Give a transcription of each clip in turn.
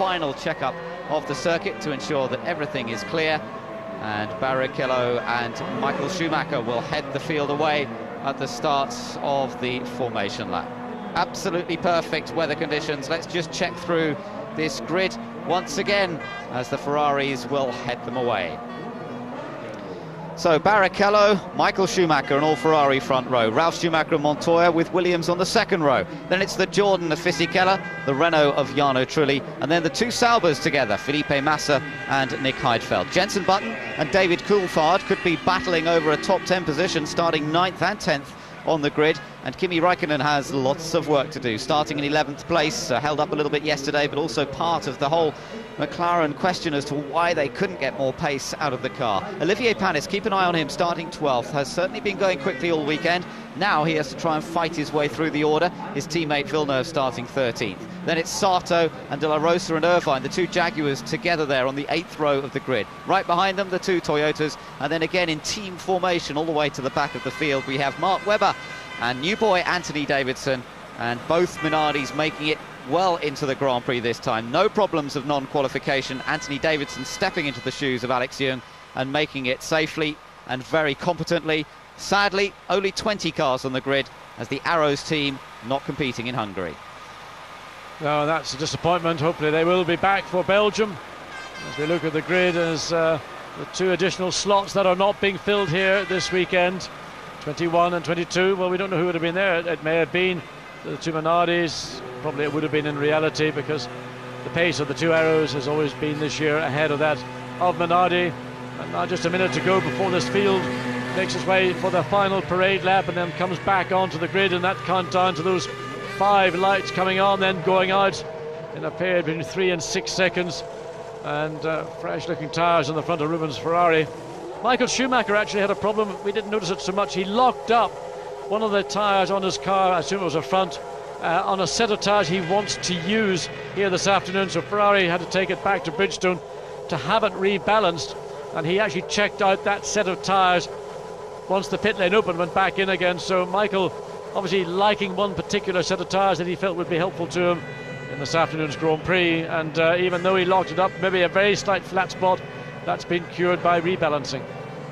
final checkup of the circuit to ensure that everything is clear. And Barrichello and Michael Schumacher will head the field away at the start of the formation lap. Absolutely perfect weather conditions. Let's just check through this grid once again as the Ferraris will head them away. So Barrichello, Michael Schumacher and all Ferrari front row. Ralf Schumacher and Montoya with Williams on the second row. Then it's the Jordan of Fisichella, the Renault of Jarno Trulli, and then the two Saubers together, Felipe Massa and Nick Heidfeld. Jenson Button and David Coulthard could be battling over a top 10 position, starting 9th and 10th on the grid, and Kimi Räikkönen has lots of work to do, starting in 11th place, held up a little bit yesterday, but also part of the whole McLaren question as to why they couldn't get more pace out of the car. Olivier Panis, keep an eye on him, starting 12th, has certainly been going quickly all weekend. Now he has to try and fight his way through the order. His teammate Villeneuve starting 13th. Then it's Sato and De La Rosa and Irvine, the two Jaguars together there on the 8th row of the grid. Right behind them, the two Toyotas, and then again in team formation all the way to the back of the field, we have Mark Webber and new boy Anthony Davidson, and both Minardis making it well into the Grand Prix this time. No problems of non-qualification. Anthony Davidson stepping into the shoes of Alex Yoong and making it safely and very competently. Sadly, only 20 cars on the grid as the Arrows team not competing in Hungary. No, that's a disappointment. Hopefully they will be back for Belgium. As we look at the grid, as the two additional slots that are not being filled here this weekend, 21 and 22, well, we don't know who would have been there. It may have been the two Minardis. Probably it would have been in reality, because the pace of the two Arrows has always been this year ahead of that of Minardi. And now just a minute to go before this field makes its way for the final parade lap and then comes back onto the grid, and that countdown to those 5 lights coming on, then going out in a period between 3 and 6 seconds. And fresh looking tyres on the front of Rubens Ferrari. Michael Schumacher actually had a problem. We didn't notice it so much. He locked up one of the tyres on his car, I assume it was a front, on a set of tyres he wants to use here this afternoon. So Ferrari had to take it back to Bridgestone to have it rebalanced, and he actually checked out that set of tyres once the pit lane opened, went back in again. So Michael obviously liking one particular set of tyres that he felt would be helpful to him in this afternoon's Grand Prix, and even though he locked it up, maybe a very slight flat spot, that's been cured by rebalancing.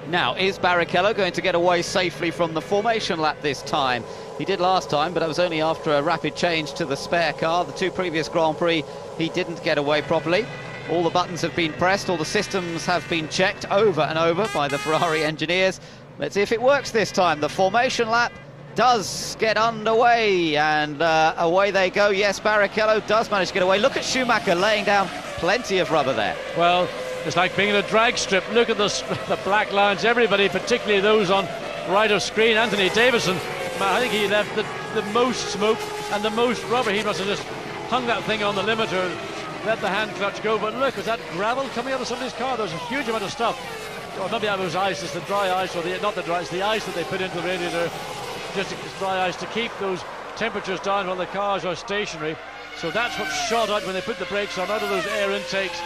Now, is Barrichello going to get away safely from the formation lap this time? He did last time, but that was only after a rapid change to the spare car. The two previous Grand Prix, he didn't get away properly. All the buttons have been pressed, all the systems have been checked over and over by the Ferrari engineers. Let's see if it works this time. The formation lap does get underway, and away they go. Yes, Barrichello does manage to get away. Look at Schumacher laying down plenty of rubber there. Well, it's like being in a drag strip. Look at the black lines. Everybody, particularly those on right of screen. Anthony Davidson, I think he left the most smoke and the most rubber. He must have just hung that thing on the limiter, let the hand clutch go. But look, was that gravel coming out of somebody's car? There's a huge amount of stuff. Or maybe that was ice. It's the dry ice, or not the dry, it's the ice that they put into the radiator, just dry ice to keep those temperatures down while the cars are stationary. So that's what's shot out when they put the brakes on, out of those air intakes.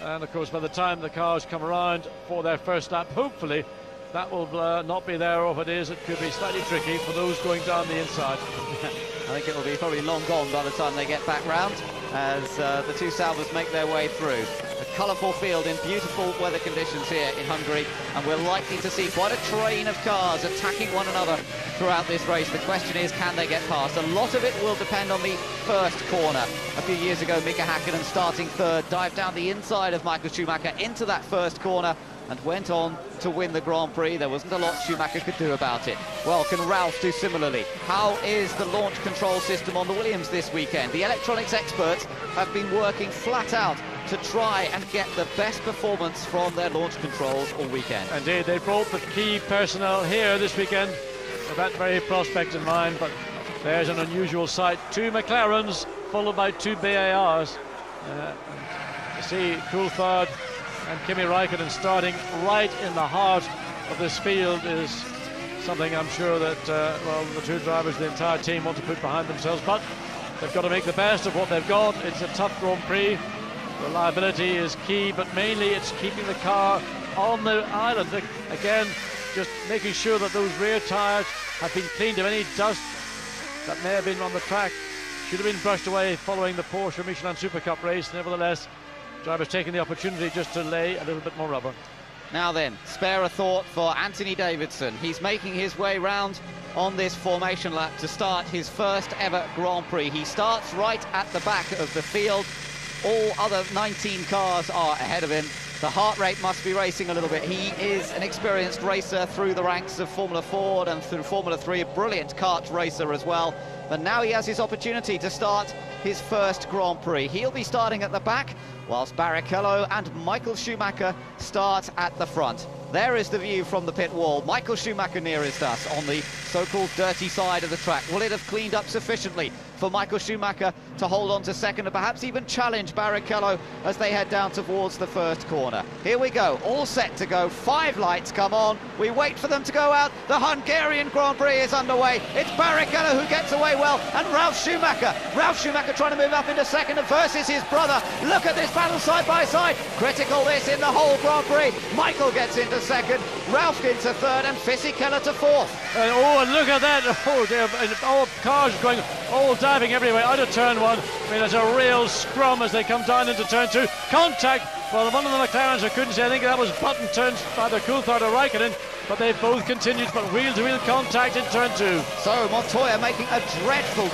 And of course, by the time the cars come around for their first lap, hopefully that will not be there, or if it is, it could be slightly tricky for those going down the inside. I think it will be probably long gone by the time they get back round, as the two Saubers make their way through. A colourful field in beautiful weather conditions here in Hungary, and we're likely to see quite a train of cars attacking one another throughout this race. The question is, can they get past? A lot of it will depend on the first corner. A few years ago, Mika Häkkinen, starting third, dived down the inside of Michael Schumacher into that first corner and went on to win the Grand Prix. There wasn't a lot Schumacher could do about it. Well, can Ralf do similarly? How is the launch control system on the Williams this weekend? The electronics experts have been working flat out to try and get the best performance from their launch controls all weekend. Indeed, they brought the key personnel here this weekend with that very prospect in mind, but there's an unusual sight. 2 McLarens followed by 2 BARs. You see Coulthard and Kimi Räikkönen starting right in the heart of this field is something I'm sure that well, the two drivers, the entire team want to put behind themselves, but they've got to make the best of what they've got. It's a tough Grand Prix. Reliability is key, but mainly it's keeping the car on the island. Again, just making sure that those rear tyres have been cleaned of any dust that may have been on the track. should have been brushed away following the Porsche Michelin Super Cup race. Nevertheless, drivers taking the opportunity just to lay a little bit more rubber. Now then, spare a thought for Anthony Davidson. He's making his way round on this formation lap to start his first ever Grand Prix. He starts right at the back of the field. All other 19 cars are ahead of him. The heart rate must be racing a little bit. He is an experienced racer through the ranks of Formula Ford and through Formula 3, a brilliant kart racer as well. But now he has his opportunity to start his first Grand Prix. He'll be starting at the back, whilst Barrichello and Michael Schumacher start at the front. There is the view from the pit wall. Michael Schumacher nearest us on the so-called dirty side of the track. Will it have cleaned up sufficiently for Michael Schumacher to hold on to second and perhaps even challenge Barrichello as they head down towards the first corner? Here we go, all set to go. 5 lights come on. We wait for them to go out. The Hungarian Grand Prix is underway. It's Barrichello who gets away well, and Ralf Schumacher. Ralf Schumacher trying to move up into second versus his brother. Look at this battle side by side. Critical this in the whole Grand Prix. Michael gets into second, Ralf into third, and Fisichella to fourth. And look at that. Oh dear, all cars going all diving everywhere out of turn 1. I mean, there's a real scrum as they come down into turn 2. Contact. Well, one of the McLarens, I couldn't see. I think that was Button turned either Coulthard or Raikkonen, but they both continued, but wheel-to-wheel contact in turn 2. So Montoya making a dreadful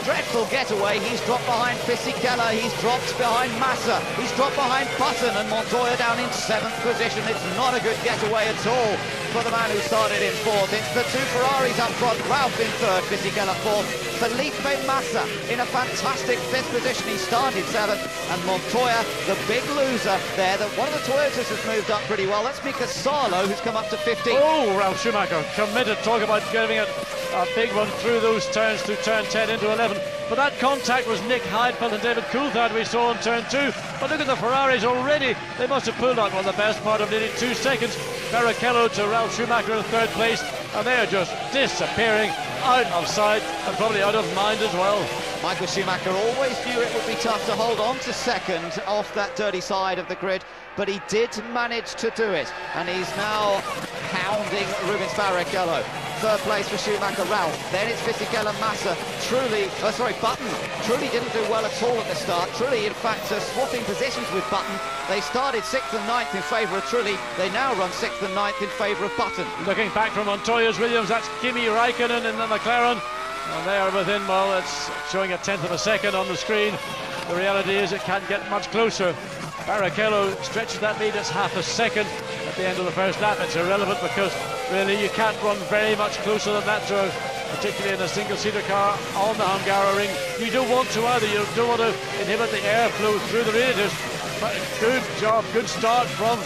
getaway. He's dropped behind Fisichella, he's dropped behind Massa, he's dropped behind Button, and Montoya down in 7th position. It's not a good getaway at all for the man who started in 4th. It's the 2 Ferraris up front, Ralf in 3rd, Fisichella 4th. Felipe Massa in a fantastic 5th position. He started 7th, and Montoya, the big loser there. One of the Toyotas has moved up pretty well. That's Mika Salo, who's come up to 15th. Oh, Ralf Schumacher committed. Talk about giving it a big one through those turns, through turn 10 into 11. But that contact was Nick Heidfeld and David Coulthard we saw in turn 2. But look at the Ferraris already. They must have pulled out, well, the best part of nearly 2 seconds. Barrichello to Ralf Schumacher in 3rd place, and they are just disappearing out of sight and probably out of mind as well. Michael Schumacher always knew it would be tough to hold on to second off that dirty side of the grid, but he did manage to do it, and he's now hounding Rubens Barrichello. 3rd place for Schumacher, Ralf. Then it's Fisichella, Massa. Button truly didn't do well at all at the start. Trulli, in fact, swapping positions with Button. They started 6th and 9th in favour of Trulli. They now run 6th and 9th in favour of Button. Looking back from Montoya's Williams, that's Kimi Raikkonen in the McLaren. And they are within, well, it's showing a 10th of a second on the screen. The reality is it can't get much closer. Barrichello stretches that lead, it's half a second at the end of the first lap. It's irrelevant because really you can't run very much closer than that, particularly in a single-seater car on the Hungaroring. You don't want to either. You don't want to inhibit the airflow through the radiators. But good job, good start from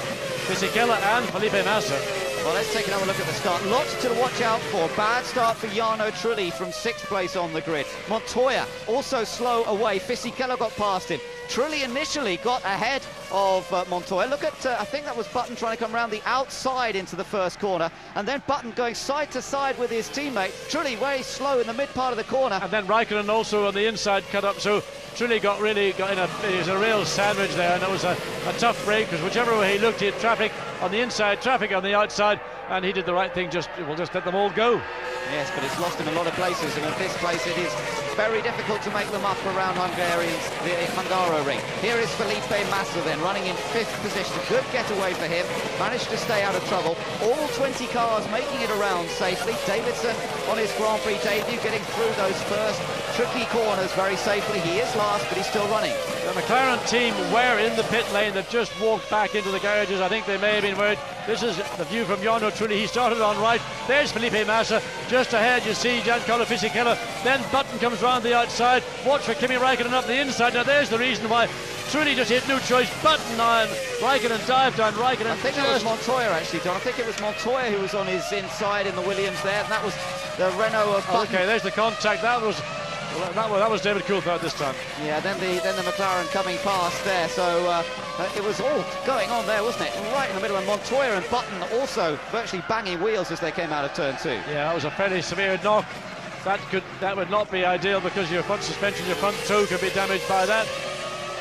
Fisichella and Felipe Massa. Well, let's take another look at the start. Lots to watch out for. Bad start for Jarno Trulli from 6th place on the grid. Montoya also slow away. Fisichella got past him. Trulli initially got ahead of Montoya. Look at, I think that was Button trying to come around the outside into the first corner, and then Button going side to side with his teammate. Trulli very slow in the mid part of the corner. And then Raikkonen also on the inside cut up, so Trulli got in it was a real sandwich there, and it was a tough break, because whichever way he looked, he had traffic on the inside, traffic on the outside, and he did the right thing, just let them all go. Yes, but it's lost in a lot of places, and at this place it is very difficult to make them up around the Hungaroring. Here is Felipe Massa then, running in 5th position. Good getaway for him, managed to stay out of trouble. All 20 cars making it around safely. Davidson on his Grand Prix debut, getting through those first tricky corners very safely. He is last, but he's still running. The McLaren team were in the pit lane. They've just walked back into the garages. I think they may have been worried. This is the view from Jarno Trulli. He started on right. There's Felipe Massa. Just ahead, you see Giancarlo Fisichella. Then Button comes round the outside. Watch for Kimi Raikkonen up the inside. Now there's the reason why Trulli just had no choice. Button on Raikkonen, dive down Raikkonen. I think it was Montoya actually, John. I think it was Montoya who was on his inside in the Williams there, and that was the Renault of Button. Okay, there's the contact. That was David Coulthard this time. Yeah, then the McLaren coming past there, so it was all going on there, wasn't it? Right in the middle, and Montoya and Button also virtually banging wheels as they came out of turn 2. Yeah, that was a fairly severe knock. That would not be ideal, because your front suspension, your front toe could be damaged by that.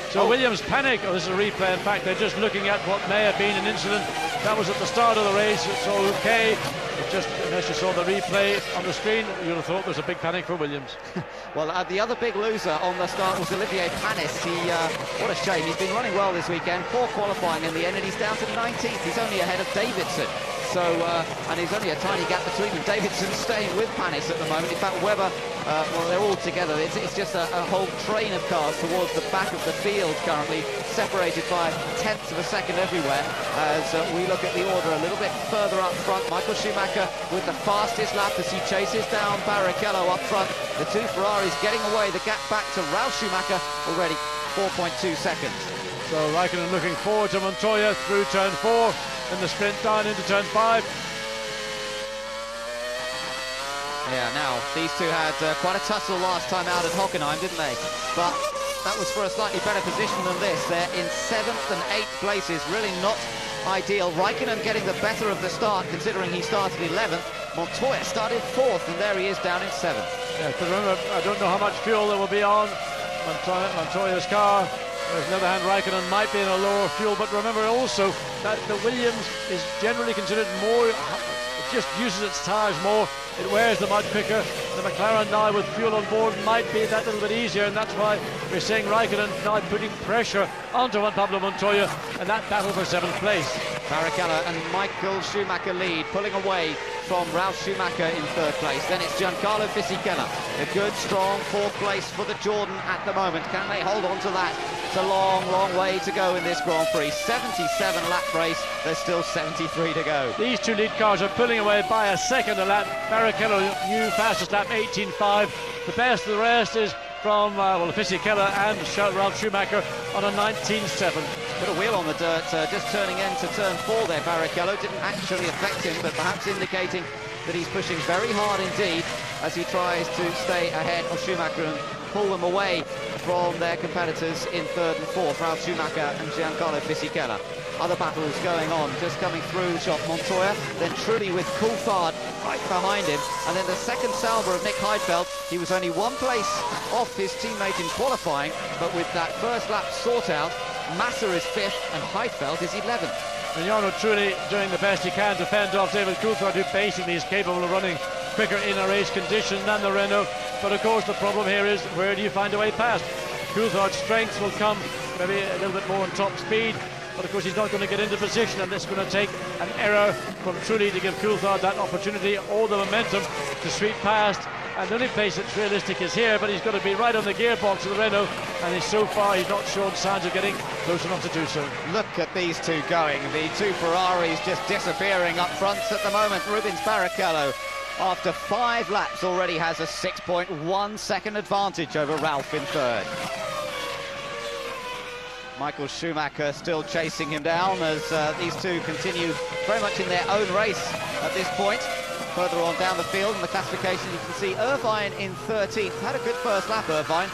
So Williams panic. Oh, this is a replay. In fact, they're just looking at what may have been an incident. That was at the start of the race. It's all okay. The just, unless you saw the replay on the screen, you'd have thought there was a big panic for Williams. Well, the other big loser on the start was Olivier Panis. What a shame. He's been running well this weekend, poor qualifying in the end, and he's down to 19th. He's only ahead of Davidson. So, and there's only a tiny gap between them. Davidson's staying with Panis at the moment. In fact, Webber, well, they're all together. It's just a whole train of cars towards the back of the field currently, separated by tenths of a second everywhere. As we look at the order a little bit further up front, Michael Schumacher with the fastest lap as he chases down Barrichello up front. The two Ferraris getting away. The gap back to Ralf Schumacher already 4.2 seconds. So Raikkonen looking forward to Montoya through turn 4, in the sprint down into turn 5. Yeah, now these two had quite a tussle last time out at Hockenheim, didn't they? But that was for a slightly better position than this. They're in 7th and 8th places, really not ideal. Raikkonen getting the better of the start, considering he started 11th. Montoya started 4th, and there he is down in 7th. Yeah, but remember, I don't know how much fuel there will be on Montoya's car. On the other hand, Raikkonen might be in a lower fuel, but remember also that the Williams is generally considered more, it just uses its tyres more, it wears them out quicker. The McLaren now with fuel on board might be that little bit easier, and that's why we're seeing Raikkonen now putting pressure onto Juan Pablo Montoya and that battle for 7th place. Barrichello and Michael Schumacher lead, pulling away from Ralf Schumacher in 3rd place. Then it's Giancarlo Fisichella. A good, strong 4th place for the Jordan at the moment. Can they hold on to that? It's a long, long way to go in this Grand Prix. 77 lap race. There's still 73 to go. These two lead cars are pulling away by a second a lap. Barrichello, new fastest lap, 18.5. The best of the rest is from Fisichella and Ralf Schumacher on a 19.7. Put a wheel on the dirt, just turning into turn 4 there. Barrichello didn't actually affect him, but perhaps indicating that he's pushing very hard indeed as he tries to stay ahead of Schumacher and pull them away from their competitors in 3rd and 4th, Ralf Schumacher and Giancarlo Fisichella. Other battles going on, just coming through the shot. Montoya, then Trulli with Coulthard right behind him, and then the second salvo of Nick Heidfeld. He was only 1 place off his teammate in qualifying, but with that first lap sort out, Massa is 5th and Heidfeld is 11th. And Jarno Trulli doing the best he can to fend off David Coulthard, who basically is capable of running quicker in a race condition than the Renault. But of course the problem here is, where do you find a way past? Coulthard's strengths will come maybe a little bit more on top speed, but of course he's not going to get into position, and it's going to take an error from Trulli to give Coulthard that opportunity or the momentum to sweep past. And the only place that's realistic is here, but he's got to be right on the gearbox of the Renault, and so far he's not shown signs of getting close enough to do so. Look at these two going, the two Ferraris just disappearing up front at the moment. Rubens Barrichello, after 5 laps, already has a 6.1 second advantage over Ralf in 3rd. Michael Schumacher still chasing him down as these two continue very much in their own race at this point. Further on down the field in the classification, you can see Irvine in 13th. Had a good first lap, Irvine.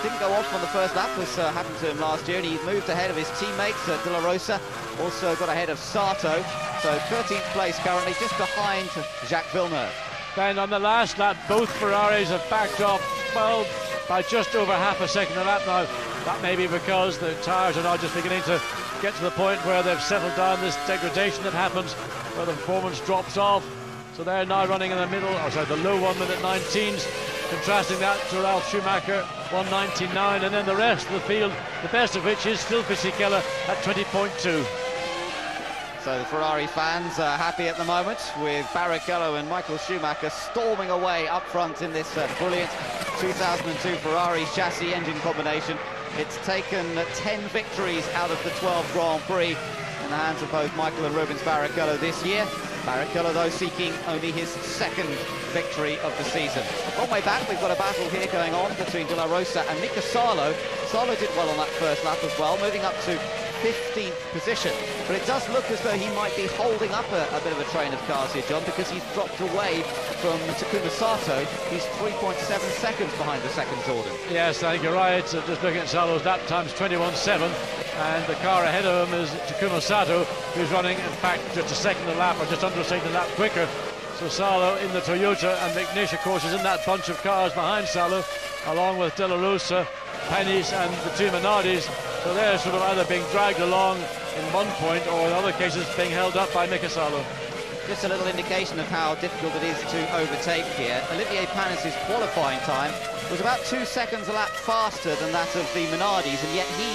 Didn't go off on the first lap, as happened to him last year, and he moved ahead of his teammates. De La Rosa also got ahead of Sato. So 13th place currently, just behind Jacques Villeneuve. Then on the last lap, both Ferraris have backed off, well, by just over half a second a lap now. That may be because the tyres are now just beginning to get to the point where they've settled down this degradation that happens, where the performance drops off. So they're now running in the middle, the low 1 minute 19s, contrasting that to Ralf Schumacher, 1:19.9, and then the rest of the field, the best of which is still Fisichella at 20.2. So the Ferrari fans are happy at the moment with Barrichello and Michael Schumacher storming away up front in this brilliant 2002 Ferrari chassis engine combination. It's taken 10 victories out of the 12 Grand Prix in the hands of both Michael and Rubens Barrichello this year. Barrichello, though, seeking only his 2nd victory of the season. Long way back, we've got a battle here going on between De La Rosa and Mika Salo. Salo did well on that first lap as well, moving up to 15th position. But it does look as though he might be holding up a bit of a train of cars here, John, because he's dropped away from Takuma Sato. He's 3.7 seconds behind the second Jordan. Yes, I think you're right. Just looking at Salo's lap times, 21.7, and the car ahead of him is Takuma Sato, who's running, in fact, just a second a lap, or just under a second a lap quicker. So Salo in the Toyota, and McNish, of course, is in that bunch of cars behind Salo, along with De La Rosa, Panis and the two Minardis. So they're sort of either being dragged along in one point, or in other cases being held up by Mika Salo. Just a little indication of how difficult it is to overtake here. Olivier Panis' qualifying time was about 2 seconds a lap faster than that of the Minardis, and yet he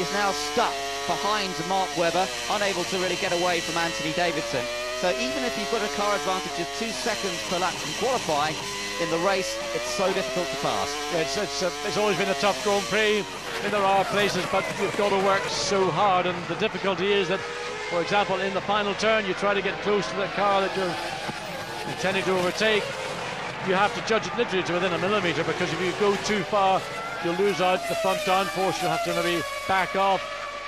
is now stuck behind Mark Webber, unable to really get away from Anthony Davidson. So even if you've got a car advantage of 2 seconds per lap from qualifying, in the race, it's so difficult to pass. It's always been a tough Grand Prix, and there are places, but you've got to work so hard, and the difficulty is that, for example, in the final turn, you try to get close to the car that you're intending to overtake. You have to judge it literally to within a millimetre, because if you go too far, you'll lose out the front downforce. You'll have to maybe back off,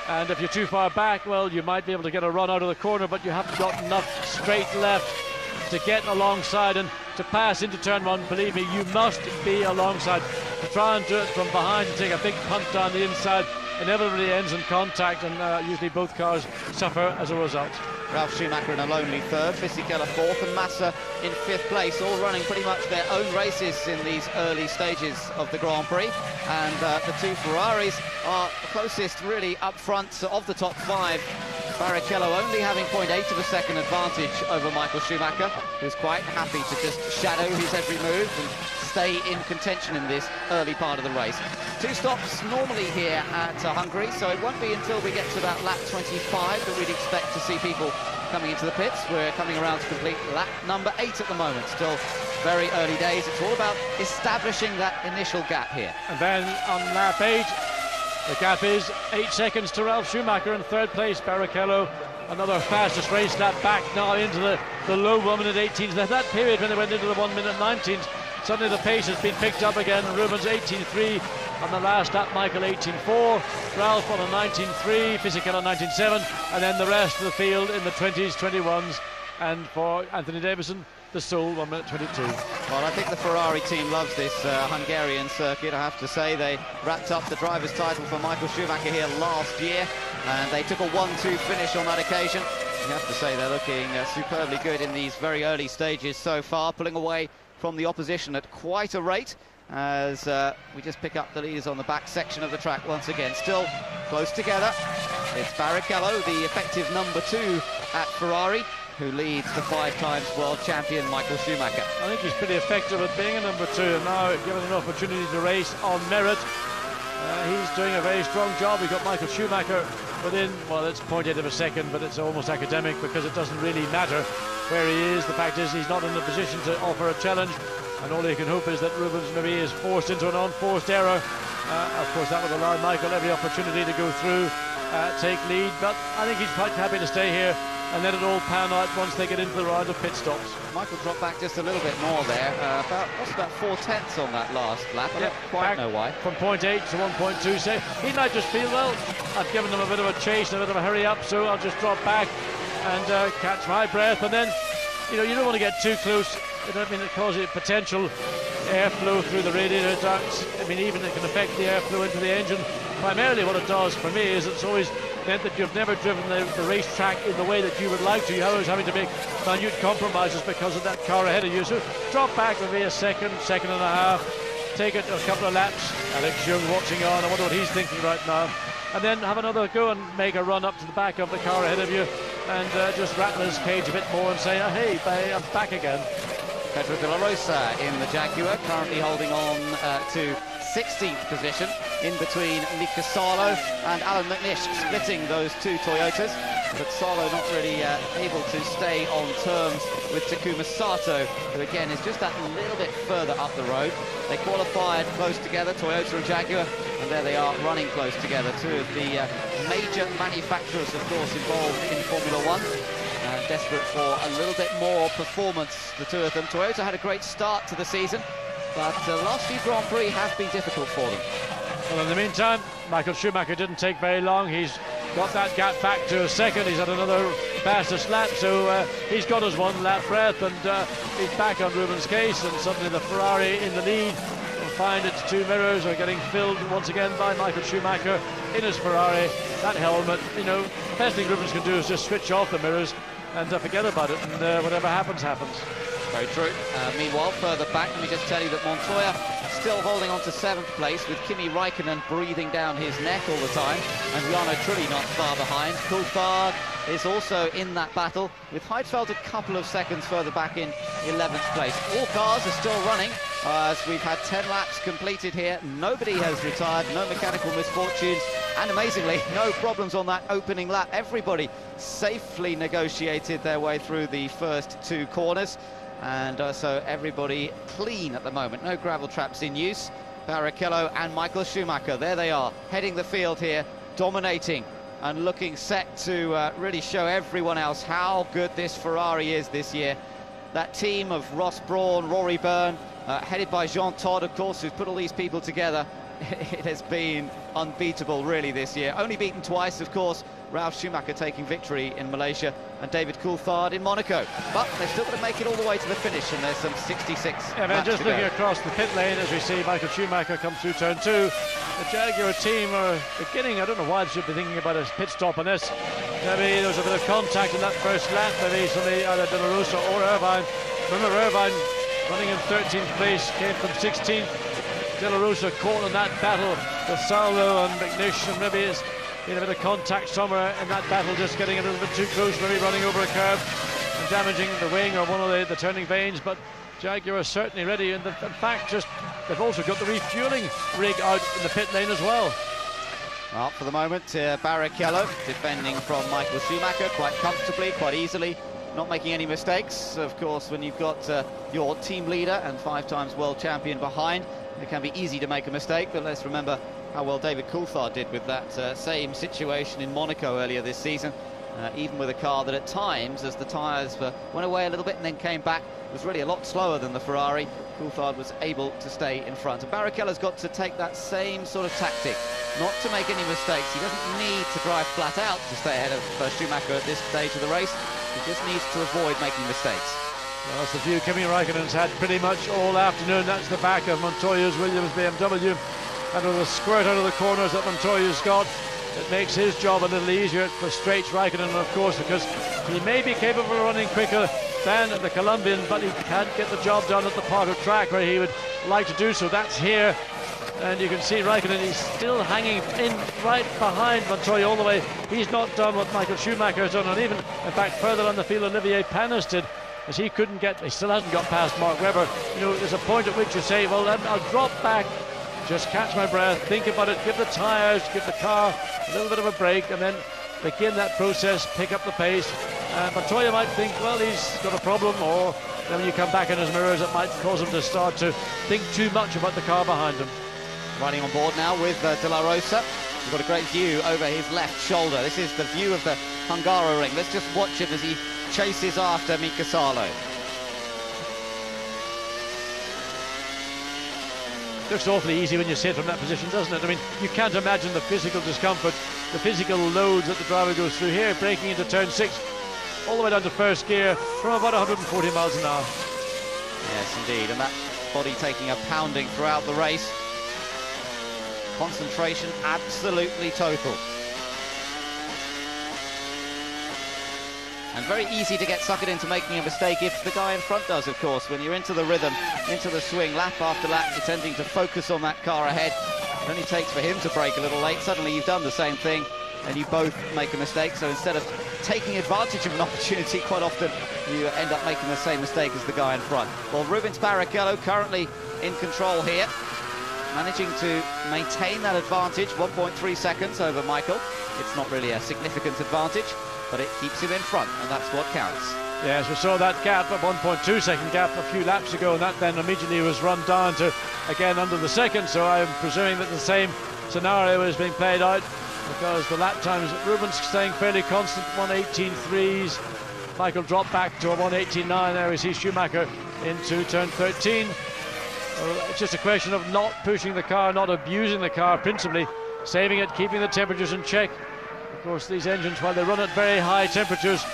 and if you're too far back, well, you might be able to get a run out of the corner, but you haven't got enough straight left to get alongside, and to pass into turn one, believe me, you must be alongside. To try and do it from behind and take a big punt down the inside inevitably ends in contact, and usually both cars suffer as a result. Ralf Schumacher in a lonely third, Fisichella fourth, and Massa in fifth place, all running pretty much their own races in these early stages of the Grand Prix. And the two Ferraris are closest really up front of the top five. Barrichello only having 0.8 of a second advantage over Michael Schumacher, who's quite happy to just shadow his every move and stay in contention in this early part of the race. 2 stops normally here at Hungary, so it won't be until we get to about lap 25 that we'd expect to see people coming into the pits. We're coming around to complete lap number 8 at the moment. Still very early days. It's all about establishing that initial gap here. And then on lap 8, the gap is 8 seconds to Ralf Schumacher in third place. Barrichello, another fastest race lap, back now into the low 1 minute 18s. At that period when they went into the 1 minute 19s, suddenly the pace has been picked up again. Rubens 18.3 on the last lap, Michael 18.4, Ralf on a 19.3, Fisichella 19.7, and then the rest of the field in the 20s, 21s, and for Anthony Davidson, the sole 1 minute 22. Well, I think the Ferrari team loves this Hungarian circuit. I have to say, they wrapped up the driver's title for Michael Schumacher here last year, and they took a 1-2 finish on that occasion. You have to say they're looking superbly good in these very early stages so far, pulling away from the opposition at quite a rate, as we just pick up the leaders on the back section of the track once again. Still close together. It's Barrichello, the effective number 2 at Ferrari, who leads the 5-times world champion Michael Schumacher. I think he's pretty effective at being a number 2, and now given an opportunity to race on merit, he's doing a very strong job. We've got Michael Schumacher within, well, it's 0.8 of a second, but it's almost academic because it doesn't really matter where he is. The fact is he's not in a position to offer a challenge, and all you can hope is that Rubens maybe is forced into an unforced error. Of course, that would allow Michael every opportunity to go through, take lead, but I think he's quite happy to stay here and let it all pan out once they get into the round of pit stops. Michael dropped back just a little bit more there, about 4/10 on that last lap. I don't quite know why. From 0.8 to 1.2, say he might just feel, well, I've given them a bit of a chase and a bit of a hurry up, so I'll just drop back and catch my breath. And then, you know, you don't want to get too close. I mean, it causes potential airflow through the radiator ducts. I mean, even it can affect the airflow into the engine. Primarily what it does for me is it's always meant that you've never driven the racetrack in the way that you would like to. You're always having to make minute compromises because of that car ahead of you. So drop back maybe a second and a half, take it a couple of laps. Alex Young watching on, I wonder what he's thinking right now. And then have another go and make a run up to the back of the car ahead of you and just rattle his cage a bit more and say, hey, I'm back again. Pedro de la Rosa in the Jaguar, currently holding on to 16th position, in between Mika Salo and Alan McNish, splitting those 2 Toyotas. But Salo not really able to stay on terms with Takuma Sato, who again is just that little bit further up the road. They qualified close together, Toyota and Jaguar, and there they are running close together. 2 of the major manufacturers, of course, involved in Formula One. Desperate for a little bit more performance, the 2 of them. Toyota had a great start to the season, but the last few Grand Prix have been difficult for them. Well, in the meantime, Michael Schumacher didn't take very long. He's got that gap back to a second. He's had another fastest lap, so he's got his 1 lap breath, and he's back on Rubens' case, and suddenly the Ferrari in the lead will find its 2 mirrors are getting filled once again by Michael Schumacher in his Ferrari. That helmet, you know, the best thing Rubens can do is just switch off the mirrors and forget about it, and whatever happens, happens. Very true. Meanwhile, further back, let me just tell you that Montoya still holding on to 7th place, with Kimi Raikkonen breathing down his neck all the time, and Jarno Trulli not far behind. Coulthard is also in that battle, with Heidfeld a couple of seconds further back in 11th place. All cars are still running, as we've had 10 laps completed here. Nobody has retired, no mechanical misfortunes, and amazingly, no problems on that opening lap. Everybody safely negotiated their way through the first 2 corners, and so everybody clean at the moment. No gravel traps in use. Barrichello and Michael Schumacher, there they are, heading the field here, dominating and looking set to really show everyone else how good this Ferrari is this year. That team of Ross Brawn, Rory Byrne, headed by Jean Todt, of course, who's put all these people together. It has been unbeatable, really, this year. Only beaten twice, of course. Ralf Schumacher taking victory in Malaysia and David Coulthard in Monaco. But they've still got to make it all the way to the finish, and there's some 66 Yeah, man, just looking across the pit lane as we see Michael Schumacher come through turn 2. The Jaguar team are beginning, I don't know why they should be thinking about a pit stop on this. Maybe there was a bit of contact in that first lap, maybe somebody either De La Rosa or Irvine. Remember, Irvine running in 13th place, came from 16th. De La Rosa caught in that battle with Saulo and McNish, and maybe it's been a bit of contact somewhere in that battle, just getting a little bit too close, maybe running over a curb and damaging the wing or one of the turning vanes. But Jaguar are certainly ready, and in fact, they've also got the refueling rig out in the pit lane as well. Well, for the moment, Barrichello defending from Michael Schumacher quite comfortably, quite easily, not making any mistakes. Of course, when you've got your team leader and 5-time world champion behind, it can be easy to make a mistake, but let's remember how well David Coulthard did with that same situation in Monaco earlier this season. Even with a car that at times, as the tyres went away a little bit and then came back, was really a lot slower than the Ferrari, Coulthard was able to stay in front. And Barrichello's got to take that same sort of tactic, not to make any mistakes. He doesn't need to drive flat out to stay ahead of Schumacher at this stage of the race. He just needs to avoid making mistakes. Well, that's the view Kimi Raikkonen's had pretty much all afternoon. That's the back of Montoya's Williams BMW. And with the squirt out of the corners that Montoya's got, it makes his job a little easier. It frustrates Raikkonen, of course, because he may be capable of running quicker than the Colombian, but he can't get the job done at the part of track where he would like to do so. That's here, and you can see Raikkonen, he's still hanging in right behind Montoya all the way. He's not done what Michael Schumacher has done, and even, in fact, further on the field, Olivier Panis did, as he still hasn't got past Mark Webber. You know, there's a point at which you say, well, I'll drop back, just catch my breath, think about it, give the tyres, give the car a little bit of a break, and then begin that process, pick up the pace. Montoya might think, well, he's got a problem, or then when you come back in his mirrors, it might cause him to start to think too much about the car behind him. Riding on board now with De La Rosa. We've got a great view over his left shoulder. This is the view of the Hungaroring. Let's just watch him as he chases after Mika Salo. Looks awfully easy when you sit from that position, doesn't it? I mean, you can't imagine the physical discomfort, the physical loads that the driver goes through here, breaking into turn 6, all the way down to first gear from about 140 miles an hour. Yes, indeed, and that body taking a pounding throughout the race. Concentration absolutely total. And very easy to get suckered into making a mistake if the guy in front does, of course. When you're into the rhythm, into the swing, lap after lap, you're tending to focus on that car ahead. It only takes for him to brake a little late. Suddenly you've done the same thing and you both make a mistake. So instead of taking advantage of an opportunity, quite often you end up making the same mistake as the guy in front. Well, Rubens Barrichello currently in control here, managing to maintain that advantage, 1.3 seconds over Michael. It's not really a significant advantage, but it keeps him in front, and that's what counts. Yes, we saw that gap, a 1.2 second gap a few laps ago, and that then immediately was run down to, again, under the second, so I'm presuming that the same scenario is being played out, because the lap times, Rubens staying fairly constant, 1:18.3s. Michael dropped back to a 1:18.9 there. We see Schumacher into turn 13. Well, it's just a question of not pushing the car, not abusing the car, principally saving it, keeping the temperatures in check. Of course, these engines, while they run at very high temperatures,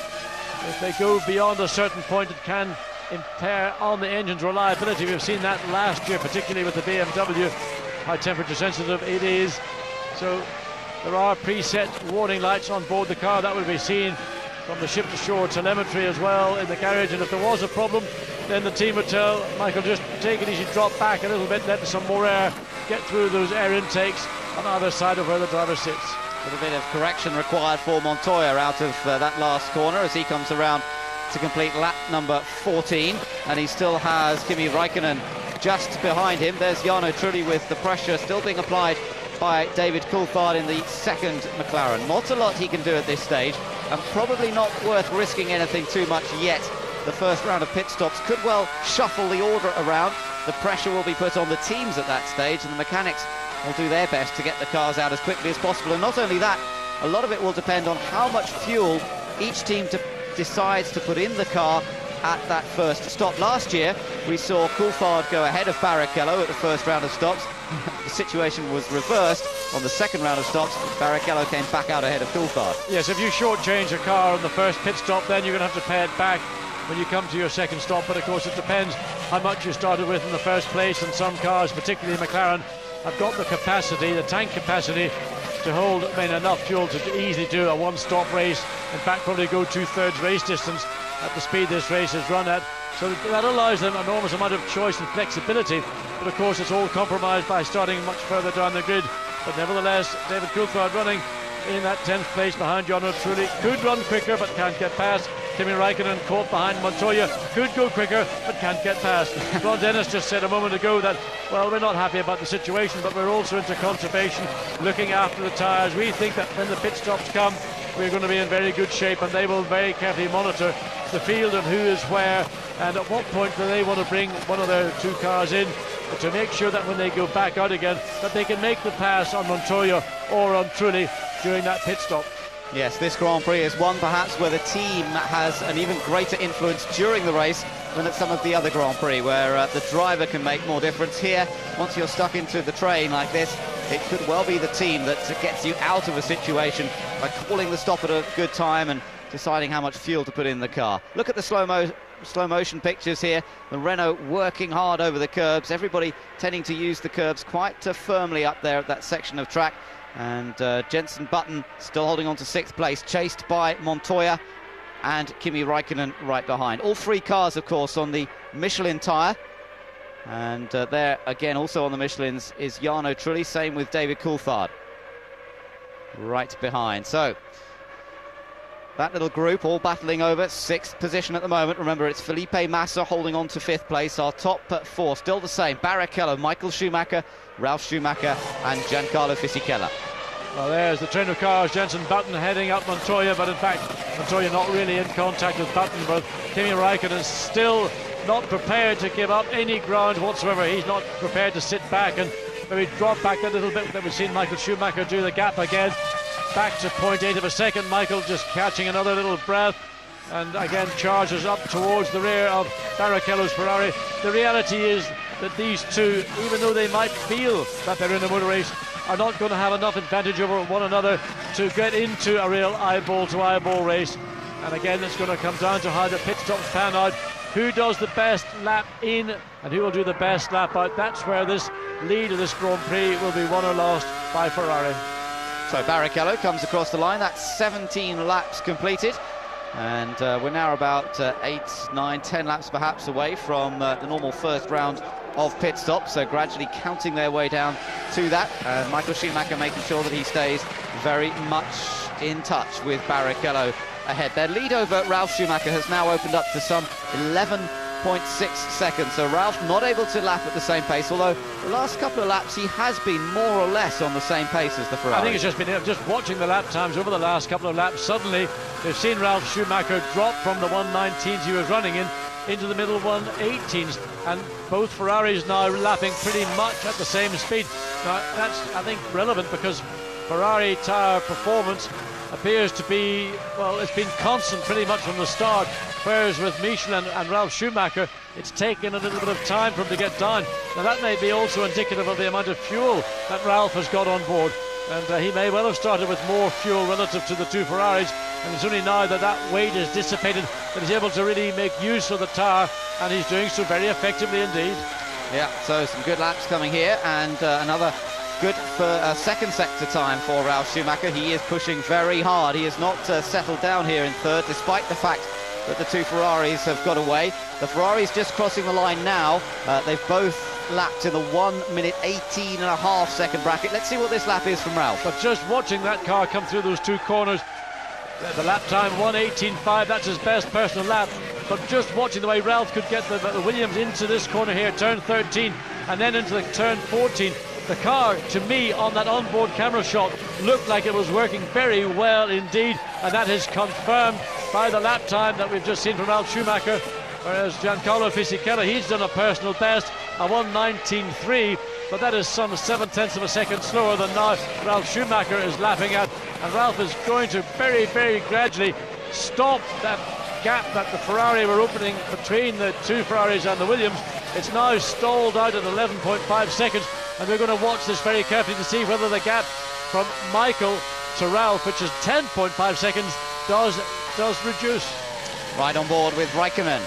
if they go beyond a certain point, it can impair on the engine's reliability. We've seen that last year, particularly with the BMW, how temperature sensitive it is. So there are preset warning lights on board the car. That will be seen from the ship-to-shore telemetry as well in the garage, and if there was a problem, then the team would tell Michael, just take it easy, drop back a little bit, let some more air get through those air intakes on either side of where the driver sits. A little bit of correction required for Montoya out of that last corner as he comes around to complete lap number 14, and he still has Kimi Raikkonen just behind him. There's Jarno Trulli with the pressure still being applied by David Coulthard in the second McLaren. Not a lot he can do at this stage, and probably not worth risking anything too much yet. The first round of pit stops could well shuffle the order around. The pressure will be put on the teams at that stage, and the mechanics will do their best to get the cars out as quickly as possible. And not only that, a lot of it will depend on how much fuel each team decides to put in the car at that first stop. Last year we saw Coulthard go ahead of Barrichello at the first round of stops. The situation was reversed on the second round of stops. Barrichello came back out ahead of Coulthard. Yes, if you shortchange a car on the first pit stop, then you're going to have to pay it back when you come to your second stop. But of course it depends how much you started with in the first place, and some cars, particularly McLaren, have got the capacity, the tank capacity, to hold enough fuel to easily do a one-stop race. In fact, probably go 2/3 race distance at the speed this race is run at. So that allows them an enormous amount of choice and flexibility. But of course, it's all compromised by starting much further down the grid. But nevertheless, David Coulthard running in that 10th place behind Jarno Trulli. Could run quicker, but can't get past. Kimi Raikkonen caught behind Montoya. Could go quicker, but can't get past. Ron Dennis just said a moment ago that, well, we're not happy about the situation, but we're also into conservation, looking after the tyres. We think that when the pit stops come, we're going to be in very good shape, and they will very carefully monitor the field and who is where, and at what point do they want to bring one of their two cars in to make sure that when they go back out again, that they can make the pass on Montoya or on Trulli during that pit stop. Yes, this Grand Prix is one perhaps where the team has an even greater influence during the race than at some of the other Grand Prix, where the driver can make more difference. Here, once you're stuck into the train like this, it could well be the team that gets you out of a situation by calling the stop at a good time and deciding how much fuel to put in the car. Look at the slow motion pictures here. The Renault working hard over the curbs, everybody tending to use the curbs quite firmly up there at that section of track. And Jenson Button still holding on to 6th place, chased by Montoya and Kimi Raikkonen right behind. All three cars, of course, on the Michelin tyre. And there again, also on the Michelins, is Jarno Trulli, same with David Coulthard right behind. So that little group all battling over 6th position at the moment. Remember, it's Felipe Massa holding on to 5th place. Our top 4 still the same: Barrichello, Michael Schumacher, Ralf Schumacher and Giancarlo Fisichella. Well, there's the train of cars. Jenson Button heading up Montoya, but in fact Montoya not really in contact with Button, but Kimi Raikkonen still not prepared to give up any ground whatsoever. He's not prepared to sit back and maybe drop back a little bit that we've seen Michael Schumacher do. The gap again back to 0.8 of a second. Michael just catching another little breath, and again charges up towards the rear of Barrichello's Ferrari. The reality is that these two, even though they might feel that they're in a motor race, are not going to have enough advantage over one another to get into a real eyeball-to-eyeball race. And again, it's going to come down to how the pit stops pan out, who does the best lap in and who will do the best lap out. That's where this lead of this Grand Prix will be won or lost by Ferrari. So Barrichello comes across the line. That's 17 laps completed, and we're now about 8, 9, 10 laps perhaps away from the normal first round of pit stops, so gradually counting their way down to that. Michael Schumacher making sure that he stays very much in touch with Barrichello ahead. Their lead over Ralf Schumacher has now opened up to some 11.6 seconds, so Ralf not able to lap at the same pace, although the last couple of laps he has been more or less on the same pace as the Ferrari. I think it's just been just watching the lap times over the last couple of laps. Suddenly they've seen Ralf Schumacher drop from the 119s he was running in into the middle 118s, and both Ferraris now lapping pretty much at the same speed. Now that's, I think, relevant because Ferrari tyre performance appears to be, well, it's been constant pretty much from the start, whereas with Michelin and Ralf Schumacher it's taken a little bit of time for him to get down. Now that may be also indicative of the amount of fuel that Ralf has got on board, and he may well have started with more fuel relative to the two Ferraris, and it's only now that that weight is dissipated that he's able to really make use of the tyre, and he's doing so very effectively indeed. Yeah, so some good laps coming here, and another good for second sector time for Ralf Schumacher. He is pushing very hard. He has not settled down here in third, despite the fact that the two Ferraris have got away. The Ferrari's just crossing the line now. They've both lapped in the 1 minute 18.5 second bracket. Let's see what this lap is from Ralph. But just watching that car come through those two corners, the lap time 1:18.5, that's his best personal lap. But just watching the way Ralph could get the Williams into this corner here, turn 13, and then into the turn 14, the car, to me, on that onboard camera shot, looked like it was working very well indeed, and that is confirmed by the lap time that we've just seen from Ralf Schumacher. Whereas Giancarlo Fisichella, he's done a personal best, a 1:19.3, but that is some 7/10 of a second slower than now Ralf Schumacher is lapping at, and Ralf is going to very, very gradually stop that gap that the Ferrari were opening between the two Ferraris and the Williams. It's now stalled out at 11.5 seconds, and we're going to watch this very carefully to see whether the gap from Michael to Ralf, which is 10.5 seconds, does reduce. Right on board with Raikkonen.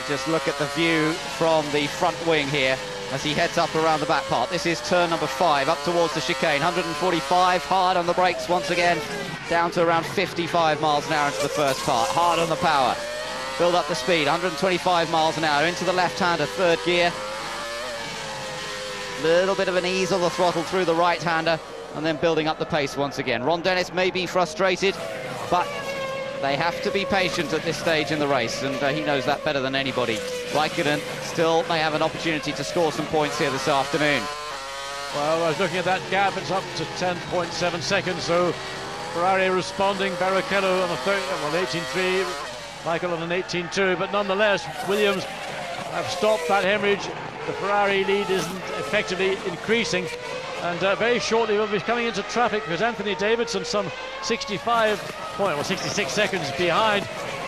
Just look at the view from the front wing here as he heads up around the back part. This is turn number 5, up towards the chicane. 145, hard on the brakes once again, down to around 55 miles an hour into the first part. Hard on the power. Build up the speed, 125 miles an hour into the left-hander, third gear. Little bit of an ease on the throttle through the right-hander, and then building up the pace once again. Ron Dennis may be frustrated, but they have to be patient at this stage in the race, and he knows that better than anybody. Raikkonen still may have an opportunity to score some points here this afternoon. Well, I was looking at that gap, it's up to 10.7 seconds, so Ferrari responding, Barrichello on a 18.3, Michael on an 18.2, but nonetheless, Williams have stopped that hemorrhage. The Ferrari lead isn't effectively increasing, and very shortly we'll be coming into traffic because Anthony Davidson some 66 seconds behind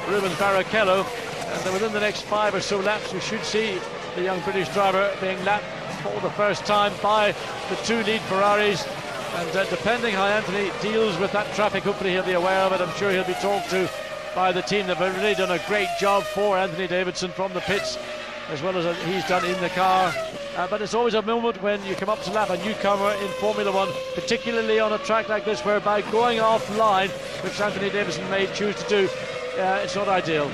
Rubens Barrichello, and within the next 5 or so laps we should see the young British driver being lapped for the first time by the two lead Ferraris, and depending how Anthony deals with that traffic, hopefully he'll be aware of it. I'm sure he'll be talked to by the team. They've really done a great job for Anthony Davidson from the pits, as well as he's done in the car. But it's always a moment when you come up to lap a newcomer in Formula One, particularly on a track like this, whereby going offline, which Anthony Davidson may choose to do, it's not ideal.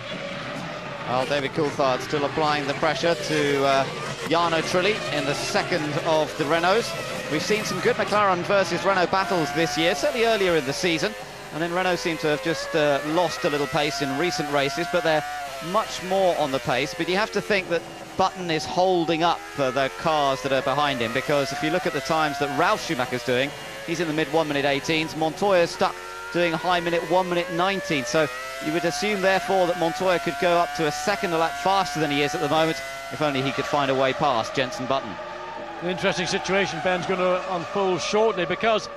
Well, David Coulthard still applying the pressure to Jarno Trulli in the second of the Renaults. We've seen some good McLaren versus Renault battles this year, certainly earlier in the season, and then Renault seem to have just lost a little pace in recent races, but they're much more on the pace. But you have to think that Button is holding up the cars that are behind him, because if you look at the times that Ralf Schumacher's doing, he's in the mid 1 minute 18s. Montoya's stuck doing a high minute 1 minute 19, so you would assume therefore that Montoya could go up to a second a lap faster than he is at the moment, if only he could find a way past Jenson Button. An interesting situation, Ben's going to unfold shortly, because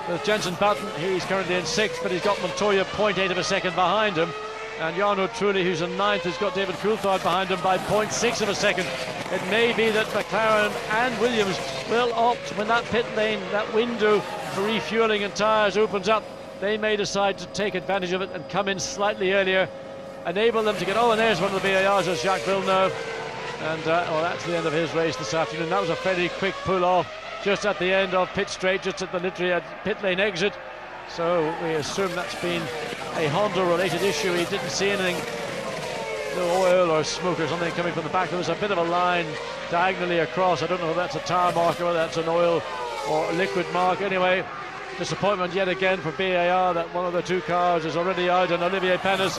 with Jenson Button, he's currently in 6th, but he's got Montoya 0.8 of a second behind him, and Jarno Trulli, who's in 9th, has got David Coulthard behind him by 0.6 of a second. It may be that McLaren and Williams will opt, when that pit lane, that window for refuelling and tyres opens up, they may decide to take advantage of it and come in slightly earlier, enable them to get, and there's one of the BARs, as Jacques Villeneuve, and that's the end of his race this afternoon. That was a very quick pull off just at the end of pit straight, just at the literally pit lane exit, so we assume that's been a Honda related issue. He didn't see anything, no oil or smoke or something coming from the back. There was a bit of a line diagonally across. I don't know if that's a tyre mark or whether that's an oil or liquid mark. Anyway, disappointment yet again for BAR that one of the two cars is already out, and Olivier Panis,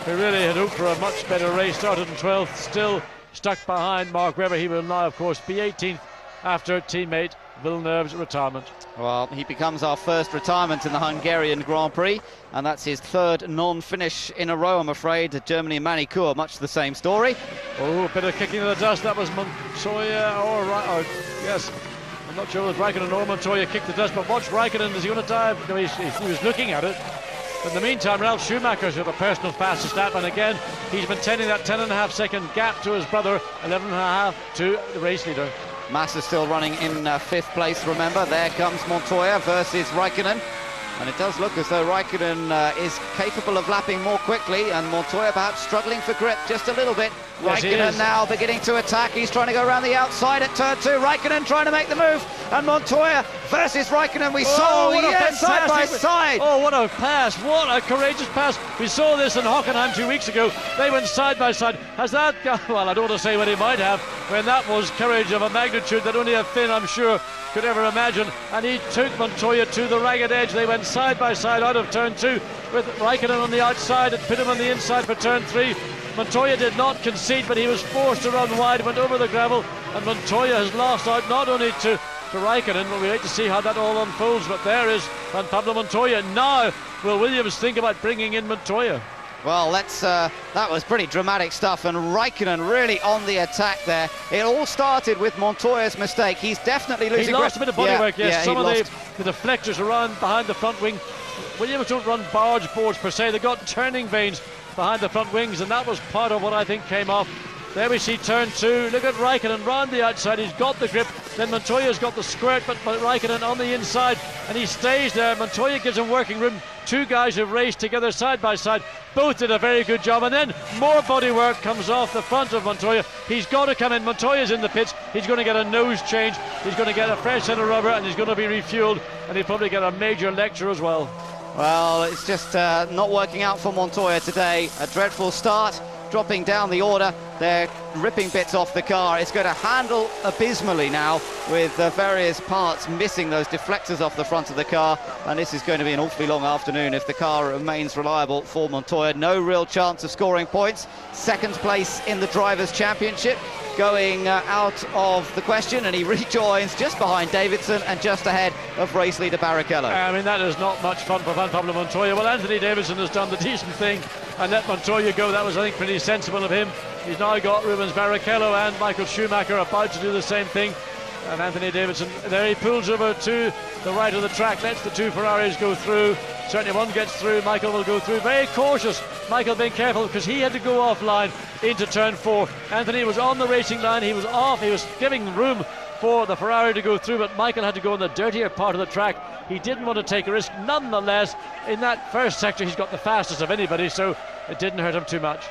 who really had hoped for a much better race, started in 12th, still stuck behind Mark Webber. He will now of course be 18th after teammate Villeneuve's retirement. Well, he becomes our first retirement in the Hungarian Grand Prix, and that's his third non-finish in a row, I'm afraid. Germany and Manicourt, much the same story. Oh, a bit of kicking in the dust. That was Montoya, yes, I'm not sure if Raikkonen or Montoya kicked the dust, but watch Raikkonen, is he going to dive? No, he was looking at it. But in the meantime, Ralf Schumacher's got the personal fastest lap, and again, he's maintaining that 10.5 second gap to his brother, 11.5 to the race leader. Massa still running in 5th place, remember. There comes Montoya versus Raikkonen. And it does look as though Raikkonen is capable of lapping more quickly, and Montoya perhaps struggling for grip just a little bit. Yes, Raikkonen now beginning to attack. He's trying to go around the outside at turn 2. Raikkonen trying to make the move, and Montoya versus Raikkonen. We saw side by side. Oh, what a pass! What a courageous pass! We saw this in Hockenheim 2 weeks ago. They went side by side. Has that? Well, I don't want to say what he might have, when that was courage of a magnitude that only a Finn, I'm sure, could ever imagine. And he took Montoya to the ragged edge. They went side by side out of turn 2, with Raikkonen on the outside and put him on the inside for turn 3. Montoya did not concede, but he was forced to run wide, went over the gravel, and Montoya has lost out not only to Raikkonen, but we wait to see how that all unfolds. But there is Juan Pablo Montoya. Now will Williams think about bringing in Montoya? Well, that was pretty dramatic stuff, and Raikkonen really on the attack there. It all started with Montoya's mistake. He's definitely losing grip. He lost a bit of bodywork, yes. Yeah, some of the deflectors around behind the front wing. Williams don't run barge boards per se. They've got turning vanes behind the front wings, and that was part of what I think came off. There we see turn 2. Look at Raikkonen round the outside. He's got the grip. Then Montoya's got the squirt, but Raikkonen on the inside, and he stays there. Montoya gives him working room. Two guys have raced together side by side. Both did a very good job, and then more bodywork comes off the front of Montoya. He's got to come in. Montoya's in the pits. He's going to get a nose change. He's going to get a fresh set of rubber, and he's going to be refueled, and he'll probably get a major lecture as well. Well, it's just not working out for Montoya today. A dreadful start, dropping down the order. They're ripping bits off the car. It's going to handle abysmally now, with various parts missing those deflectors off the front of the car, and this is going to be an awfully long afternoon if the car remains reliable for Montoya. No real chance of scoring points. Second place in the Drivers' Championship going out of the question, and he rejoins just behind Davidson and just ahead of race leader Barrichello. I mean, that is not much fun for Juan Pablo Montoya. Well, Anthony Davidson has done the decent thing and let Montoya go. That was, I think, pretty sensible of him. He's now got Rubens Barrichello and Michael Schumacher about to do the same thing. And Anthony Davidson, there he pulls over to the right of the track, lets the two Ferraris go through. Certainly one gets through, Michael will go through. Very cautious, Michael being careful, because he had to go offline into turn 4. Anthony was on the racing line, he was off, he was giving room for the Ferrari to go through, but Michael had to go on the dirtier part of the track. He didn't want to take a risk. Nonetheless, in that first sector, he's got the fastest of anybody, so it didn't hurt him too much.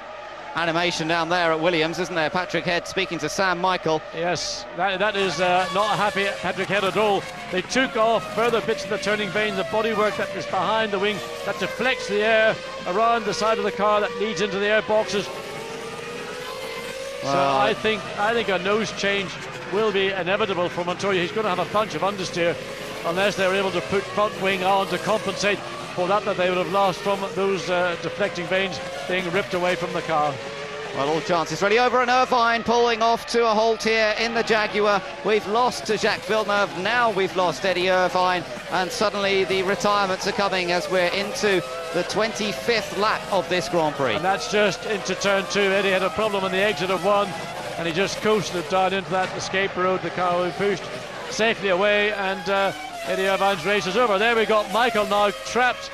Animation down there at Williams, isn't there? Patrick Head speaking to Sam Michael. Yes, that is not a happy Patrick Head at all. They took off further bits of the turning vane, the bodywork that is behind the wing, that deflects the air around the side of the car, that leads into the air boxes. Wow. So I think a nose change will be inevitable for Montoya. He's going to have a bunch of understeer unless they're able to put front wing on to compensate for that they would have lost from those deflecting vanes being ripped away from the car. Well, all chances ready over, and Irvine pulling off to a halt here in the Jaguar. We've lost to Jacques Villeneuve, now we've lost Eddie Irvine, and suddenly the retirements are coming as we're into the 25th lap of this Grand Prix. And that's just into turn 2. Eddie had a problem on the exit of 1, and he just coasted down into that escape road. The car was pushed safely away, and Eddie Irvine's race is over. There we got Michael now trapped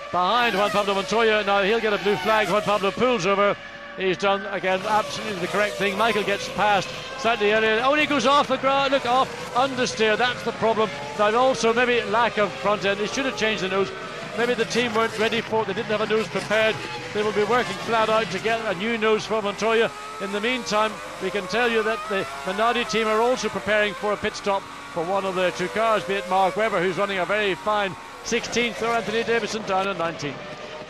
behind Juan Pablo Montoya. Now he'll get a blue flag. Juan Pablo pulls over. He's done, again, absolutely the correct thing. Michael gets past slightly earlier. Oh, he goes off the ground. Look, off understeer. That's the problem. Now also maybe lack of front end. He should have changed the nose. Maybe the team weren't ready for it. They didn't have a nose prepared. They will be working flat out to get a new nose for Montoya. In the meantime, we can tell you that the Minardi team are also preparing for a pit stop for one of their two cars, be it Mark Webber, who's running a very fine 16th, or Anthony Davidson down at 19th.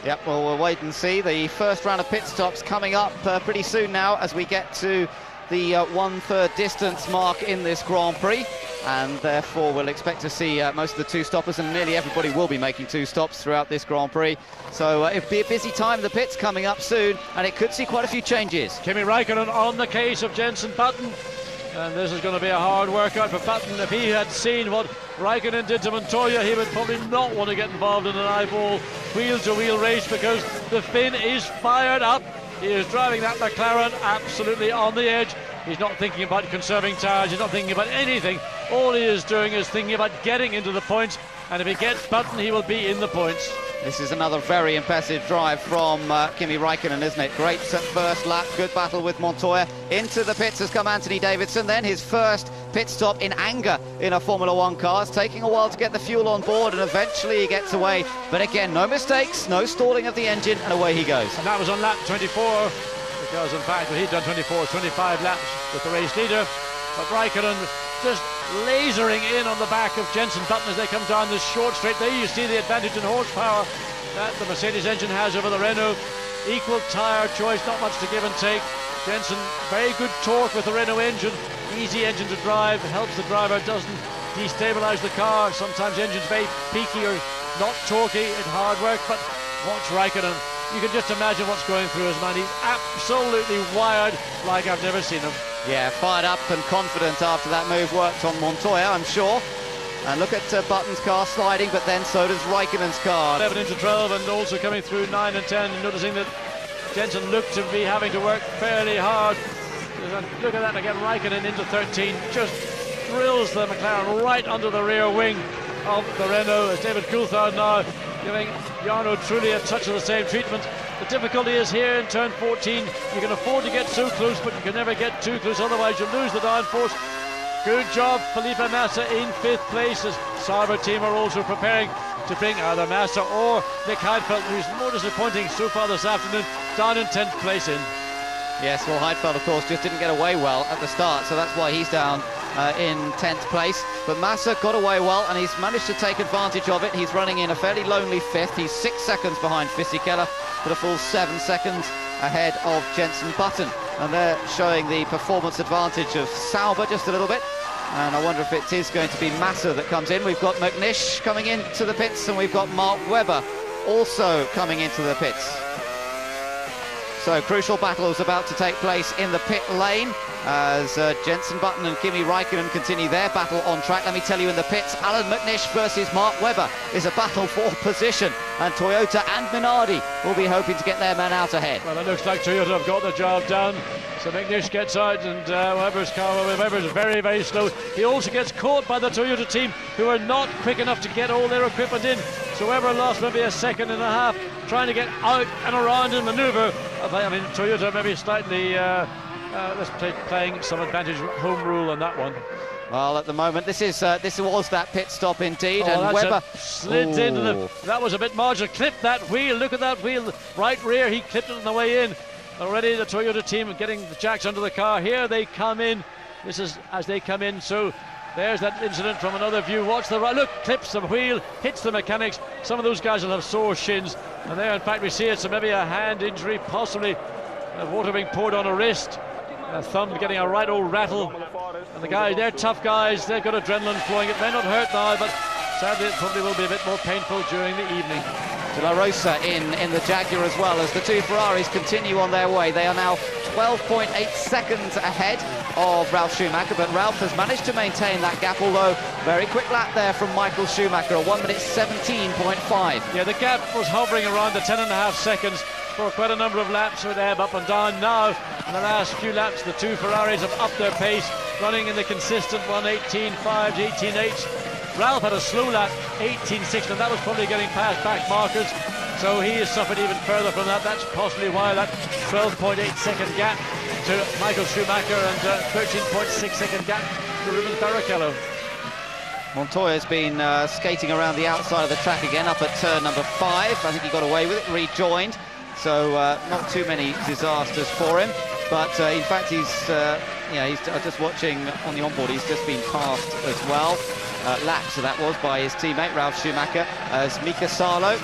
Yep, well, we'll wait and see. The first round of pit stops coming up pretty soon now, as we get to the 1/3 distance mark in this Grand Prix, and therefore we'll expect to see most of the two stoppers, and nearly everybody will be making two stops throughout this Grand Prix. So it'll be a busy time. The pits coming up soon, and it could see quite a few changes. Kimi Raikkonen on the case of Jenson Button. And this is going to be a hard workout for Button. If he had seen what Raikkonen did to Montoya, he would probably not want to get involved in an eyeball wheel-to-wheel race, because the Finn is fired up. He is driving that McLaren absolutely on the edge. He's not thinking about conserving tyres. He's not thinking about anything. All he is doing is thinking about getting into the points. And if he gets Button, he will be in the points. This is another very impressive drive from Kimi Raikkonen, isn't it? Great first lap, good battle with Montoya. Into the pits has come Anthony Davidson, then his first pit stop in anger in a Formula One car. It's taking a while to get the fuel on board, and eventually he gets away. But again, no mistakes, no stalling of the engine, and away he goes. And that was on lap 24, because in fact he'd done 25 laps with the race leader. But Raikkonen just lasering in on the back of Jenson Button as they come down this short straight. There you see the advantage in horsepower that the Mercedes engine has over the Renault. Equal tyre choice, not much to give and take. Jenson, very good torque with the Renault engine, easy engine to drive, helps the driver, doesn't destabilise the car. Sometimes the engine's very peaky or not torquey in hard work, but watch Raikkonen. You can just imagine what's going through his mind. He's absolutely wired like I've never seen him. Yeah, fired up and confident after that move worked on Montoya, I'm sure. And look at Button's car sliding, but then so does Raikkonen's car. 11 into 12, and also coming through 9 and 10, and noticing that Jenson looked to be having to work fairly hard. Look at that again, Raikkonen into 13, just drills the McLaren right under the rear wing of the Renault, as David Coulthard now giving Jarno Trulli a touch of the same treatment. The difficulty is here in turn 14, you can afford to get so close, but you can never get too close, otherwise you lose the downforce. Good job, Felipe Massa in 5th place, as Sauber team are also preparing to bring either Massa or Nick Heidfeld, who's more disappointing so far this afternoon, down in 10th place in. Yes, well, Heidfeld, of course, just didn't get away well at the start, so that's why he's down in 10th place. But Massa got away well, and he's managed to take advantage of it. He's running in a fairly lonely 5th. He's 6 seconds behind Fisichella, but a full 7 seconds ahead of Jenson Button. And they're showing the performance advantage of Sauber just a little bit. And I wonder if it is going to be Massa that comes in. We've got McNish coming into the pits, and we've got Mark Webber also coming into the pits. So crucial battle is about to take place in the pit lane as Jenson Button and Kimi Raikkonen continue their battle on track. Let me tell you, in the pits, Alan McNish versus Mark Webber is a battle for position, and Toyota and Minardi will be hoping to get their men out ahead. Well, it looks like Toyota have got the job done. So McNish gets out, and Webber's very, very slow. He also gets caught by the Toyota team, who are not quick enough to get all their equipment in. So Webber lost maybe a second and a half trying to get out and around and manoeuvre. I mean, Toyota maybe slightly playing some advantage home rule on that one. Well, at the moment, this was that pit stop indeed, and Webber slid into the. That was a bit marginal. Clipped that wheel. Look at that wheel, right rear. He clipped it on the way in. Already the Toyota team getting the jacks under the car. Here they come in. This is as they come in. So there's that incident from another view. Watch the right. Look, clips the wheel, hits the mechanics. Some of those guys will have sore shins. And there, in fact, we see it. So maybe a hand injury, possibly water being poured on a wrist. A thumb getting a right old rattle. And the guys, they're tough guys. They've got adrenaline flowing. It may not hurt now, but sadly it probably will be a bit more painful during the evening. De La Rosa in the Jaguar as well, as the two Ferraris continue on their way. They are now 12.8 seconds ahead of Ralf Schumacher, but Ralf has managed to maintain that gap, although very quick lap there from Michael Schumacher, a 1:17.5. Yeah, the gap was hovering around the 10.5 seconds for quite a number of laps, with ebb up and down. Now, in the last few laps, the two Ferraris have upped their pace, running in the consistent 1:18.5 to 18.8. Ralf had a slow lap, 18.6, and that was probably getting past back markers, so he has suffered even further from that. That's possibly why that 12.8 second gap to Michael Schumacher and 13.6 second gap to Rubens Barrichello. Montoya's been skating around the outside of the track again, up at turn number 5. I think he got away with it, rejoined, so not too many disasters for him. But in fact, he's just watching on the onboard. He's just been passed as well. Lap, so that was by his teammate Ralf Schumacher as Mika Salo.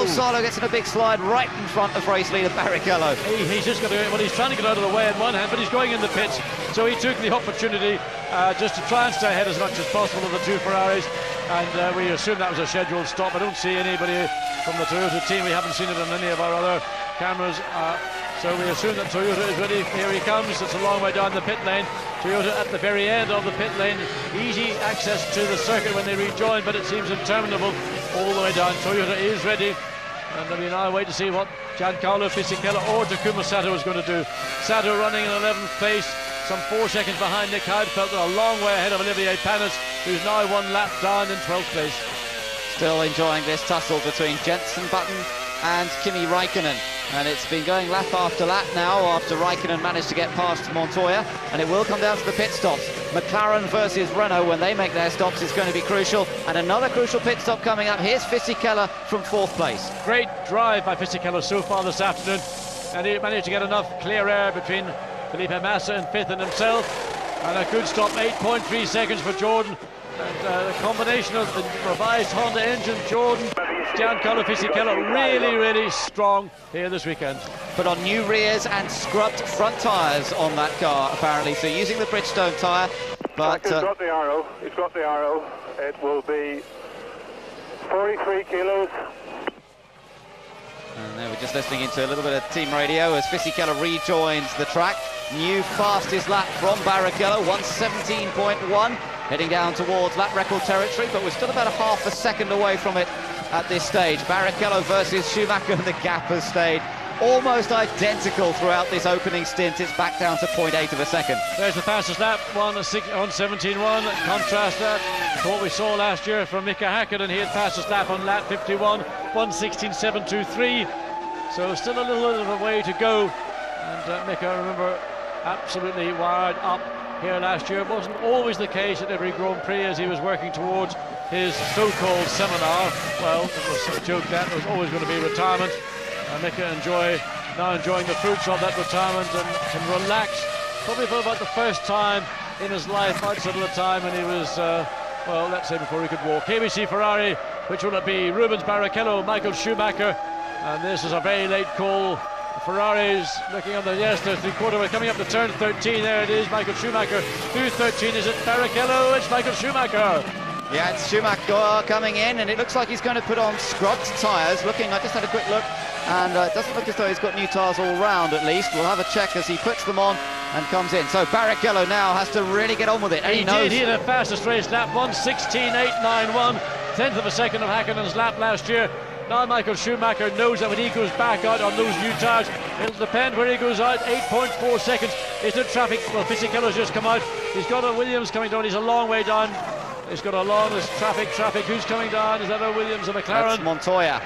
Salo gets in a big slide right in front of race leader Barrichello. He's just got to. Well, he's trying to get out of the way in one hand, but he's going in the pits. So he took the opportunity just to try and stay ahead as much as possible of the two Ferraris. And we assume that was a scheduled stop. I don't see anybody from the Toyota team. We haven't seen it on any of our other cameras. So we assume that Toyota is ready. Here he comes. It's a long way down the pit lane. Toyota at the very end of the pit lane. Easy access to the circuit when they rejoin, but it seems interminable all the way down. Toyota is ready. And we now wait to see what Giancarlo Fisichella or Takuma Sato is going to do. Sato running in 11th place, some 4 seconds behind Nick Heidfeld, a long way ahead of Olivier Panis, who's now 1 lap down in 12th place. Still enjoying this tussle between Jenson Button and Kimi Raikkonen. And it's been going lap after lap now after Raikkonen managed to get past Montoya, and it will come down to the pit stops. McLaren versus Renault, when they make their stops, is going to be crucial. And another crucial pit stop coming up. Here's Fisichella from 4th place. Great drive by Fisichella so far this afternoon, and he managed to get enough clear air between Felipe Massa in 5th and himself. And a good stop, 8.3 seconds for Jordan. And the combination of the revised Honda engine, Jordan, Giancarlo Fisichella, really strong here this weekend. Put on new rears and scrubbed front tyres on that car, apparently. So using the Bridgestone tyre, but... It's got the arrow. It's got the arrow. It will be 43 kilos. And there we're just listening into a little bit of team radio as Fisichella rejoins the track. New fastest lap from Barrichello, 1:17.1, heading down towards lap record territory, but we're still about a half a second away from it at this stage. Barrichello versus Schumacher, and the gap has stayed almost identical throughout this opening stint. It's back down to 0.8 of a second. There's the fastest lap, 1:17.1. Contrast that to what we saw last year from Mika Häkkinen. He had fastest lap on lap 51, 1:16.723. So still a little bit of a way to go. And Mika, remember, absolutely wired up here last year. It wasn't always the case at every Grand Prix as he was working towards his so-called seminar. Well, it was a joke that there was always going to be retirement. Mika now enjoying the fruits of that retirement and can relax, probably for about the first time in his life outside of the time when he was, well, let's say before he could walk. Here we see Ferrari, which will it be? Rubens Barrichello, Michael Schumacher, and this is a very late call. Ferraris looking on the, yes, the three-quarter way, coming up to turn 13, there it is, Michael Schumacher, through 13, is it Barrichello? It's Michael Schumacher. Yeah, it's Schumacher coming in, and it looks like he's going to put on scrubbed tyres. Looking, I just had a quick look, and it doesn't look as though he's got new tyres all round at least. We'll have a check as he puts them on and comes in. So Barrichello now has to really get on with it. And he knows. He had the fastest race lap, 1:16.891, 10th of a second of Häkkinen's lap last year. Now Michael Schumacher knows that when he goes back out on those new tyres, it'll depend where he goes out. 8.4 seconds is the traffic. Well, Fisichella's just come out. He's got a Williams coming down. He's a long way down. He's got a long traffic. Who's coming down? Is that a Williams, a McLaren? That's Montoya.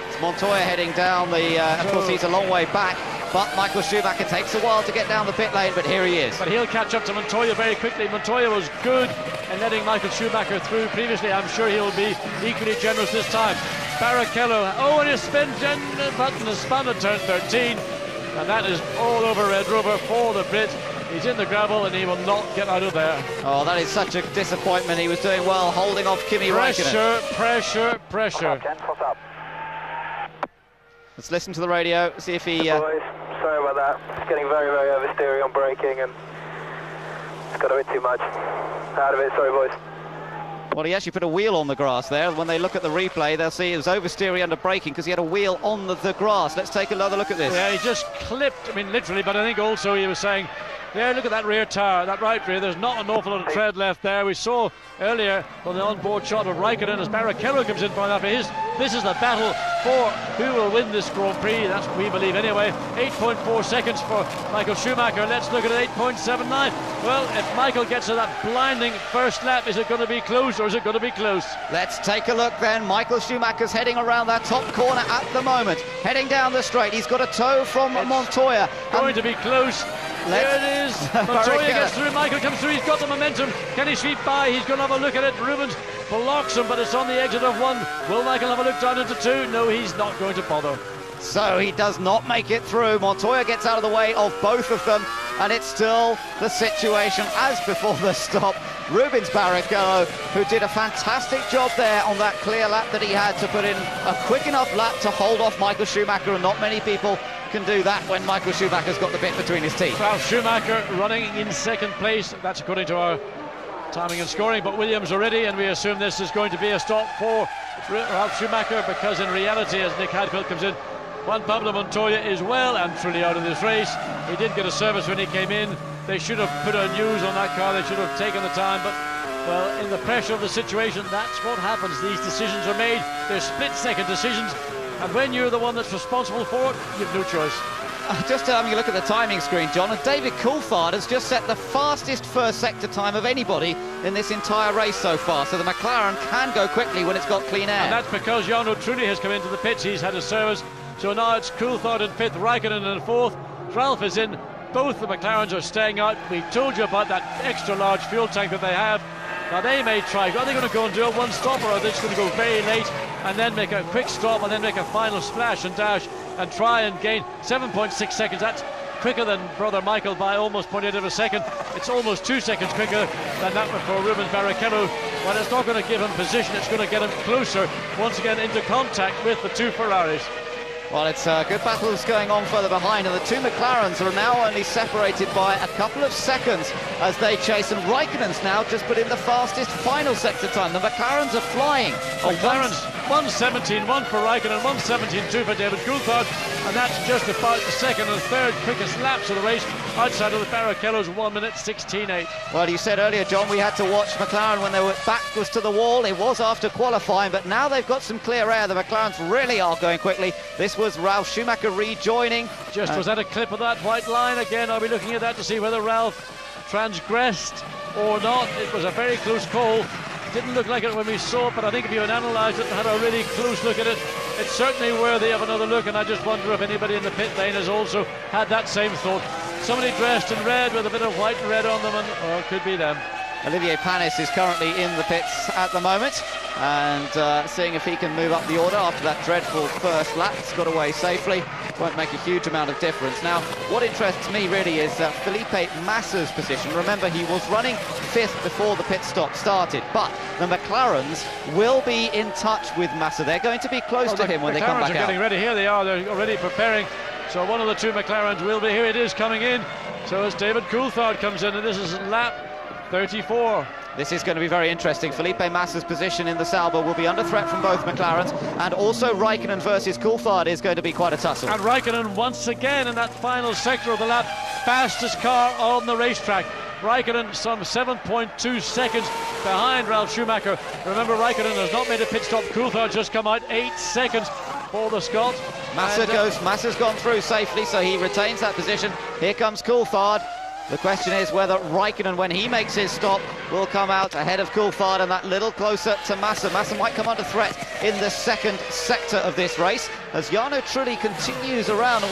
It's Montoya heading down the. Of course, he's a long way back. But Michael Schumacher takes a while to get down the pit lane, but here he is. But he'll catch up to Montoya very quickly. Montoya was good in letting Michael Schumacher through previously. I'm sure he'll be equally generous this time. Barrichello, oh, and his spin button has spun at turn 13. And that is all over Red Rover for the Brit. He's in the gravel and he will not get out of there. Oh, that is such a disappointment. He was doing well, holding off Kimi Raikkonen. Pressure. Let's listen to the radio, see if he... Boys, sorry about that. It's getting very oversteery on braking and it's got a bit too much. Out of it, sorry boys. Well, he actually put a wheel on the grass there. When they look at the replay, they'll see it was oversteery under braking because he had a wheel on the grass. Let's take another look at this. Yeah, he just clipped, I mean, literally, but I think also he was saying, there, look at that rear tyre, that right rear, there's not an awful lot of tread left there. We saw earlier on the onboard shot of Raikkonen as Barrichello comes in for this is the battle for who will win this Grand Prix. That's what we believe anyway. 8.4 seconds for Michael Schumacher. Let's look at it, 8.79. Well, if Michael gets to that blinding first lap, is it going to be close or is it going to be close? Let's take a look then. Michael Schumacher's heading around that top corner at the moment. Heading down the straight. He's got a tow from Montoya. Going to be close. There it is. Montoya gets through. Michael comes through. He's got the momentum. Can he sweep by? He's going to have a look at it. Rubens blocks him, but it's on the exit of one. Will Michael have a look down into two? No, he's not going to bother. So he does not make it through. Montoya gets out of the way of both of them, and it's still the situation as before the stop. Rubens Barrichello, who did a fantastic job there on that clear lap that he had to put in a quick enough lap to hold off Michael Schumacher, and not many people can do that when Michael Schumacher's got the bit between his teeth. Well, Schumacher running in second place. That's according to our timing and scoring, but Williams are ready, and we assume this is going to be a stop for Ralf Schumacher, because in reality, as Nick Heidfeld comes in, Juan Pablo Montoya is well and truly out of this race. He did get a service when he came in. They should have put a news on that car. They should have taken the time, but well, in the pressure of the situation, that's what happens. These decisions are made. They're split-second decisions, and when you're the one that's responsible for it, you've no choice. Just having a look at the timing screen, John, and David Coulthard has just set the fastest first sector time of anybody in this entire race so far. So the McLaren can go quickly when it's got clean air. And that's because Jarno Trulli has come into the pits. He's had a service So now it's Coulthard in 5th, Raikkonen in 4th. Ralph is in. Both the McLarens are staying out. We told you about that extra large fuel tank that they have. Now they may try. Are they going to go and do a one-stop, or are they just going to go very late and then make a quick stop and then make a final splash and dash and try and gain 7.6 seconds? That's quicker than brother Michael by almost 0.8 of a second. It's almost 2 seconds quicker than that one for Rubens Barrichello. But it's not going to give him position. It's going to get him closer once again into contact with the two Ferraris. Well, it's good battles going on further behind, and the two McLarens are now only separated by a couple of seconds as they chase, and Raikkonen's now just put in the fastest final sector time. The McLarens are flying. McLaren's 1:17.1 for Raikkonen, 1:17.2 for David Coulthard, and that's just about the second and third quickest laps of the race outside of the Barrichello's 1:16.8. Well, you said earlier, John, we had to watch McLaren when they were back was to the wall. It was after qualifying, but now they've got some clear air. The McLarens really are going quickly. This was Ralf Schumacher rejoining. Was that a clip of that white line? Again, are we looking at that to see whether Ralph transgressed or not? It was a very close call. Didn't look like it when we saw it, but I think if you had analysed it and had a really close look at it, it's certainly worthy of another look, and I just wonder if anybody in the pit lane has also had that same thought. Somebody dressed in red with a bit of white and red on them, and it could be them. Olivier Panis is currently in the pits at the moment, and seeing if he can move up the order after that dreadful first lap. It's got away safely. Won't make a huge amount of difference. Now, what interests me really is Felipe Massa's position. Remember, he was running 5th before the pit stop started, but the McLarens will be in touch with Massa. They're going to be close to him when they come back out. The McLarens are getting ready. Here they are. They're already preparing. So one of the two McLarens will be. Here it is coming in. So as David Coulthard comes in, and this is lap 34. This is going to be very interesting. Felipe Massa's position in the Sauber will be under threat from both McLarens, and also Raikkonen versus Coulthard is going to be quite a tussle. And Raikkonen once again in that final sector of the lap, fastest car on the racetrack. Raikkonen some 7.2 seconds behind Ralf Schumacher. Remember, Raikkonen has not made a pit stop. Coulthard just come out 8 seconds for the Scot. Massa's gone through safely, so he retains that position. Here comes Coulthard. The question is whether Raikkonen, when he makes his stop, will come out ahead of Coulthard and that little closer to Massa. Massa might come under threat in the second sector of this race as Jarno Trulli continues around. And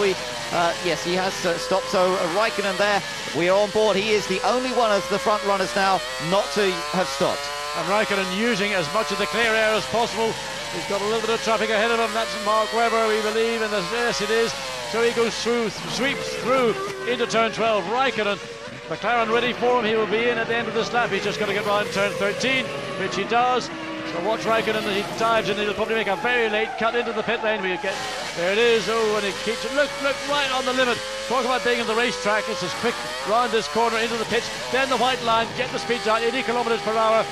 yes, he has stopped, so Raikkonen there. We are on board. He is the only one of the front runners now not to have stopped. And Raikkonen using as much of the clear air as possible. He's got a little bit of traffic ahead of him. That's Mark Webber, we believe, and yes, it is. So he goes through, sweeps through into turn 12. Raikkonen, McLaren ready for him. He will be in at the end of this lap. He's just got to get round turn 13, which he does. So watch Raikkonen as he dives in. He'll probably make a very late cut into the pit lane. There it is. Oh, and he keeps it. Look, right on the limit. Talk about being on the racetrack. It's as quick round this corner into the pits. Then the white line. Get the speed down. 80 kilometers per hour.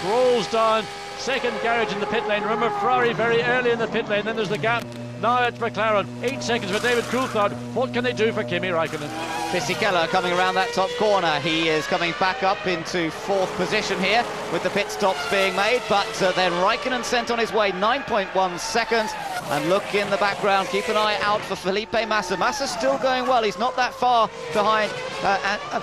Rolls down. Second garage in the pit lane. Remember, Ferrari very early in the pit lane. Then there's the gap. Now it's McLaren. 8 seconds for David Coulthard. What can they do for Kimi Raikkonen? Fisichella coming around that top corner. He is coming back up into 4th position here with the pit stops being made, but then Raikkonen sent on his way 9.1 seconds. And look in the background, keep an eye out for Felipe Massa. Massa's still going well. He's not that far behind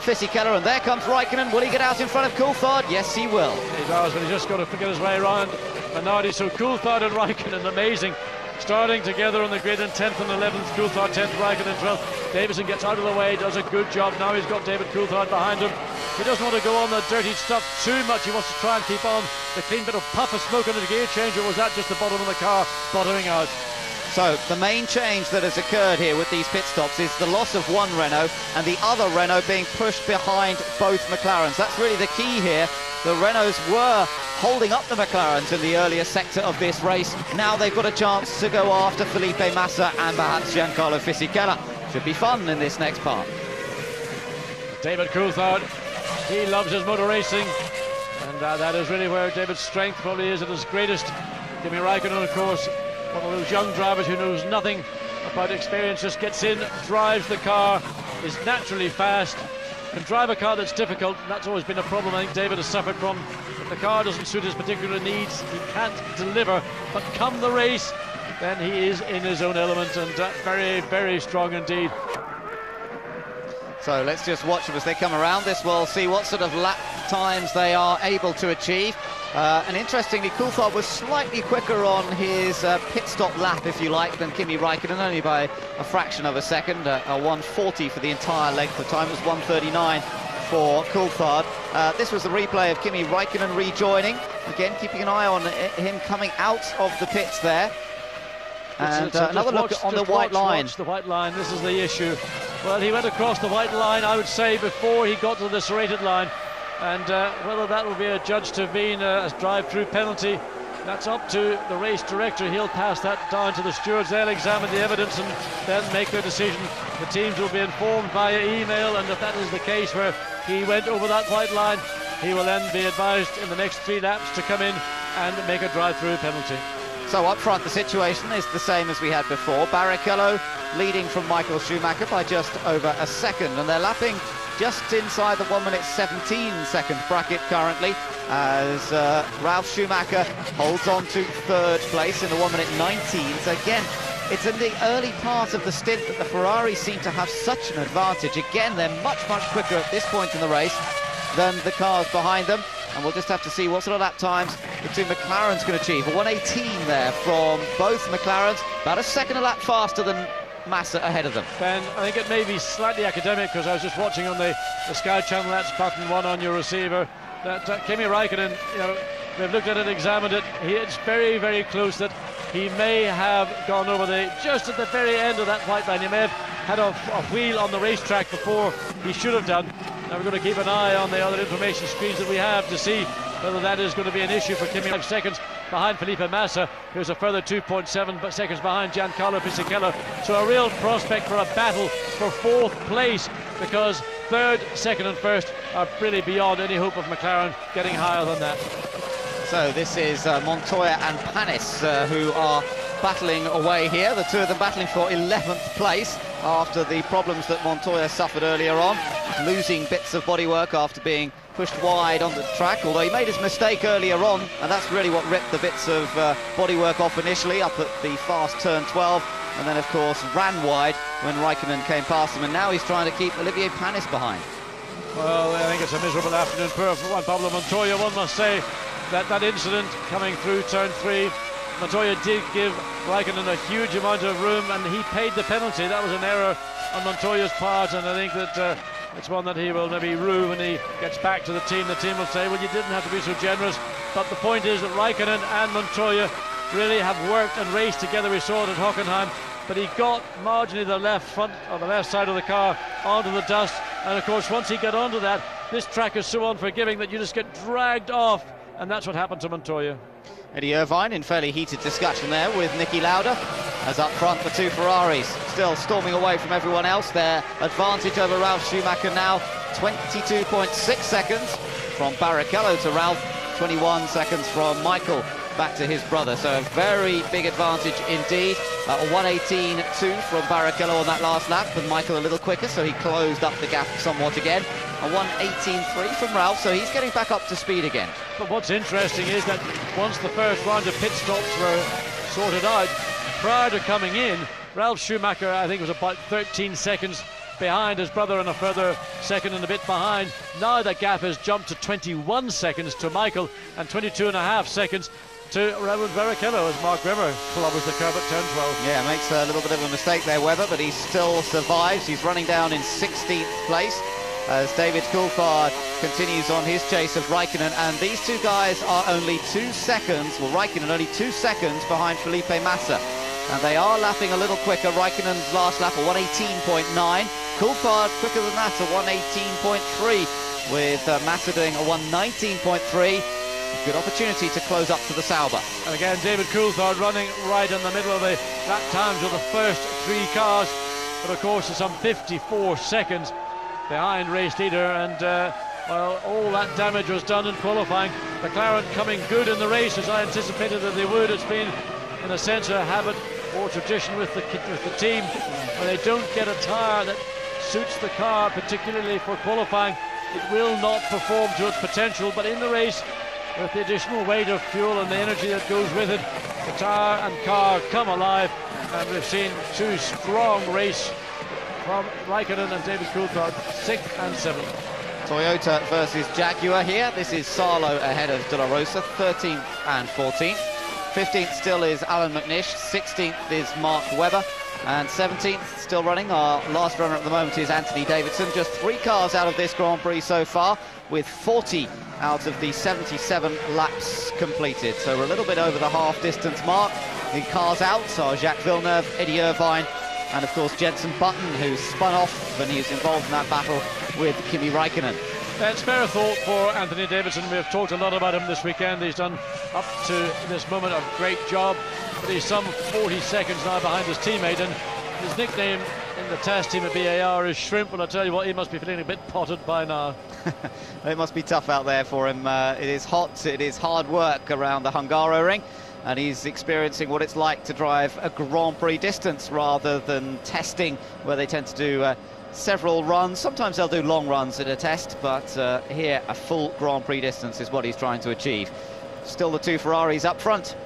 Fisichella, and there comes Raikkonen. Will he get out in front of Coulthard? Yes, he will. He does, but he's just got to figure his way around. Minardi, so Coulthard and Raikkonen, amazing. Starting together on the grid in 10th and 11th, Coulthard 10th, Raikkonen 12th. Davison gets out of the way, does a good job. Now he's got David Coulthard behind him. He doesn't want to go on the dirty stuff too much. He wants to try and keep on the clean bit of puff of smoke on the gear change, or was that just the bottom of the car bottoming out? So the main change that has occurred here with these pit stops is the loss of one Renault and the other Renault being pushed behind both McLarens. That's really the key here. The Renaults were holding up the McLarens in the earlier sector of this race. Now they've got a chance to go after Felipe Massa and perhaps Giancarlo Fisichella. Should be fun in this next part. David Coulthard, he loves his motor racing, and that is really where David's strength probably is at his greatest. Kimi Raikkonen, of course, one of those young drivers who knows nothing about experience, just gets in, drives the car, is naturally fast, can drive a car that's difficult, and that's always been a problem I think David has suffered from. If the car doesn't suit his particular needs, he can't deliver, but come the race, then he is in his own element, and very, very strong indeed. So let's just watch them as they come around this. We'll see what sort of lap times they are able to achieve. And interestingly, Coulthard was slightly quicker on his pit stop lap, if you like, than Kimi Raikkonen, only by a fraction of a second. A 1:40 for the entire length of time. It was 1:39 for Coulthard. This was the replay of Kimi Raikkonen rejoining. Again, keeping an eye on him coming out of the pits there. And another look on the white line. The white line, this is the issue. Well, he went across the white line, I would say, before he got to the serrated line. And whether that will be adjudged to have been a drive-through penalty, that's up to the race director. He'll pass that down to the stewards. They'll examine the evidence and then make their decision. The teams will be informed via email, and if that is the case where he went over that white line, he will then be advised in the next 3 laps to come in and make a drive-through penalty. So up front, the situation is the same as we had before. Barrichello leading from Michael Schumacher by just over a second, and they're lapping just inside the 1 minute 17 second bracket currently, as Ralf Schumacher holds on to 3rd place in the 1 minute 19. So again, it's in the early part of the stint that the Ferraris seem to have such an advantage. Again, they're much quicker at this point in the race than the cars behind them, and we'll just have to see what sort of lap times the two McLarens can achieve. A 1:18 there from both McLarens, about a second a lap faster than Massa ahead of them. Ben, I think it may be slightly academic, because I was just watching on the Sky Channel, that's button 1 on your receiver, that Kimi Raikkonen, you know, they've looked at it, examined it, it's very close that he may have gone over just at the very end of that white line. He may have had a wheel on the racetrack before he should have done. Now we're going to keep an eye on the other information screens that we have to see whether that is going to be an issue for Kimi. 5 seconds behind Felipe Massa, who's a further 2.7 seconds behind Giancarlo Fisichella. So a real prospect for a battle for 4th place, because 3rd, 2nd and 1st are really beyond any hope of McLaren getting higher than that. So this is Montoya and Panis who are battling away here. The two of them battling for 11th place after the problems that Montoya suffered earlier on, losing bits of bodywork after being pushed wide on the track, although he made his mistake earlier on, and that's really what ripped the bits of bodywork off initially up at the fast turn 12, and then of course ran wide when Raikkonen came past him, and now he's trying to keep Olivier Panis behind. Well, I think it's a miserable afternoon for Juan Pablo Montoya. One must say that incident coming through turn 3, Montoya did give Raikkonen a huge amount of room, and he paid the penalty. That was an error on Montoya's part, and I think that it's one that he will maybe rue when he gets back to the team. The team will say, well, you didn't have to be so generous. But the point is that Raikkonen and Montoya really have worked and raced together. We saw it at Hockenheim, but he got marginally the left front, or the left side of the car, onto the dust. And of course, once he got onto that, this track is so unforgiving that you just get dragged off, and that's what happened to Montoya. Eddie Irvine in fairly heated discussion there with Niki Lauda, as up front the two Ferraris still storming away from everyone else. Their advantage over Ralf Schumacher now 22.6 seconds from Barrichello to Ralf, 21 seconds from Michael back to his brother, so a very big advantage indeed. A 1:18.2 from Barrichello on that last lap, and Michael a little quicker, so he closed up the gap somewhat again. A 1:18.3 from Ralf, so he's getting back up to speed again. But what's interesting is that once the first round of pit stops were sorted out, prior to coming in, Ralf Schumacher, I think, was about 13 seconds behind his brother and a further second and a bit behind. Now the gap has jumped to 21 seconds to Michael and 22.5 seconds to Raymond Barrichello as Mark Webber clobbers the curve at turn 12. Yeah, makes a little bit of a mistake there, Webber, but he still survives. He's running down in 16th place as David Coulthard continues on his chase of Raikkonen, and these two guys are only 2 seconds, well, Raikkonen only 2 seconds behind Felipe Massa, and they are lapping a little quicker. Raikkonen's last lap, a 1:18.9, Coulthard quicker than that, a 1:18.3, with Massa doing a 1:19.3. Good opportunity to close up to the Sauber. And again, David Coulthard running right in the middle of the lap times of the first 3 cars, but of course there's some 54 seconds behind race leader, and well, all that damage was done in qualifying. McLaren coming good in the race as I anticipated that they would. It's been in a sense a habit or tradition with the team, when they don't get a tyre that suits the car, particularly for qualifying, it will not perform to its potential. But in the race, with the additional weight of fuel and the energy that goes with it, the tyre and car come alive, and we've seen 2 strong race from Raikkonen and David Coulthard, 6th and 7th. Toyota versus Jaguar here. This is Salo ahead of De La Rosa, 13th and 14th. 15th still is Alan McNish, 16th is Mark Webber, and 17th still running. Our last runner at the moment is Anthony Davidson. Just 3 cars out of this Grand Prix so far, with 40 out of the 77 laps completed. So we're a little bit over the half distance mark. The cars out are Jacques Villeneuve, Eddie Irvine, and of course Jenson Button, who spun off and he was involved in that battle with Kimi Räikkönen. It's fair thought for Anthony Davidson. We've talked a lot about him this weekend. He's done, up to this moment, a great job, but he's some 40 seconds now behind his teammate, and his nickname in the test team at BAR is Shrimp. Well, I tell you what, he must be feeling a bit potted by now. It must be tough out there for him. It is hot, it is hard work around the Hungaroring, and he's experiencing what it's like to drive a Grand Prix distance rather than testing, where they tend to do several runs. Sometimes they'll do long runs at a test, but here a full Grand Prix distance is what he's trying to achieve. Still the 2 Ferraris up front.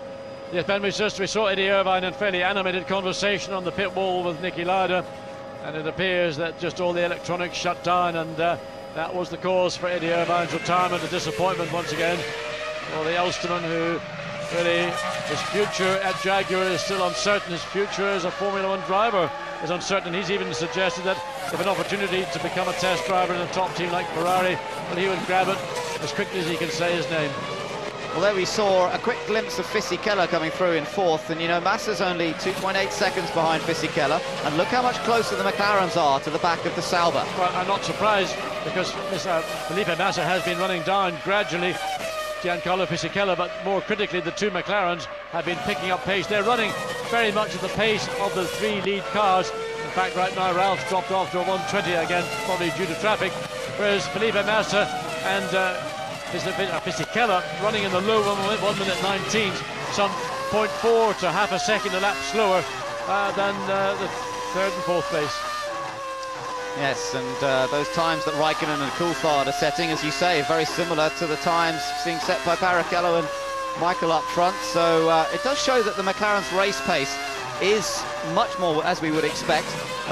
Yes, Ben, we saw Eddie Irvine in fairly animated conversation on the pit wall with Niki Lauda, and it appears that just all the electronics shut down, and that was the cause for Eddie Irvine's retirement. A disappointment once again for the Ulsterman, who really, his future at Jaguar is still uncertain. His future as a Formula 1 driver is uncertain. He's even suggested that if an opportunity to become a test driver in a top team like Ferrari, well, he would grab it as quickly as he can say his name. Well, there we saw a quick glimpse of Fisichella coming through in 4th, and you know, Massa's only 2.8 seconds behind Fisichella, and look how much closer the McLarens are to the back of the Sauber. Well, I'm not surprised, because Felipe Massa has been running down gradually Giancarlo Fisichella, but more critically, the 2 McLarens have been picking up pace. They're running very much at the pace of the 3 lead cars. In fact, right now Ralph's dropped off to a 120 again, probably due to traffic, whereas Felipe Massa and Fisichella running in the low 1 minute 19, some 0.4 to half a second a lap slower than the 3rd and 4th place. Yes, and those times that Räikkönen and Coulthard are setting, as you say, very similar to the times being set by Barrichello and Michael up front. So it does show that the McLaren's race pace is much more as we would expect.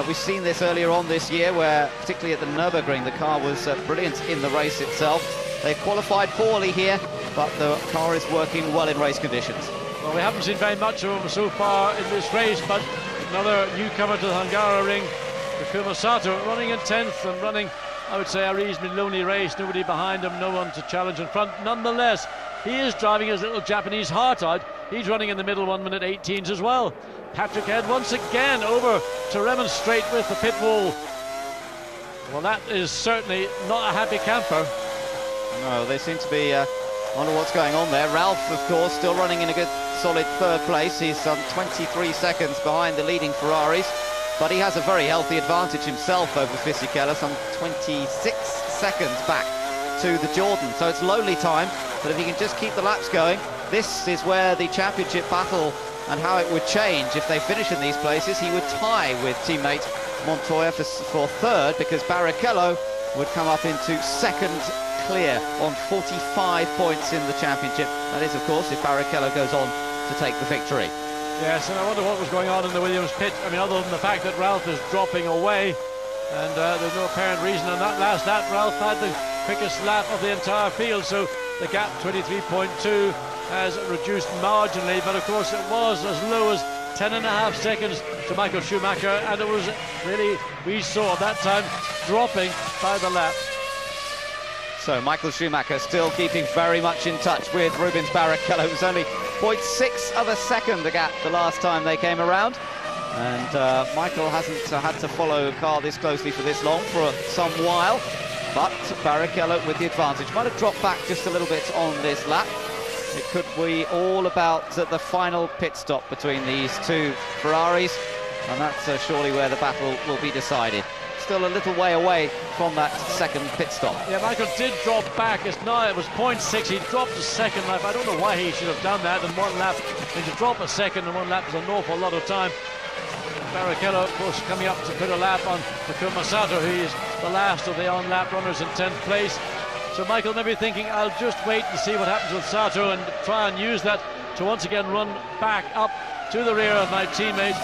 We've seen this earlier on this year, where particularly at the Nürburgring the car was brilliant in the race itself. They qualified poorly here, but the car is working well in race conditions. Well, we haven't seen very much of him so far in this race, but another newcomer to the Hungaroring, Takuma Sato, running in 10th and running, I would say, a reasonably lonely race. Nobody behind him, no one to challenge in front. Nonetheless, he is driving his little Japanese heart out. He's running in the middle 1 minute 18s as well. Patrick Head once again over to remonstrate with the pit wall. Well, that is certainly not a happy camper. No, they seem to be wonder what's going on there. Ralph, of course, still running in a good solid 3rd place. He's some 23 seconds behind the leading Ferraris, but he has a very healthy advantage himself over Fisichella, some 26 seconds back to the Jordan. So it's lonely time, but if he can just keep the laps going, this is where the championship battle and how it would change. If they finish in these places, he would tie with teammate Montoya for 3rd, because Barrichello would come up into 2nd clear on 45 points in the championship. That is, of course, if Barrichello goes on to take the victory. Yes, and I wonder what was going on in the Williams pit. I mean, other than the fact that Ralph is dropping away, and there's no apparent reason. On that last lap, Ralph had the quickest lap of the entire field, so the gap, 23.2, has reduced marginally, but of course it was as low as 10.5 seconds to Michael Schumacher, and it was really, we saw at that time, dropping by the lap. So Michael Schumacher still keeping very much in touch with Rubens Barrichello. It was only 0.6 of a second the gap the last time they came around, and Michael hasn't had to follow a car this closely for this long for some while, but Barrichello with the advantage. Might have dropped back just a little bit on this lap. It could be all about the final pit stop between these 2 Ferraris, and that's surely where the battle will be decided. Still a little way away from that 2nd pit stop. Yeah, Michael did drop back. It was 0.6. He dropped a 2nd lap. I don't know why he should have done that in 1 lap. I mean, to drop a 2nd in 1 lap is an awful lot of time. Barrichello, of course, coming up to put a lap on Takuma Sato, who is the last of the on-lap runners in 10th place. So Michael may be thinking, I'll just wait and see what happens with Sato and try and use that to once again run back up to the rear of my teammate.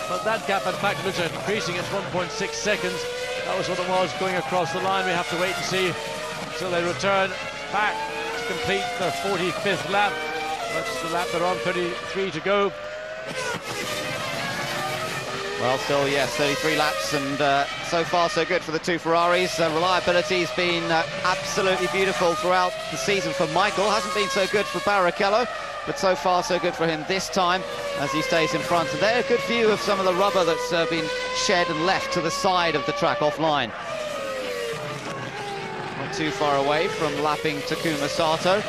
But that gap, in fact, looks like increasing. It's 1.6 seconds. That was what it was going across the line. We have to wait and see until they return back to complete their 45th lap. That's the lap they're on, 33 to go. Well, still, yes, 33 laps, and so far so good for the two Ferraris. Reliability's been absolutely beautiful throughout the season for Michael. Hasn't been so good for Barrichello, but so far so good for him this time as he stays in front. And there, a good view of some of the rubber that's been shed and left to the side of the track offline. Not too far away from lapping Takuma Sato.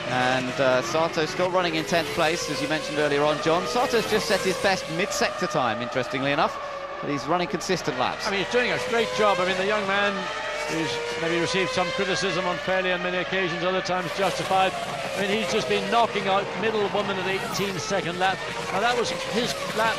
And Sato still running in 10th place, as you mentioned earlier on, John. Sato's just set his best mid-sector time, interestingly enough, but he's running consistent laps. I mean, he's doing a great job. I mean, the young man who's maybe received some criticism unfairly on many occasions, other times justified. I mean, he's just been knocking out middle woman at 18-second lap. Now, that was his lap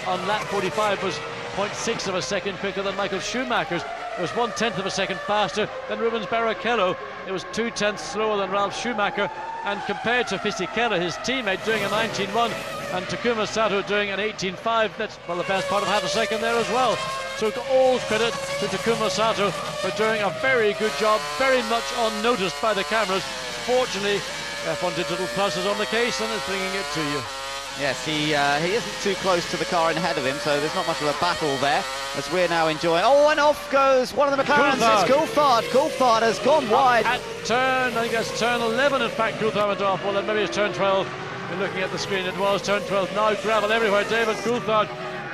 on lap 45 was 0.6 of a second quicker than Michael Schumacher's. It was 1/10 of a second faster than Rubens Barrichello. It was 2/10 slower than Ralf Schumacher. And compared to Fisichella, his teammate, doing a 19.1, and Takuma Sato doing an 18.5, that's, well, the best part of half a second there as well. So all credit to Takuma Sato for doing a very good job, very much unnoticed by the cameras. Fortunately, F1 Digital Plus is on the case and is bringing it to you. Yes, he isn't too close to the car in ahead of him, so there's not much of a battle there, as we're now enjoying. Oh, and off goes one of the McLarens. Coulthard. It's Coulthard. Coulthard has gone wide. At turn, I think that's turn 11, in fact, Coulthard went off. Well, then maybe it's turn 12. You're looking at the screen, it was turn 12. Now gravel everywhere. David Coulthard,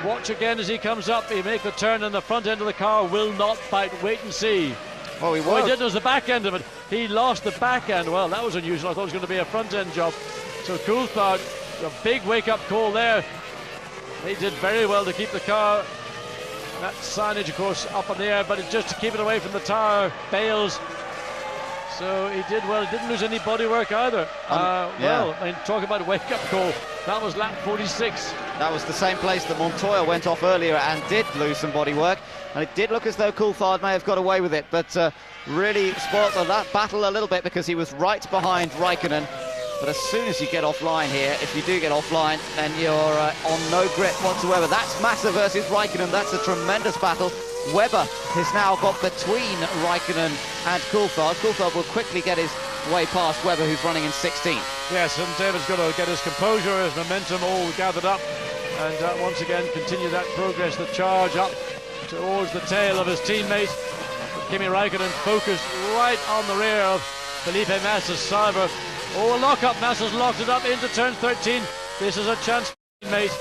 watch again as he comes up. He make the turn, and the front end of the car will not bite. Wait and see. Oh, he What he did was the back end of it. He lost the back end. Well, that was unusual. I thought it was going to be a front end job. So Coulthard, a big wake-up call there. He did very well to keep the car. That signage, of course, up in the air, but it's just to keep it away from the tyre bales. So he did well. He didn't lose any bodywork either. Well, I mean, talk about a wake-up call. That was lap 46. That was the same place that Montoya went off earlier and did lose some bodywork. And it did look as though Coulthard may have got away with it, but really spoilt that battle a little bit because he was right behind Raikkonen. But as soon as you get offline here, if you do get offline, then you're on no grip whatsoever. That's Massa versus Raikkonen. That's a tremendous battle. Webber has now got between Raikkonen and Coulthard. Coulthard will quickly get his way past Webber, who's running in 16th. Yes, and David's got to get his composure, his momentum all gathered up, and once again continue that progress, the charge up towards the tail of his teammate. Kimi Raikkonen focused right on the rear of Felipe Massa's Sauber. Oh, a lock-up. Massa's locked it up into turn 13. This is a chance for mate.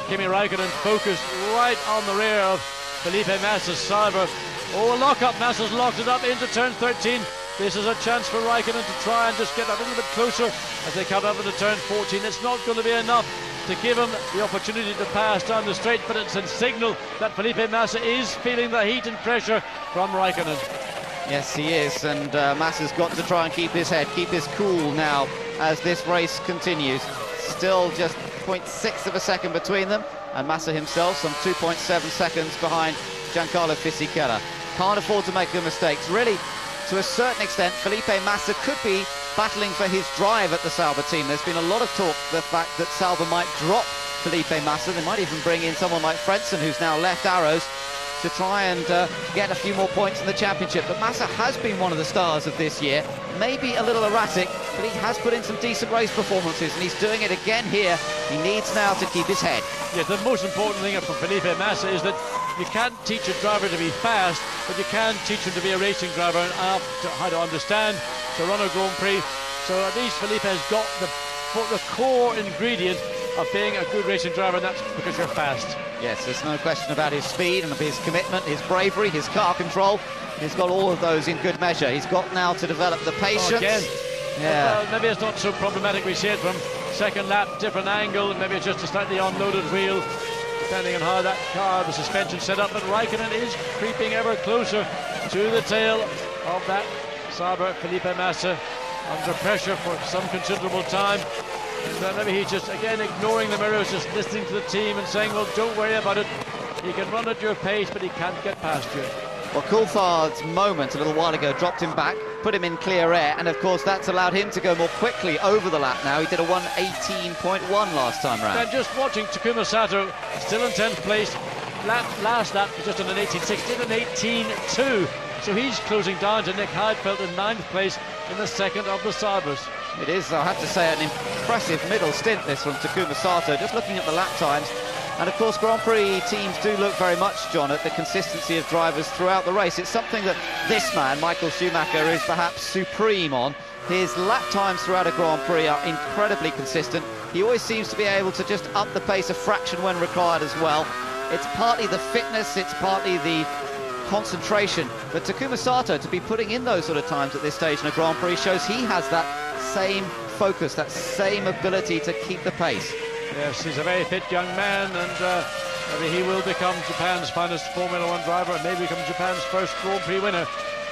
Kimi Raikkonen focused right on the rear of Felipe Massa's Sauber. Oh, a lock-up. Massa's locked it up into turn 13. This is a chance for Raikkonen to try and just get a little bit closer as they come up into turn 14. It's not going to be enough to give him the opportunity to pass down the straight, but it's a signal that Felipe Massa is feeling the heat and pressure from Raikkonen. Yes, he is, and Massa's got to try and keep his head, keep his cool now as this race continues. Still just 0.6 of a second between them, and Massa himself some 2.7 seconds behind Giancarlo Fisichella. Can't afford to make the mistakes. Really, to a certain extent, Felipe Massa could be battling for his drive at the Sauber team. There's been a lot of talk, the fact that Sauber might drop Felipe Massa. They might even bring in someone like Frentzen, who's now left Arrows, to try and get a few more points in the championship. But Massa has been one of the stars of this year. Maybe a little erratic, but he has put in some decent race performances, and he's doing it again here. He needs now to keep his head. Yeah, the most important thing for Felipe Massa is that you can't teach a driver to be fast, but you can teach him to be a racing driver and how to understand to run a Grand Prix. So at least Felipe has got the core ingredient of being a good racing driver, and that's because you're fast. Yes, there's no question about his speed and his commitment, his bravery, his car control. He's got all of those in good measure. He's got now to develop the patience. Oh, again. Yeah. Well, maybe it's not so problematic. We see it from second lap, different angle. Maybe it's just a slightly unloaded wheel, depending on how that car, the suspension set up. But Raikkonen is creeping ever closer to the tail of that Sauber. Felipe Massa under pressure for some considerable time. And maybe he's just, again, ignoring the mirrors, just listening to the team and saying, well, don't worry about it. He can run at your pace, but he can't get past you. Well, Coulthard's moment a little while ago dropped him back, put him in clear air, and of course that's allowed him to go more quickly over the lap now. He did a 1:18.1 last time round. And just watching Takuma Sato, still in 10th place, last lap was just on an 18.6, did an 18.2. So he's closing down to Nick Heidfeld in 9th place in the second of the Sabres. It is, I have to say, an impressive middle stint, this from Takuma Sato, just looking at the lap times. And of course, Grand Prix teams do look very much, John, at the consistency of drivers throughout the race. It's something that this man, Michael Schumacher, is perhaps supreme on. His lap times throughout a Grand Prix are incredibly consistent. He always seems to be able to just up the pace a fraction when required as well. It's partly the fitness, it's partly the concentration, but Takuma Sato to be putting in those sort of times at this stage in a Grand Prix shows he has that same focus, that same ability to keep the pace. Yes, he's a very fit young man, and maybe he will become Japan's finest Formula 1 driver and maybe become Japan's first Grand Prix winner.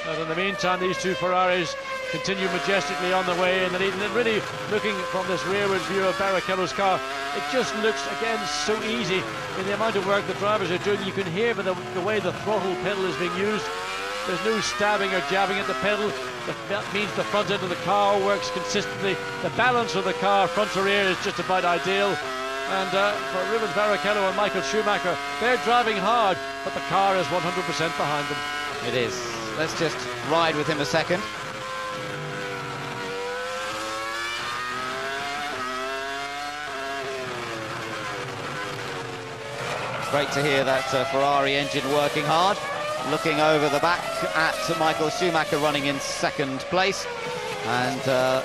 But in the meantime, these two Ferraris continue majestically on the way in the lead, and really looking from this rearward view of Barrichello's car, it just looks again so easy in the amount of work the drivers are doing. You can hear by the way the throttle pedal is being used. There's no stabbing or jabbing at the pedal. That means the front end of the car works consistently. The balance of the car, front to rear, is just about ideal. And for Rubens Barrichello and Michael Schumacher, they're driving hard, but the car is 100% behind them. It is. Let's just ride with him a second. Great to hear that Ferrari engine working hard. Looking over the back at Michael Schumacher running in second place. And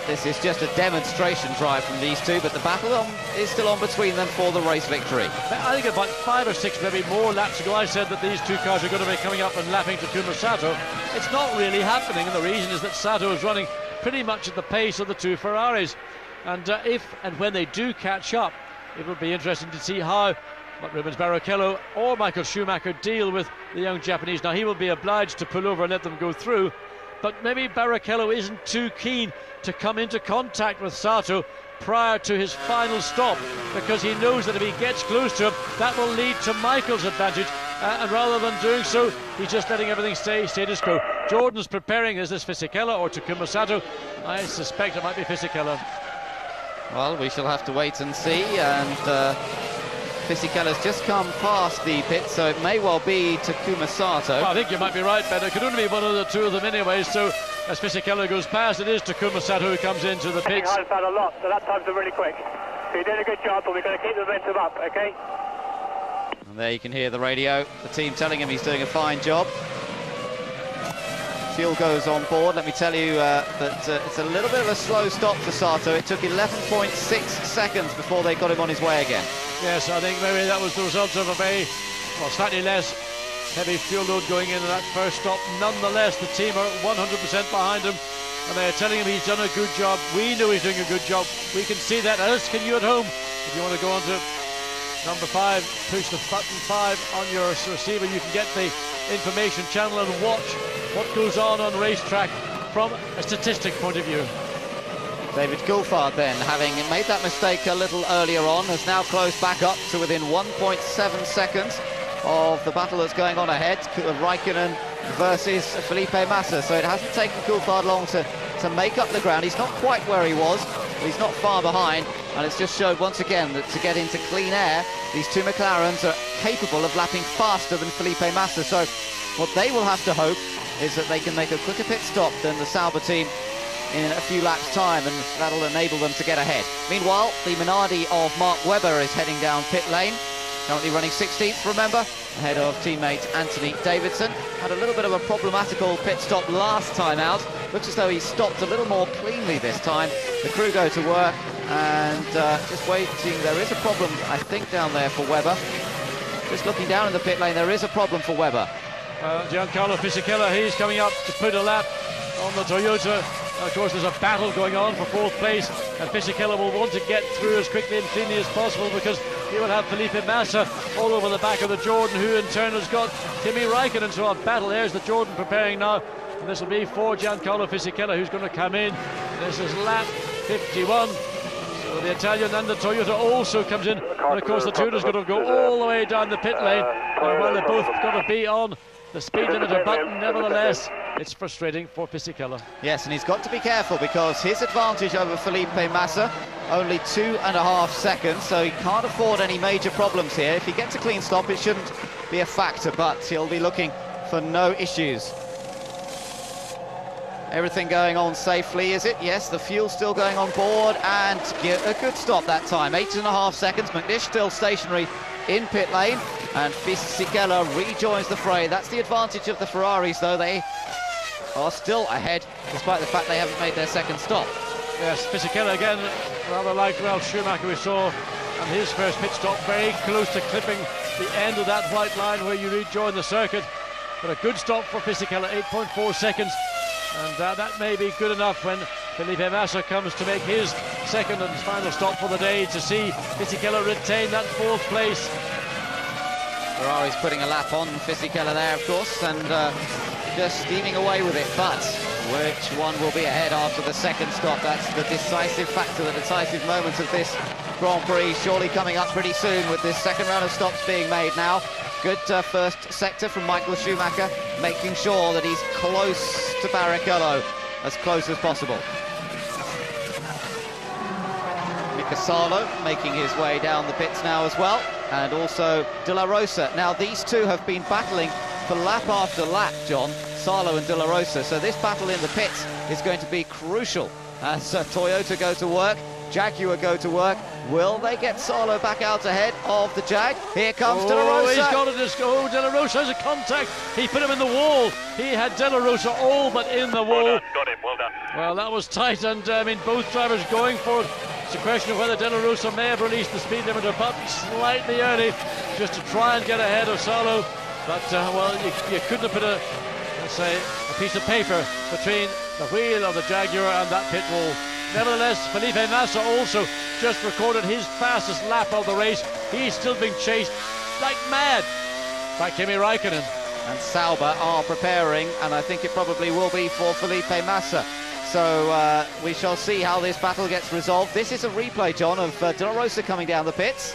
this is just a demonstration drive from these two, but the battle is still on between them for the race victory. I think about 5 or 6, maybe more laps ago, I said that these two cars are going to be coming up and lapping Takuma Sato. It's not really happening, and the reason is that Sato is running pretty much at the pace of the two Ferraris. And if and when they do catch up, it will be interesting to see how Rubens Barrichello or Michael Schumacher deal with the young Japanese. Now, he will be obliged to pull over and let them go through, but maybe Barrichello isn't too keen to come into contact with Sato prior to his final stop, because he knows that if he gets close to him, that will lead to Michael's advantage, and rather than doing so, he's just letting everything stay status quo. Jordan's preparing. Is this Fisichella or Takuma Sato? I suspect it might be Fisichella. Well, we shall have to wait and see, and Fisichella's just come past the pit, so it may well be Takuma Sato. Well, I think you might be right, Ben. It could only be one of the two of them anyway, so as Fisichella goes past, it is Takuma Sato who comes into the pits. I've had a lot, so that times are really quick. So you did a good job, but we're going to keep the momentum up, okay? And there you can hear the radio, the team telling him he's doing a fine job. Fuel goes on board. Let me tell you that it's a little bit of a slow stop for Sato. It took 11.6 seconds before they got him on his way again. Yes, I think maybe that was the result of a very, well, slightly less heavy fuel load going in that first stop. Nonetheless, the team are 100% behind him, and they're telling him he's done a good job. We know he's doing a good job. We can see that, as can you at home. If you want to go on to number 5, push the button 5 on your receiver, you can get the information channel and watch what goes on racetrack from a statistic point of view. David Coulthard then, having made that mistake a little earlier on, has now closed back up to within 1.7 seconds of the battle that's going on ahead, Raikkonen versus Felipe Massa. So it hasn't taken Coulthard long to make up the ground. He's not quite where he was, but he's not far behind, and it's just showed once again that to get into clean air, these two McLarens are capable of lapping faster than Felipe Massa. So what they will have to hope is that they can make a quicker pit stop than the Sauber team in a few laps' time, and that'll enable them to get ahead. Meanwhile, the Minardi of Mark Webber is heading down pit lane, currently running 16th, remember, ahead of teammate Anthony Davidson. Had a little bit of a problematical pit stop last time out. Looks as though he stopped a little more cleanly this time. The crew go to work, and just waiting. There is a problem, I think, down there for Webber. Just looking down in the pit lane, there is a problem for Webber. Giancarlo Fisichella, he's coming up to put a lap on the Toyota. Of course, there's a battle going on for 4th place, and Fisichella will want to get through as quickly and cleanly as possible, because he will have Felipe Massa all over the back of the Jordan, who in turn has got Kimi Raikkonen. So on battle, there's the Jordan preparing now, and this will be for Giancarlo Fisichella, who's going to come in. This is lap 51. So the Italian and the Toyota also comes in, and of course the Toyota's going to go all the way down the pit lane. Well, they're both going to be on the speed limiter button. Nevertheless, it's frustrating for Fisichella. Yes, and he's got to be careful, because his advantage over Felipe Massa, only 2.5 seconds, so he can't afford any major problems here. If he gets a clean stop, it shouldn't be a factor, but he'll be looking for no issues. Everything going on safely, is it? Yes, the fuel's still going on board, and a good stop that time. 8.5 seconds. McNish still stationary in pit lane, and Fisichella rejoins the fray. That's the advantage of the Ferraris, though. They are still ahead, despite the fact they haven't made their second stop. Yes, Fisichella again, rather like Ralf Schumacher we saw on his first pit stop, very close to clipping the end of that white line where you rejoin the circuit. But a good stop for Fisichella, 8.4 seconds. And that may be good enough when Felipe Massa comes to make his second and final stop for the day, to see Fisichella retain that 4th place. Ferrari's putting a lap on Fisichella there, of course, and just steaming away with it. But which one will be ahead after the second stop? That's the decisive factor, the decisive moment of this Grand Prix, surely coming up pretty soon with this second round of stops being made now. Good first sector from Michael Schumacher, making sure that he's close to Barrichello, as close as possible. Mika Salo making his way down the pits now as well, and also De La Rosa. Now these two have been battling for lap after lap, John, Salo and De La Rosa, so this battle in the pits is going to be crucial as Toyota go to work, Jaguar go to work. Will they get Salo back out ahead of the Jag? Here comes De La Rosa. He's got it. Oh, De La Rosa has a contact. He put him in the wall. He had De La Rosa all but in the wall. Well done, got him, well done. Well, that was tight, and I mean, both drivers going for it. It's a question of whether De La Rosa may have released the speed limiter button slightly early, just to try and get ahead of Salo. But, well, you couldn't have put let's say, a piece of paper between the wheel of the Jaguar and that pit wall. Nevertheless, Felipe Massa also just recorded his fastest lap of the race. He's still being chased like mad by Kimi Räikkönen. And Sauber are preparing, and I think it probably will be for Felipe Massa. So we shall see how this battle gets resolved. This is a replay, John, of De La Rosa coming down the pits.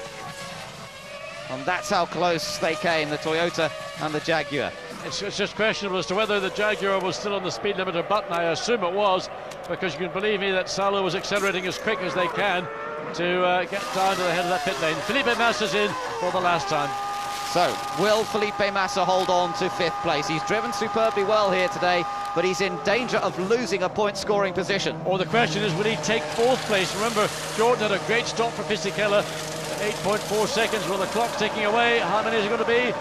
And that's how close they came, the Toyota and the Jaguar. It's just questionable as to whether the Jaguar was still on the speed limiter button. I assume it was, because you can believe me that Salo was accelerating as quick as they can to get down to the head of that pit lane. Felipe Massa's in for the last time. So, will Felipe Massa hold on to 5th place? He's driven superbly well here today, but he's in danger of losing a point-scoring position. Or the question is, will he take 4th place? Remember, Jordan had a great stop for Fisichella. 8.4 seconds with the clock ticking away. How many is it going to be?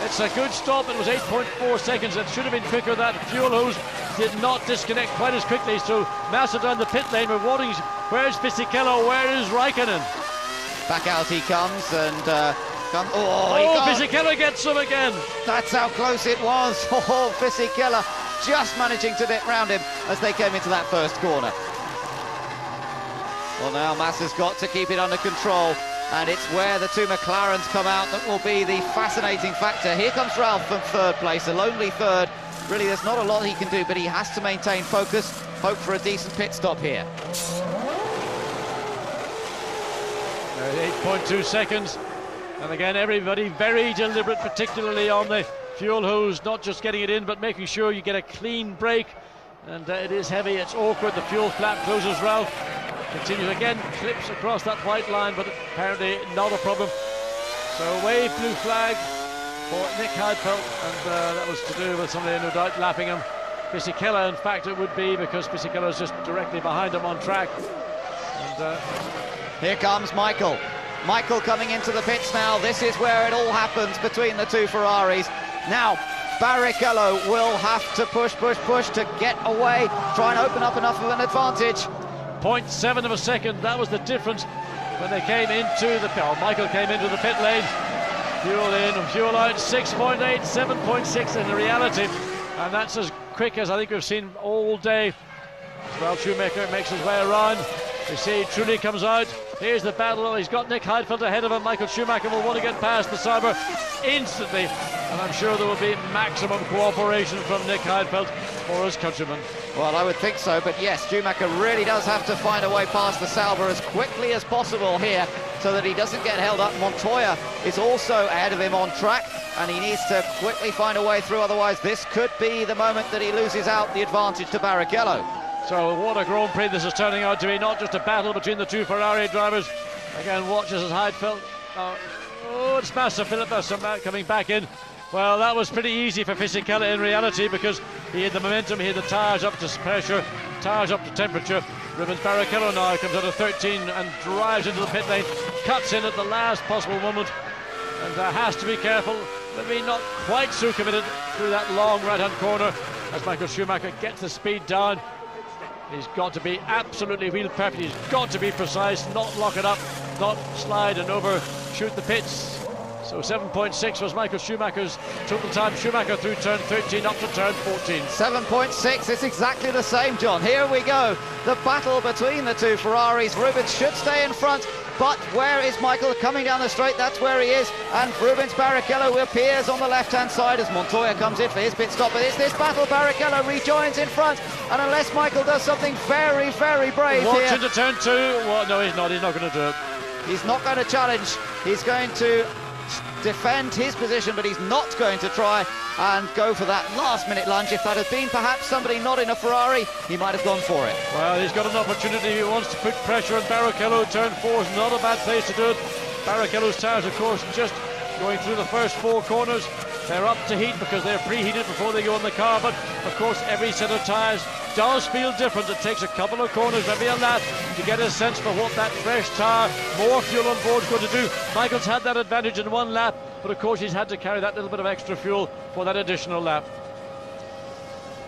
It's a good stop. It was 8.4 seconds. It should have been quicker. That fuel hose did not disconnect quite as quickly. So Massa down the pit lane with warnings. Where's Fisichella? Where is Räikkönen? Back out he comes, and Fisichella gets him again. That's how close it was. Oh, Fisichella just managing to nip round him as they came into that first corner. Well, now Massa's got to keep it under control, and it's where the two McLarens come out that will be the fascinating factor. Here comes Ralph from 3rd place, a lonely 3rd. Really, there's not a lot he can do, but he has to maintain focus, hope for a decent pit stop here. 8.2 seconds, and again, everybody very deliberate, particularly on the fuel hose, not just getting it in, but making sure you get a clean break. And it is heavy, it's awkward. The fuel flap closes. Ralph continues again, clips across that white line, but apparently not a problem. So wave blue flag for Nick Heidfeld, and that was to do with somebody no doubt lapping him. Fisichella, in fact, it would be, because Fisichella is just directly behind him on track. And here comes Michael. Michael coming into the pits now. This is where it all happens between the two Ferraris. Now, Barrichello will have to push to get away, try and open up enough of an advantage. 0.7 of a second, that was the difference when they came into the pit. Michael came into the pit lane. Fuel in, fuel out, 6.8, 7.6 in reality. And that's as quick as I think we've seen all day. Ralf Schumacher makes his way around. We see Trulli comes out. Here's the battle. He's got Nick Heidfeld ahead of him. Michael Schumacher will want to get past the Sauber instantly. And I'm sure there will be maximum cooperation from Nick Heidfeld for his countrymen. Well, I would think so, but yes, Schumacher really does have to find a way past the Sauber as quickly as possible here so that he doesn't get held up. Montoya is also ahead of him on track, and he needs to quickly find a way through, otherwise this could be the moment that he loses out the advantage to Barrichello. So what a Grand Prix this is turning out to be, not just a battle between the two Ferrari drivers. Again, watches as Heidfeld Oh, it's Massa, Philip Massa coming back in. Well, that was pretty easy for Fisichella in reality, because he had the momentum, he had the tyres up to pressure, tyres up to temperature. Rubens Barrichello now comes out of 13 and drives into the pit lane, cuts in at the last possible moment, and has to be careful, maybe not quite so committed through that long right-hand corner as Michael Schumacher gets the speed down. He's got to be absolutely wheel perfect, he's got to be precise, not lock it up, not slide and overshoot the pits. So 7.6 was Michael Schumacher's total time. Schumacher through turn 13 up to turn 14. 7.6, it's exactly the same, John. Here we go. The battle between the two Ferraris. Rubens should stay in front, but where is Michael coming down the straight? That's where he is. And Rubens Barrichello appears on the left-hand side as Montoya comes in for his pit stop. But it's this battle. Barrichello rejoins in front. And unless Michael does something very, very brave here... into turn 2. Well, no, he's not. He's not going to do it. He's not going to challenge. He's going to defend his position, but he's not going to try and go for that last-minute lunge. If that had been perhaps somebody not in a Ferrari, he might have gone for it. Well, he's got an opportunity. He wants to put pressure on Barrichello. Turn 4 is not a bad place to do it. Barrichello's tyres, of course, just going through the first 4 corners. They're up to heat because they're preheated before they go in the car, but of course every set of tyres does feel different. It takes a couple of corners, maybe a lap, to get a sense for what that fresh tyre, more fuel on board is going to do. Michael's had that advantage in 1 lap, but of course he's had to carry that little bit of extra fuel for that additional lap.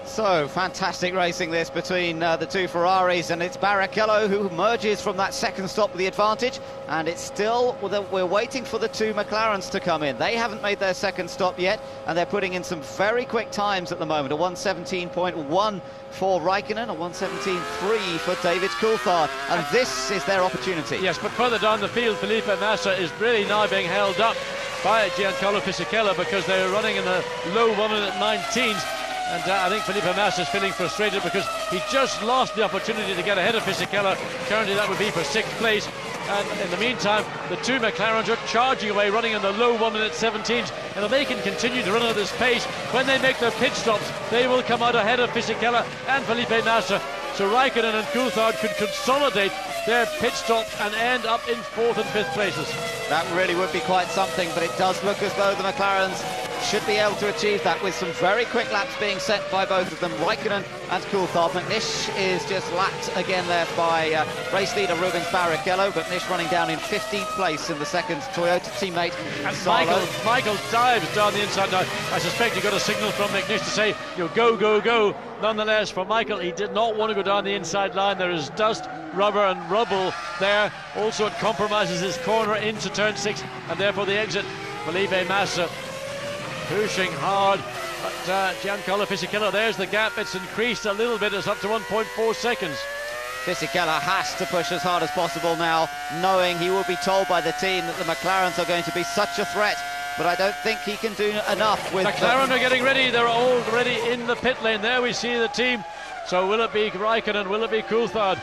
So, fantastic racing this between the two Ferraris, and it's Barrichello who merges from that second stop with the advantage, and it's still, we're waiting for the two McLarens to come in. They haven't made their second stop yet, and they're putting in some very quick times at the moment. A 1:17.1 for Raikkonen, a 1:17.3 for David Coulthard, and this is their opportunity. Yes, but further down the field, Felipe Massa is really now being held up by Giancarlo Fisichella because they're running in the low 1-minute 19s. And I think Felipe Massa is feeling frustrated because he just lost the opportunity to get ahead of Fisichella. Currently that would be for 6th place. And in the meantime, the two McLarens are charging away, running in the low 1-minute 17s. And if they can continue to run at this pace, when they make their pit stops, they will come out ahead of Fisichella and Felipe Massa. So Raikkonen and Coulthard could consolidate their pit stop and end up in 4th and 5th places. That really would be quite something, but it does look as though the McLarens should be able to achieve that with some very quick laps being set by both of them, Raikkonen and Coulthard. McNish is just lapped again there by race leader Rubens Barrichello, but McNish running down in 15th place in the second Toyota teammate. And Michael dives down the inside. Now, I suspect he got a signal from McNish to say, you know, go, go, go. Nonetheless, for Michael, he did not want to go down the inside line. There is dust, rubber and rubble there. Also, it compromises his corner into turn 6, and therefore the exit. Felipe Massa pushing hard, but Giancarlo Fisichella, there's the gap. It's increased a little bit. It's up to 1.4 seconds. Fisichella has to push as hard as possible now, knowing he will be told by the team that the McLarens are going to be such a threat, but I don't think he can do enough with... McLaren are getting ready. They're already in the pit lane. There we see the team. So will it be Raikkonen? Will it be Coulthard?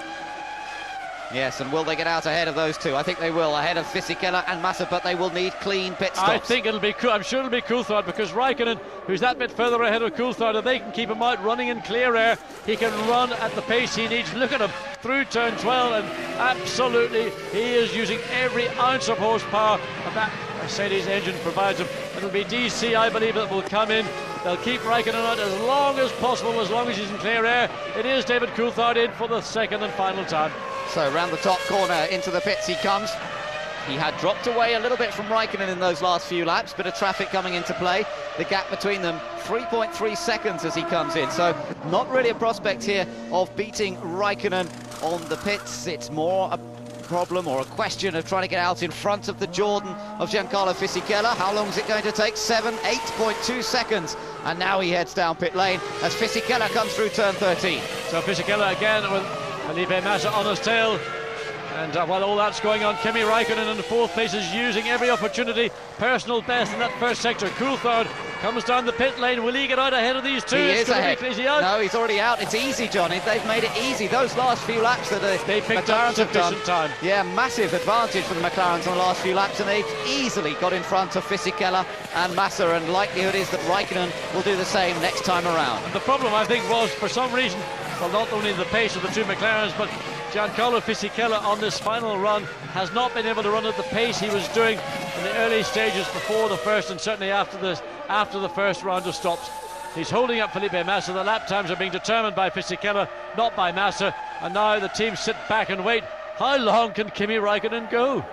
Yes, and will they get out ahead of those two? I think they will, ahead of Fisichella and Massa, but they will need clean pit stops. I think it'll be, I'm sure it'll be Coulthard, because Raikkonen, who's that bit further ahead of Coulthard, if they can keep him out running in clear air, he can run at the pace he needs. Look at him through turn 12, and absolutely he is using every ounce of horsepower that Mercedes engine provides him. It'll be DC, I believe, that will come in. They'll keep Raikkonen out as long as possible, as long as he's in clear air. It is David Coulthard in for the second and final time. So round the top corner into the pits he comes. He had dropped away a little bit from Raikkonen in those last few laps, bit of traffic coming into play. The gap between them 3.3 seconds as he comes in, so not really a prospect here of beating Raikkonen on the pits. It's more a problem or a question of trying to get out in front of the Jordan of Giancarlo Fisichella. How long is it going to take? 8.2 seconds, and now he heads down pit lane as Fisichella comes through turn 13. So Fisichella again with Felipe Massa on his tail, and while all that's going on, Kimi Raikkonen in the 4th place is using every opportunity. Personal best in that first sector. Coulthard comes down the pit lane. Will he get out ahead of these two? He is ahead. Is he out? No, he's already out. It's easy, John. They've made it easy. Those last few laps that they picked up sufficient time. Yeah, massive advantage for the McLarens on the last few laps, and they've easily got in front of Fisichella and Massa, and likelihood is that Raikkonen will do the same next time around. And the problem, I think, was for some reason, well, not only the pace of the two McLarens, but Giancarlo Fisichella on this final run has not been able to run at the pace he was doing in the early stages before the first, and certainly after the first round of stops. He's holding up Felipe Massa. The lap times are being determined by Fisichella, not by Massa, and now the teams sit back and wait. How long can Kimi Räikkönen go?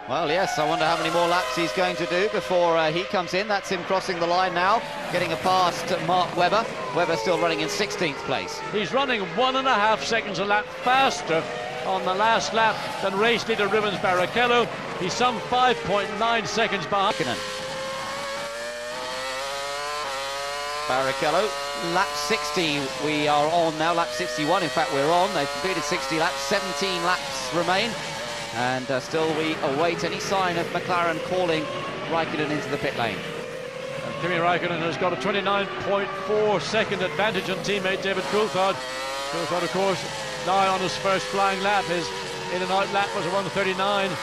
Well, yes, I wonder how many more laps he's going to do before he comes in. That's him crossing the line now, getting a past Mark Webber. Webber still running in 16th place. He's running 1.5 seconds a lap faster on the last lap than race leader Rubens Barrichello. He's some 5.9 seconds behind. Barrichello, lap 60 we are on now, lap 61 in fact we're on. They've completed 60 laps, 17 laps remain, and still we await any sign of McLaren calling Räikkönen into the pit lane. And Kimi Räikkönen has got a 29.4 second advantage on teammate David Coulthard. Coulthard, of course, now on his first flying lap. His in and out lap was a 1:39, and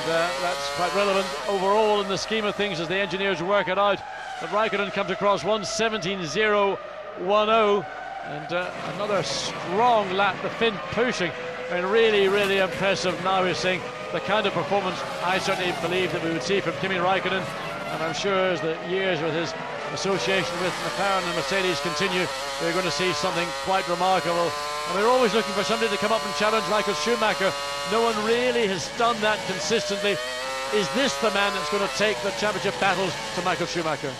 that's quite relevant overall in the scheme of things as the engineers work it out. But Räikkönen comes across 1:17.010, and another strong lap, the Finn pushing. I mean, really impressive. Now we're seeing the kind of performance I certainly believe that we would see from Kimi Räikkönen, and I'm sure as the years with his association with McLaren and Mercedes continue, we're going to see something quite remarkable. And we're always looking for somebody to come up and challenge Michael Schumacher. No one really has done that consistently. Is this the man that's going to take the championship battles to Michael Schumacher?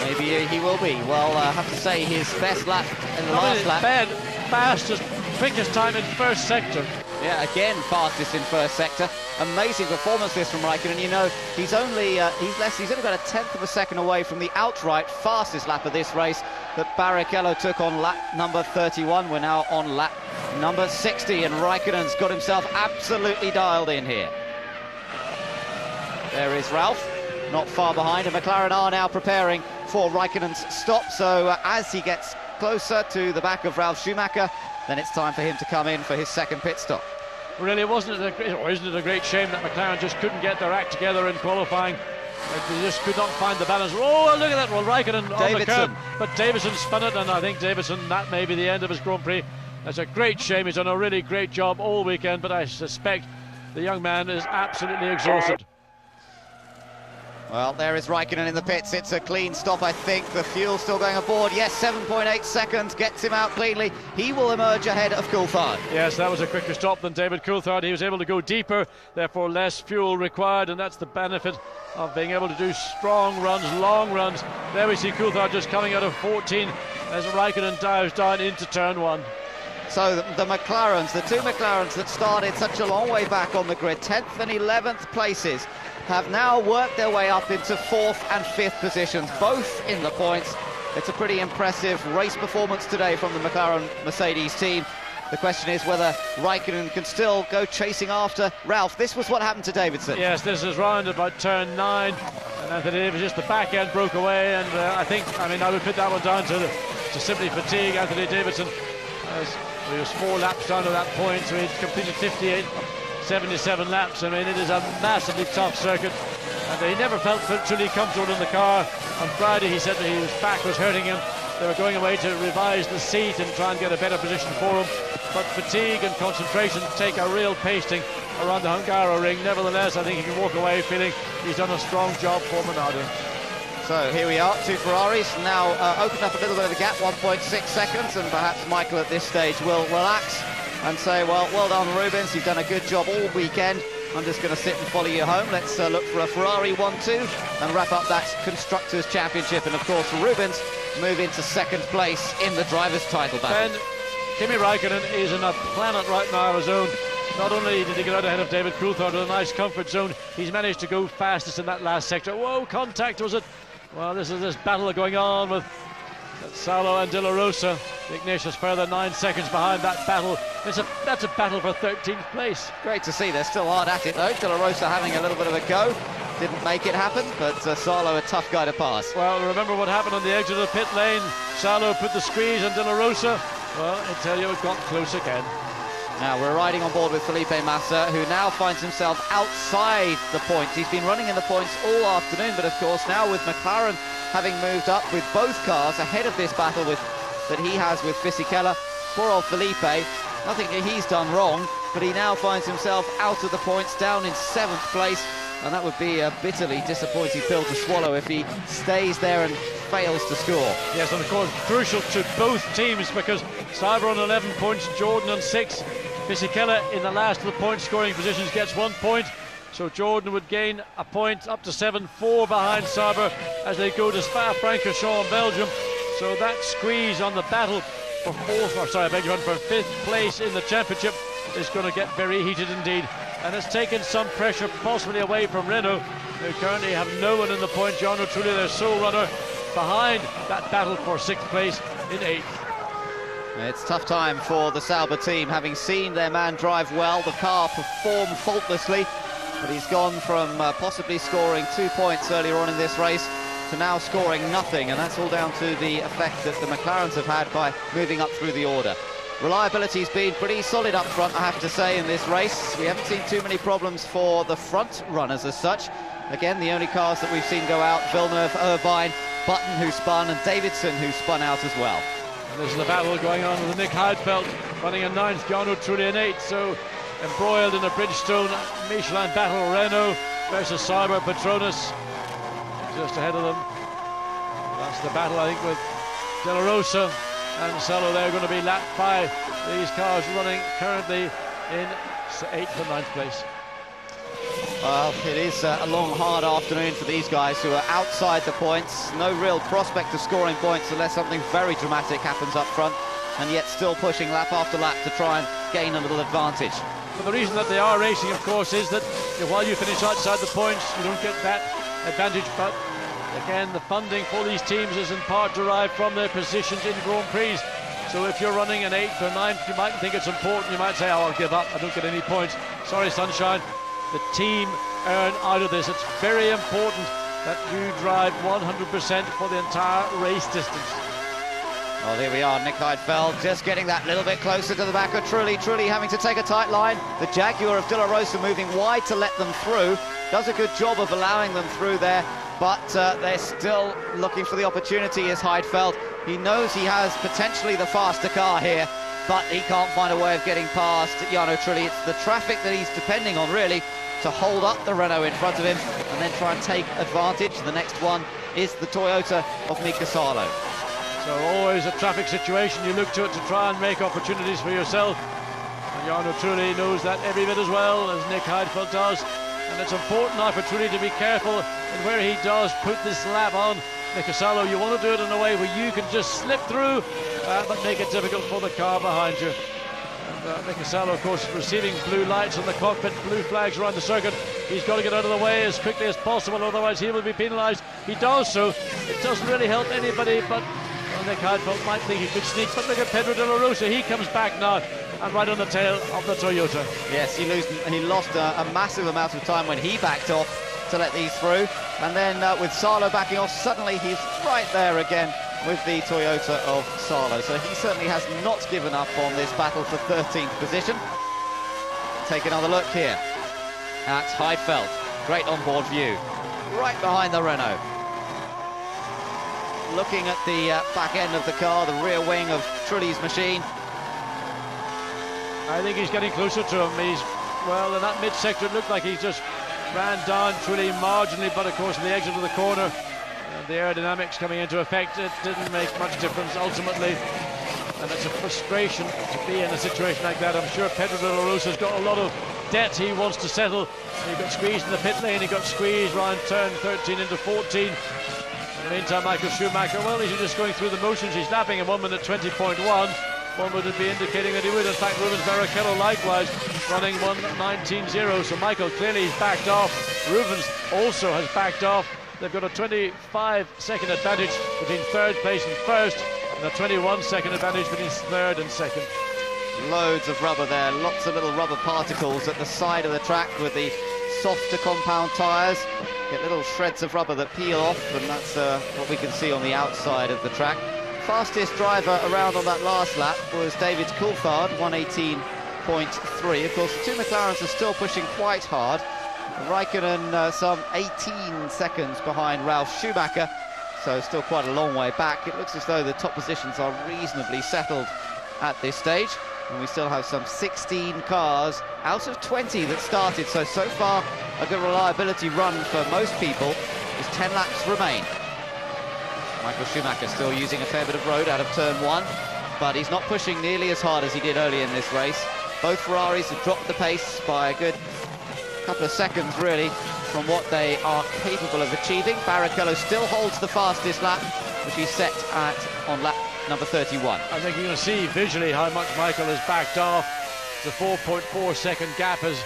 Maybe he will be. Well, I have to say his best lap in the last lap. Fastest, quickest time in first sector. Yeah, again fastest in first sector. Amazing performance this from Räikkönen. You know, he's only about a tenth of a second away from the outright fastest lap of this race that Barrichello took on lap number 31. We're now on lap number 60, and Räikkönen's got himself absolutely dialed in here. There is Ralph, not far behind, and McLaren are now preparing for Räikkönen's stop. So as he gets closer to the back of Ralf Schumacher, then it's time for him to come in for his second pit stop. Really, isn't it a great shame that McLaren just couldn't get their act together in qualifying? They just could not find the balance. Oh, look at that! Well, Räikkönen on the curb, but Davidson spun it, and I think Davidson, that may be the end of his Grand Prix. That's a great shame. He's done a really great job all weekend, but I suspect the young man is absolutely exhausted. Well, there is Räikkönen in the pits. It's a clean stop, I think. The fuel still going aboard. Yes, 7.8 seconds gets him out cleanly. He will emerge ahead of Coulthard. Yes, that was a quicker stop than David Coulthard. He was able to go deeper, therefore less fuel required, and that's the benefit of being able to do strong runs, long runs. There we see Coulthard just coming out of 14 as Räikkönen dives down into turn one. So the McLarens, the two McLarens that started such a long way back on the grid, 10th and 11th places, have now worked their way up into 4th and 5th positions, both in the points. It's a pretty impressive race performance today from the McLaren Mercedes team. The question is whether Räikkönen can still go chasing after Ralph. This was what happened to Davidson. Yes, this is round about turn 9, and Anthony Davis, just the back end broke away, and I would put that one down to simply fatigue. Anthony Davidson, he was 4 laps down to that point, so he'd completed 77 laps. I mean, it is a massively tough circuit, and he never felt truly comfortable in the car. On Friday he said that his back was hurting him. They were going away to revise the seat and try and get a better position for him, but fatigue and concentration take a real pasting around the Hungaroring. Nevertheless, I think he can walk away feeling he's done a strong job for Minardi. So here we are, two Ferraris now opened up a little bit of the gap, 1.6 seconds, and perhaps Michael at this stage will relax and say, well done Rubens, you've done a good job all weekend. I'm just going to sit and follow you home. Let's look for a Ferrari 1-2 and wrap up that Constructors' Championship. And of course Rubens move into second place in the drivers' title battle. Ben, Kimi Räikkönen is in a planet right now of his own. Not only did he get out ahead of David Coulthard with a nice comfort zone, he's managed to go fastest in that last sector. Whoa, contact was it? Well, this is this battle going on with Salo and De La Rosa. Ignatius further 9 seconds behind that battle. That's a battle for 13th place. Great to see, they're still hard at it though. De La Rosa having a little bit of a go. Didn't make it happen, but Salo a tough guy to pass. Well, remember what happened on the edge of the pit lane. Salo put the squeeze on De La Rosa. Well, I tell you, it got close again. Now we're riding on board with Felipe Massa, who now finds himself outside the points. He's been running in the points all afternoon, but of course now with McLaren having moved up with both cars ahead of this battle that he has with Fisichella, poor old Felipe, nothing he's done wrong, but he now finds himself out of the points, down in 7th place. and that would be a bitterly disappointing pill to swallow if he stays there and fails to score. Yes, and of course crucial to both teams, because Cyber on 11 points, Jordan on 6. Fisichella in the last of the point scoring positions gets 1 point, so Jordan would gain a point up to 7-4 behind Cyber as they go to Spa-Francorchamps, Belgium. So that squeeze on the battle for fifth place in the championship is going to get very heated indeed, and it's taken some pressure possibly away from Renault, who currently have no one in the point. Jarno Trulli, their sole runner, behind that battle for 6th place in 8th. It's tough time for the Sauber team, having seen their man drive well, the car perform faultlessly, but he's gone from possibly scoring 2 points earlier on in this race to now scoring nothing, and that's all down to the effect that the McLarens have had by moving up through the order. Reliability's been pretty solid up front, I have to say, in this race. We haven't seen too many problems for the front runners as such. Again, the only cars that we've seen go out, Villeneuve, Irvine, Button, who spun, and Davidson, who spun out as well. And this is the battle going on with Nick Heidfeld running in 9th, Jarno Trulli in 8th, so embroiled in a Bridgestone Michelin battle. Renault versus Cyber, Petronas just ahead of them. That's the battle, I think, with De La Rosa and Salo. They're going to be lapped by these cars running currently in 8th and 9th place. Well, it is a long, hard afternoon for these guys who are outside the points. No real prospect of scoring points unless something very dramatic happens up front, and yet still pushing lap after lap to try and gain a little advantage. But the reason that they are racing, of course, is that while you finish outside the points, you don't get that advantage. But again, the funding for these teams is in part derived from their positions in Grand Prix. So if you're running an 8th or 9th, you might think it's important. You might say, oh, I'll give up, I don't get any points. Sorry, Sunshine. The team earn out of this. It's very important that you drive 100% for the entire race distance. Well, here we are, Nick Heidfeld just getting that little bit closer to the back of Trulli. Trulli having to take a tight line. The Jaguar of De La Rosa moving wide to let them through. Does a good job of allowing them through there, but they're still looking for the opportunity as Heidfeld. He knows he has potentially the faster car here, but he can't find a way of getting past Jarno Trulli. It's the traffic that he's depending on, really, to hold up the Renault in front of him and then try and take advantage. The next one is the Toyota of Mika Salo. So always a traffic situation, you look to it to try and make opportunities for yourself. And Jarno Trulli knows that every bit as well as Nick Heidfeld does. And it's important now for Trulli to be careful in where he does put this lap on Mika Salo. You want to do it in a way where you can just slip through, but make it difficult for the car behind you. Mika Salo, of course, receiving blue lights on the cockpit, blue flags around the circuit. He's got to get out of the way as quickly as possible, otherwise he will be penalised. He does so. It doesn't really help anybody, but Nick Heidfeld might think he could sneak. But look at Pedro De La Rosa. He comes back now and right on the tail of the Toyota. Yes, he lost a massive amount of time when he backed off to let these through. And then with Salo backing off, suddenly he's right there again with the Toyota of Salo. So he certainly has not given up on this battle for 13th position. Take another look here at Heidfeld. Great onboard view. Right behind the Renault. Looking at the back end of the car, the rear wing of Trulli's machine. I think he's getting closer to him. Well, in that mid-sector, it looked like he just ran down Trulli marginally, but of course in the exit of the corner, the aerodynamics coming into effect, it didn't make much difference ultimately. And it's a frustration to be in a situation like that. I'm sure Pedro De La Rosa's got a lot of debt he wants to settle. He got squeezed in the pit lane, he got squeezed around turn 13 into 14. In the meantime, Michael Schumacher, well, he's just going through the motions. He's lapping in 1 minute 20.1. One would be indicating that he would. In fact, Rubens Barrichello likewise running 1:19.0. So Michael clearly is backed off. Rubens also has backed off. They've got a 25-second advantage between 3rd place and 1st, and a 21-second advantage between 3rd and 2nd. Loads of rubber there, lots of little rubber particles at the side of the track with the softer compound tyres. Get little shreds of rubber that peel off, and that's what we can see on the outside of the track. Fastest driver around on that last lap was David Coulthard, 1:18.3. Of course, the two McLarens are still pushing quite hard. Raikkonen some 18 seconds behind Ralf Schumacher, so still quite a long way back. It looks as though the top positions are reasonably settled at this stage. and we still have some 16 cars out of 20 that started, so far a good reliability run for most people, as 10 laps remain. Michael Schumacher still using a fair bit of road out of turn 1, but he's not pushing nearly as hard as he did early in this race. Both Ferraris have dropped the pace by a good couple of seconds, really, from what they are capable of achieving. Barrichello still holds the fastest lap, which he's set at on lap number 31. I think you can see visually how much Michael has backed off. The 4.4 second gap has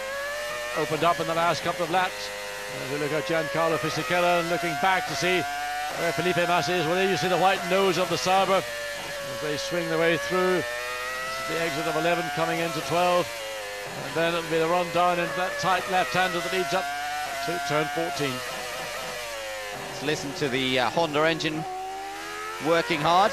opened up in the last couple of laps. As we look at Giancarlo Fisichella and looking back to see where Felipe Massa is, well, there you see the white nose of the Sauber as they swing their way through. This is the exit of 11 coming into 12, and then it'll be the run down into that tight left-hander that leads up to turn 14. Let's listen to the Honda engine working hard.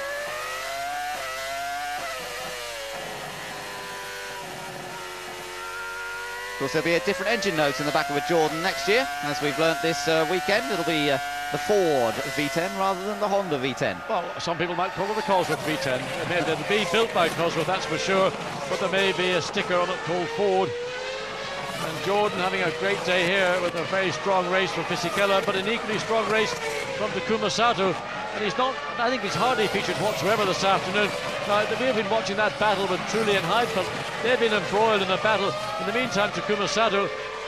Of course, there'll be a different engine note in the back of a Jordan next year, as we've learnt this weekend. It'll be the Ford V10 rather than the Honda V10. Well, some people might call it the Cosworth V10. It'll be built by Cosworth, that's for sure, but there may be a sticker on it called Ford. And Jordan having a great day here with a very strong race from Fisichella, but an equally strong race from Takuma Sato. And he's not, I think he's hardly featured whatsoever this afternoon. Now, we have been watching that battle with Trulli and Heidfeld. They've been embroiled in a battle. In the meantime, Takuma Sato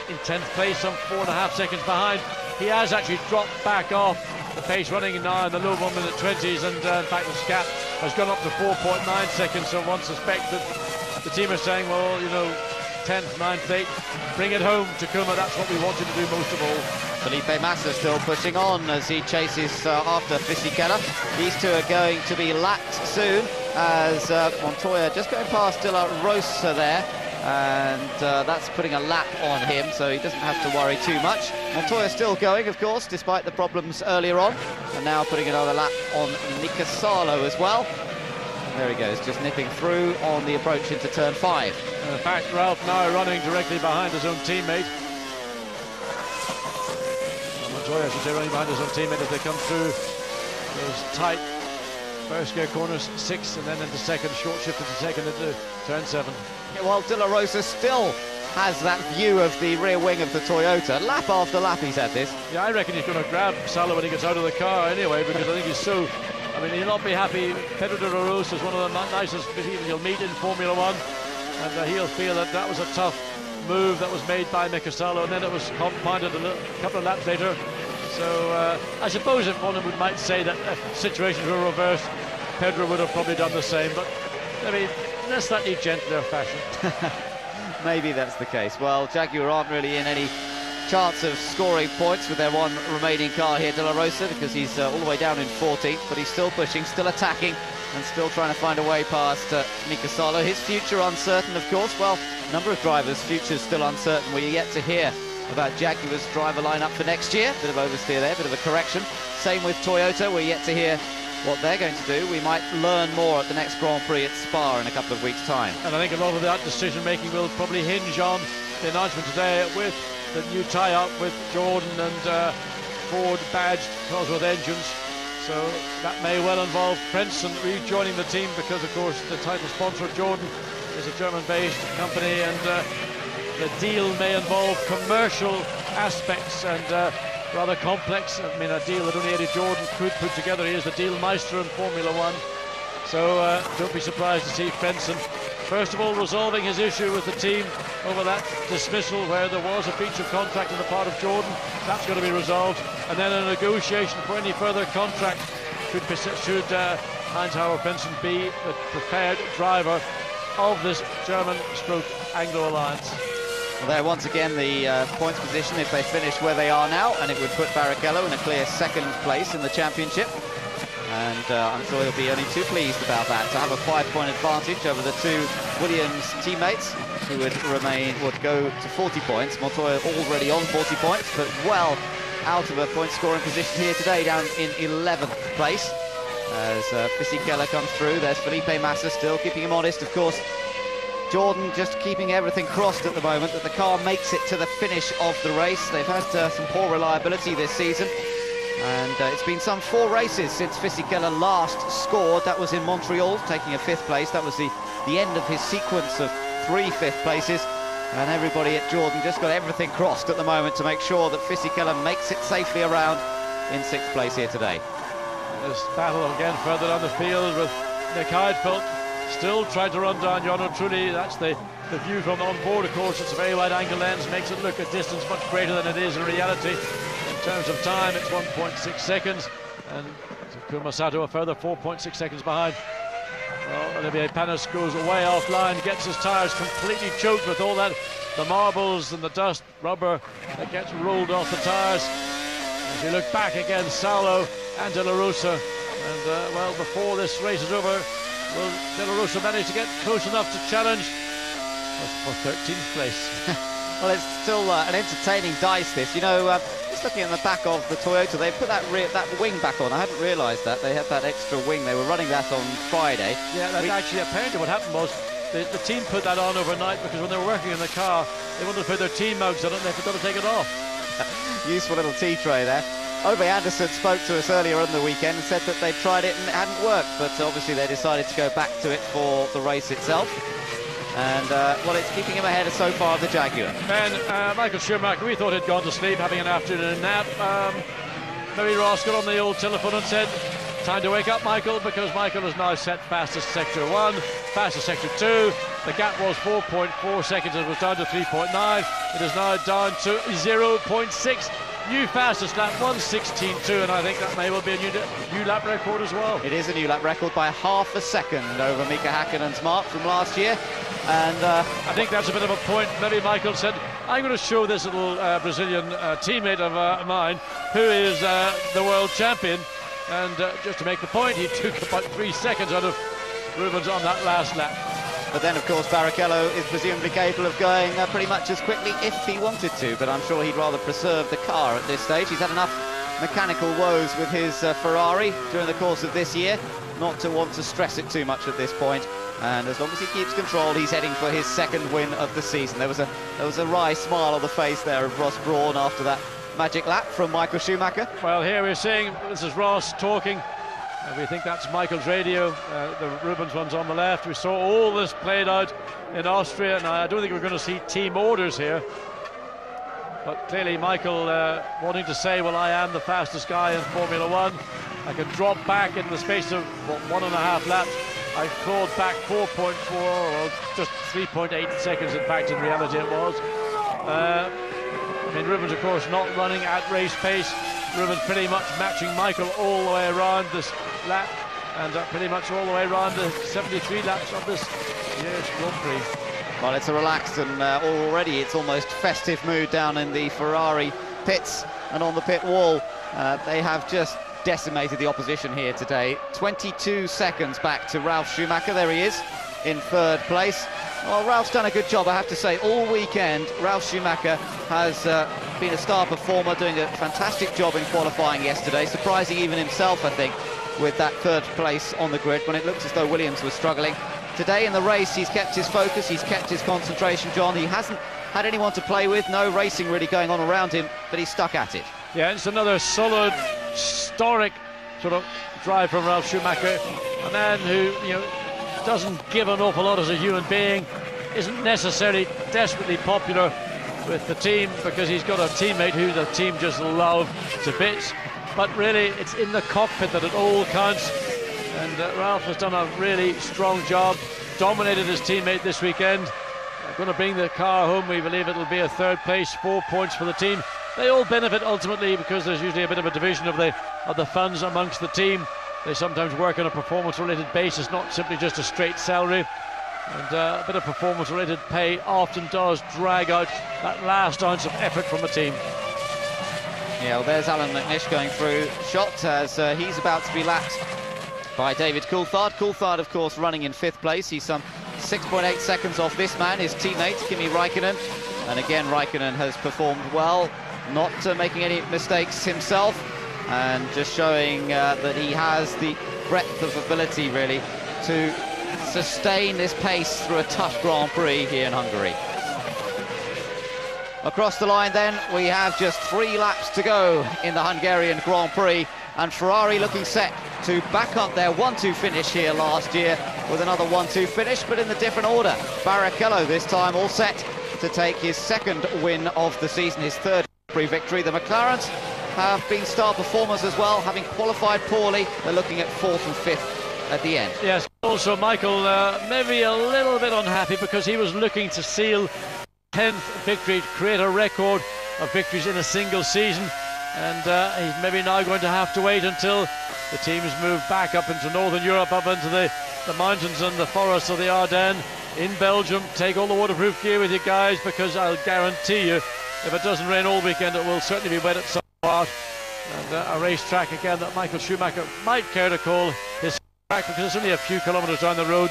in 10th place, some 4.5 seconds behind. He has actually dropped back off the pace, running now in the low 1 minute 20s, and in fact the gap has gone up to 4.9 seconds, so one suspects that the team are saying, well, you know, 10th, 9th, 8th, bring it home, Takuma, that's what we want you to do most of all. Felipe Massa still pushing on as he chases after Fisichella. These two are going to be lapped soon, as Montoya just going past De La Rosa there, and that's putting a lap on him, so he doesn't have to worry too much. Montoya still going, of course, despite the problems earlier on, and now putting another lap on Mika Salo as well. There he goes, just nipping through on the approach into turn 5. In fact, Ralph now running directly behind his own teammate. Montoya, I should say, running behind his own teammate as they come through those tight first gear corners, 6, and then into second, short shift into second into turn 7. Yeah, well, De La Rosa still has that view of the rear wing of the Toyota. Lap after lap he's had this. Yeah, I reckon he's going to grab Salo when he gets out of the car anyway, because I think he's so... I mean, he'll not be happy. Pedro de la Rosa is one of the nicest people you'll meet in Formula 1, and he'll feel that that was a tough move that was made by Mika Salo, and then it was compounded a couple of laps later. So I suppose if one might say that if situations were reversed, Pedro would have probably done the same, but maybe in a slightly gentler fashion. Maybe that's the case. Well, Jaguar aren't really in any chance of scoring points with their one remaining car here, De La Rosa, because he's all the way down in 14th, but he's still pushing, still attacking, and still trying to find a way past Mika Salo. His future uncertain, of course. Well, a number of drivers' futures still uncertain. We're yet to hear about Jaguar's driver lineup for next year. Bit of oversteer there, bit of a correction. Same with Toyota. We're yet to hear what they're going to do. We might learn more at the next Grand Prix at Spa in a couple of weeks' time. And I think a lot of that decision-making will probably hinge on the announcement today with the new tie-up with Jordan and Ford badged Cosworth engines. So that may well involve Prenson rejoining the team, because of course the title sponsor Jordan is a German-based company, and the deal may involve commercial aspects and rather complex. I mean, a deal that only Eddie Jordan could put together. He is the deal maestro in Formula 1. So don't be surprised to see Prenson first of all resolving his issue with the team over that dismissal where there was a breach of contract on the part of Jordan. That's going to be resolved, and then a negotiation for any further contract should Heinz-Harald Prenson be the preferred driver of this German/Anglo alliance. Well, there once again the points position if they finish where they are now, and it would put Barrichello in a clear second place in the championship. And I'm sure he'll be only too pleased about that, to have a 5-point advantage over the two Williams teammates, who would go to 40 points. Montoya already on 40 points, but well out of a point scoring position here today, down in 11th place. As Fisichella comes through, there's Felipe Massa still keeping him honest, of course. Jordan just keeping everything crossed at the moment that the car makes it to the finish of the race. They've had some poor reliability this season, And it's been some 4 races since Fisichella last scored. That was in Montreal, taking a 5th place. That was the end of his sequence of 3 5th places. And everybody at Jordan just got everything crossed at the moment to make sure that Fisichella makes it safely around in 6th place here today. This battle again further down the field with Nick Heidfeld still trying to run down Jarno Trulli. That's the view from on board, of course. It's a very wide angle lens, makes it look a distance much greater than it is in reality. In terms of time, it's 1.6 seconds, and Takuma Sato a further 4.6 seconds behind. Well, Olivier Panis goes way offline, gets his tyres completely choked with all that, the marbles and the dust, rubber that gets rolled off the tyres. As you look back again, Saulo and De La Rosa, and well, before this race is over, will De La Rosa manage to get close enough to challenge for 13th place? Well, it's still an entertaining dice, this. You know, just looking at the back of the Toyota, they put that wing back on. I hadn't realised that. They had that extra wing. They were running that on Friday. Yeah, that's actually apparently what happened was the team put that on overnight because when they were working in the car, they wanted to put their team mugs on it and they forgot to take it off. Useful little tea tray there. Ove Anderson spoke to us earlier on the weekend and said that they tried it and it hadn't worked, but obviously they decided to go back to it for the race itself. And, well, it's keeping him ahead so far of the Jaguar. Ben, Michael Schumacher, we thought he'd gone to sleep, having an afternoon nap. Maybe Ross got on the old telephone and said, time to wake up, Michael, because Michael has now set fastest sector 1, fastest sector 2. The gap was 4.4 seconds, it was down to 3.9. It is now down to 0.6. New fastest lap, 1:16.2, and I think that may well be a new lap record as well. It is a new lap record by half a second over Mika Häkkinen's mark from last year. And I think that's a bit of a point. Maybe Michael said, I'm going to show this little Brazilian teammate of mine, who is the world champion. And just to make the point, he took about 3 seconds out of Rubens on that last lap. But then, of course, Barrichello is presumably capable of going pretty much as quickly if he wanted to, but I'm sure he'd rather preserve the car at this stage. He's had enough mechanical woes with his Ferrari during the course of this year not to want to stress it too much at this point. And as long as he keeps control, he's heading for his 2nd win of the season. There was a wry smile on the face there of Ross Brawn after that magic lap from Michael Schumacher. Well, here we're seeing, this is Ross talking. We think that's Michael's radio. The Rubens one's on the left. We saw all this played out in Austria, and I don't think we're going to see team orders here. But clearly Michael wanting to say, well, I am the fastest guy in Formula 1. I can drop back in the space of, what, 1.5 laps. I clawed back 4.4, or just 3.8 seconds, in fact, in reality it was. I mean, Rubens, of course, not running at race pace. Rubens pretty much matching Michael all the way around this lap, and pretty much all the way around the 73 laps of this year's Grand Prix. Well, it's a relaxed and already it's almost festive mood down in the Ferrari pits and on the pit wall. They have just decimated the opposition here today. 22 seconds back to Ralf Schumacher. There he is in 3rd place. Well, Ralph's done a good job, I have to say. All weekend, Ralf Schumacher has been a star performer, doing a fantastic job in qualifying yesterday, surprising even himself, I think, with that 3rd place on the grid when it looks as though Williams was struggling. Today in the race, he's kept his focus, he's kept his concentration, John. He hasn't had anyone to play with, no racing really going on around him, but he's stuck at it. Yeah, it's another solid, historic sort of drive from Ralf Schumacher, a man who, you know, doesn't give an awful lot as a human being, isn't necessarily desperately popular with the team because he's got a teammate who the team just love to bits, but really it's in the cockpit that it all counts. And Ralf has done a really strong job, dominated his teammate this weekend. Going to bring the car home. We believe it'll be a 3rd place, 4 points for the team. They all benefit ultimately because there's usually a bit of a division of the funds amongst the team. They sometimes work on a performance-related basis, not simply just a straight salary. And a bit of performance-related pay often does drag out that last ounce of effort from the team. Yeah, well, there's Alan McNish going through shot as he's about to be lapped by David Coulthard. Coulthard, of course, running in 5th place. He's some 6.8 seconds off this man, his teammate, Kimi Räikkönen. And again, Räikkönen has performed well, not making any mistakes himself, and just showing that he has the breadth of ability, really, to sustain this pace through a tough Grand Prix here in Hungary. Across the line then, we have just 3 laps to go in the Hungarian Grand Prix, and Ferrari looking set to back up their 1-2 finish here last year with another 1-2 finish, but in a different order. Barrichello this time all set to take his 2nd win of the season, his 3rd Grand Prix victory. The McLarens have been star performers as well, having qualified poorly. They're looking at 4th and 5th at the end. Yes, also Michael maybe a little bit unhappy because he was looking to seal 10th victory, to create a record of victories in a single season, and he's maybe now going to have to wait until the teams move back up into Northern Europe, up into the mountains and the forests of the Ardennes in Belgium. Take all the waterproof gear with you guys, because I'll guarantee you if it doesn't rain all weekend it will certainly be wet at some part. And a racetrack again that Michael Schumacher might care to call his track, because it's only a few kilometres down the road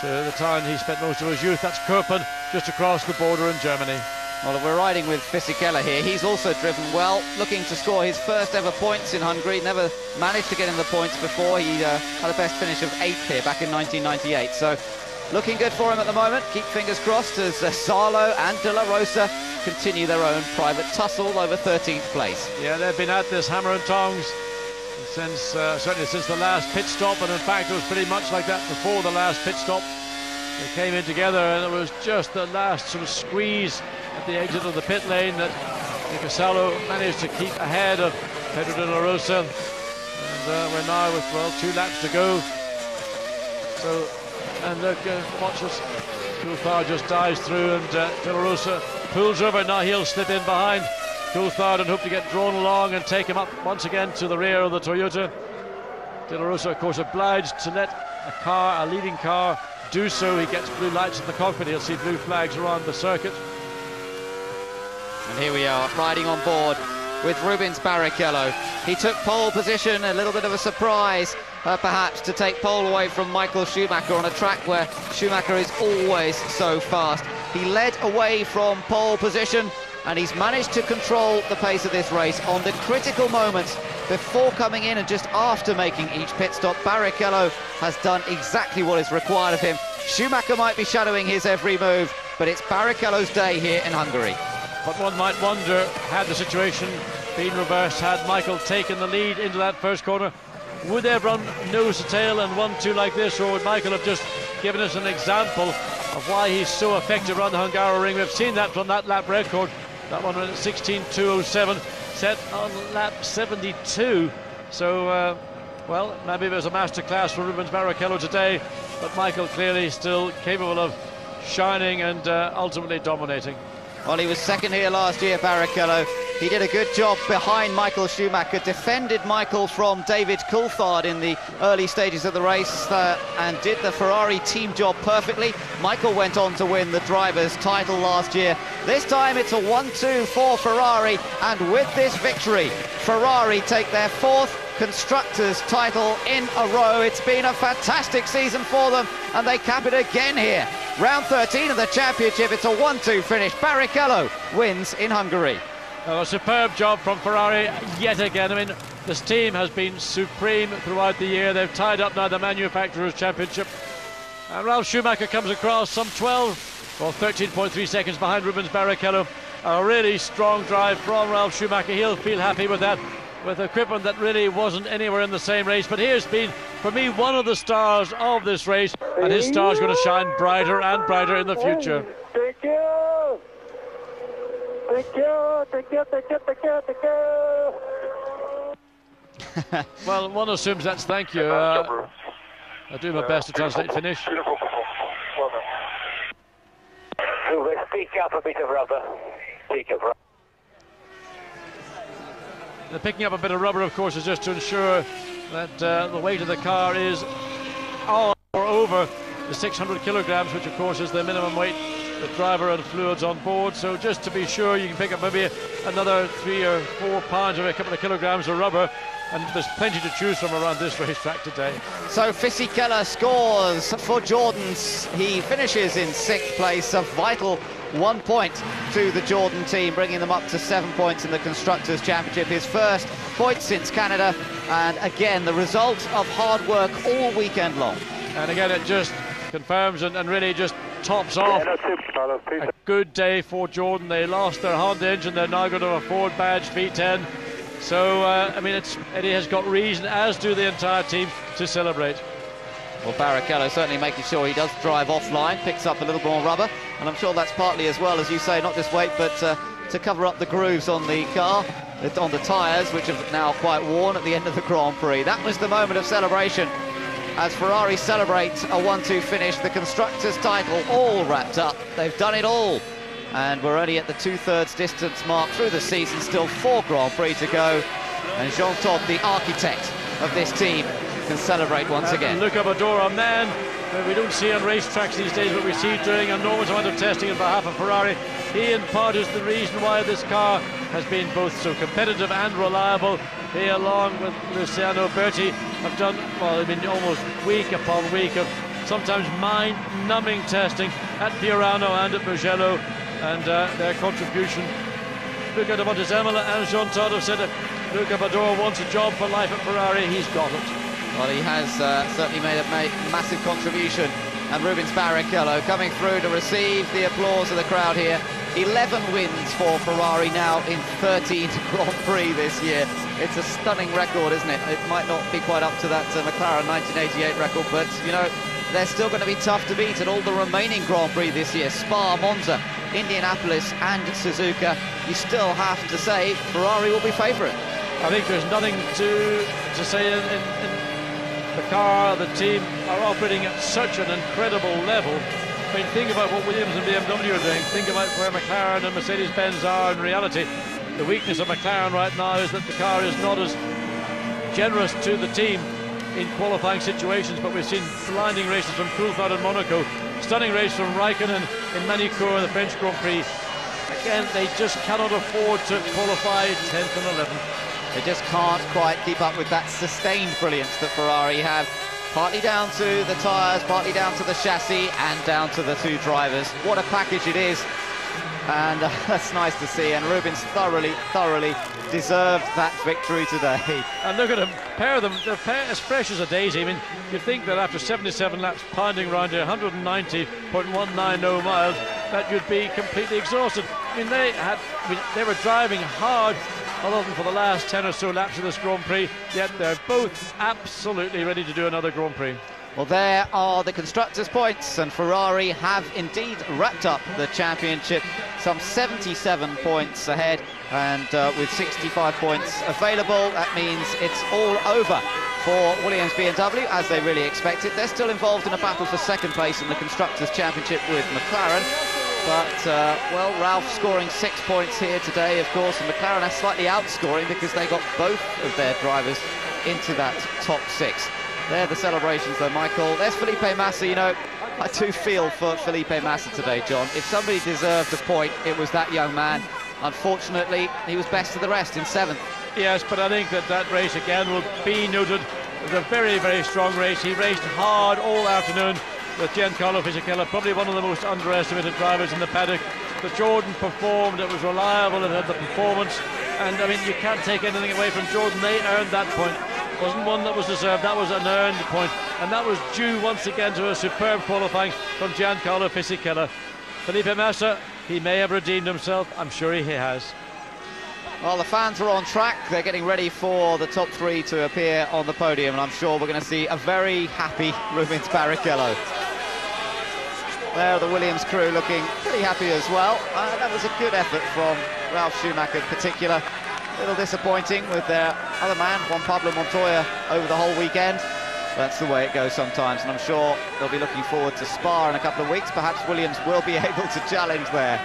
to the town he spent most of his youth. That's Kirpen, just across the border in Germany. Well, if we're riding with Fisichella here, he's also driven well, looking to score his first ever points in Hungary. Never managed to get in the points before. He had a best finish of 8th here back in 1998. So looking good for him at the moment. Keep fingers crossed as Salo and De La Rosa continue their own private tussle over 13th place. Yeah, they've been at this hammer and tongs since certainly since the last pit stop, and in fact it was pretty much like that before the last pit stop. They came in together, and it was just the last sort of squeeze at the exit of the pit lane that Niko Salo managed to keep ahead of Pedro De La Rosa. And we're now with, well, 2 laps to go. So, and look, watch this. Coulthard just dives through, and De La Rosa pulls over. Now he'll slip in behind Coulthard and hope to get drawn along and take him up once again to the rear of the Toyota. De La Rosa, of course, obliged to let a leading car, do so. He gets blue lights in the cockpit. He'll see blue flags around the circuit. And here we are, riding on board with Rubens Barrichello. He took pole position, a little bit of a surprise, perhaps, to take pole away from Michael Schumacher on a track where Schumacher is always so fast. He led away from pole position, and he's managed to control the pace of this race on the critical moments before coming in and just after making each pit stop. Barrichello has done exactly what is required of him. Schumacher might be shadowing his every move, but it's Barrichello's day here in Hungary. But one might wonder, had the situation been reversed, had Michael taken the lead into that first corner, would they have run nose to tail and 1-2 like this, or would Michael have just given us an example of why he's so effective around the Hungaroring? We've seen that from that lap record, that one at 16:2:07, set on lap 72. So, well, maybe it was a masterclass for Rubens Barrichello today, but Michael clearly still capable of shining and ultimately dominating. Well, he was 2nd here last year, Barrichello. He did a good job behind Michael Schumacher, defended Michael from David Coulthard in the early stages of the race, and did the Ferrari team job perfectly. Michael went on to win the driver's title last year. This time it's a 1-2 for Ferrari, and with this victory, Ferrari take their 4th Constructors' title in a row. It's been a fantastic season for them, and they cap it again here. Round 13 of the championship, it's a 1-2 finish. Barrichello wins in Hungary. A superb job from Ferrari yet again. I mean, this team has been supreme throughout the year. They've tied up now the Manufacturers' Championship. And Ralf Schumacher comes across some 12 or 13.3 seconds behind Rubens Barrichello. A really strong drive from Ralf Schumacher. He'll feel happy with that, with equipment that really wasn't anywhere in the same race. But here's been, for me, one of the stars of this race, and his star's going to shine brighter and brighter in the future. Thank you! Thank you! Thank you! Thank you! Thank you! Thank you! Well, one assumes that's thank you. I do my best to translate Finnish. Well done. Speak up a bit of rubber. Speak up. The picking up a bit of rubber, of course, is just to ensure that the weight of the car is on or over the 600 kilograms, which of course is the minimum weight, the driver and fluids on board. So just to be sure, you can pick up maybe another 3 or 4 pounds or a couple of kilograms of rubber, and there's plenty to choose from around this racetrack today. So Fisichella scores for Jordans. He finishes in 6th place, a vital 1 point to the Jordan team, bringing them up to 7 points in the Constructors' Championship. His first point since Canada, and again the result of hard work all weekend long. And again it just confirms and really just tops off. Yeah, not too bad. A good day for Jordan. They lost their Honda engine, they're now going to have a Ford badged V10. So, I mean, Eddie has got reason, as do the entire team, to celebrate. Well, Barrichello certainly making sure he does drive offline, picks up a little more rubber, and I'm sure that's partly as well, as you say, not just weight, but to cover up the grooves on the car, on the tyres, which have now quite worn at the end of the Grand Prix. That was the moment of celebration as Ferrari celebrate a 1-2 finish, the Constructors' title all wrapped up. They've done it all, and we're only at the 2/3 distance mark through the season, still 4 Grand Prix to go, and Jean Todt, the architect of this team, can celebrate once again. Luca Badoer, a man that we don't see on racetracks these days, but we see doing an enormous amount of testing on behalf of Ferrari. He in part is the reason why this car has been both so competitive and reliable. He, along with Luciano Berti, have done, well, I mean, almost week upon week of sometimes mind-numbing testing at Fiorano and at Mugello, and their contribution. Luca de Montezemolo and Jean Todt have said that Luca Badoer wants a job for life at Ferrari. He's got it. Well, he has certainly made a massive contribution. And Rubens Barrichello coming through to receive the applause of the crowd here. 11 wins for Ferrari now in 13 Grand Prix this year. It's a stunning record, isn't it? It might not be quite up to that McLaren 1988 record, but, you know, they're still going to be tough to beat at all the remaining Grand Prix this year. Spa, Monza, Indianapolis and Suzuka. You still have to say Ferrari will be favourite. I think there's nothing to say in the car. The team are operating at such an incredible level. I mean, think about what Williams and BMW are doing. Think about where McLaren and Mercedes-Benz are in reality. The weakness of McLaren right now is that the car is not as generous to the team in qualifying situations, but we've seen blinding races from Coulthard and Monaco, stunning race from Raikkonen in Manicourt, the French Grand Prix. Again, they just cannot afford to qualify 10th and 11th. They just can't quite keep up with that sustained brilliance that Ferrari have. Partly down to the tyres, partly down to the chassis, and down to the 2 drivers. What a package it is, and that's nice to see. And Rubens thoroughly deserved that victory today. And look at them, pair of them, they're as fresh as a daisy. I mean, you'd think that after 77 laps pounding around here, 190.190 miles, that you'd be completely exhausted. I mean, they were driving hard, other than for the last 10 or so laps of this Grand Prix, yet they're both absolutely ready to do another Grand Prix. Well, there are the Constructors' points, and Ferrari have indeed wrapped up the championship, some 77 points ahead, and with 65 points available, that means it's all over for Williams BMW, as they really expected. They're still involved in a battle for second place in the Constructors' Championship with McLaren. But, well, Ralph scoring 6 points here today, of course, and McLaren are slightly outscoring because they got both of their drivers into that top 6. There the celebrations, though, Michael. There's Felipe Massa. You know, I do feel for Felipe Massa today, John. If somebody deserved a point, it was that young man. Unfortunately, he was best of the rest in 7th. Yes, but I think that race again will be noted. It was a very, very strong race. He raced hard all afternoon with Giancarlo Fisichella, probably one of the most underestimated drivers in the paddock. But Jordan performed, it was reliable, it had the performance, and I mean, you can't take anything away from Jordan. They earned that point. It wasn't one that was deserved, that was an earned point, and that was due once again to a superb qualifying from Giancarlo Fisichella. Felipe Massa, he may have redeemed himself, I'm sure he has. Well, the fans are on track. They're getting ready for the top 3 to appear on the podium, and I'm sure we're going to see a very happy Rubens Barrichello. There are the Williams crew looking pretty happy as well. That was a good effort from Ralf Schumacher in particular. A little disappointing with their other man, Juan Pablo Montoya, over the whole weekend. That's the way it goes sometimes, and I'm sure they'll be looking forward to Spa in a couple of weeks. Perhaps Williams will be able to challenge there.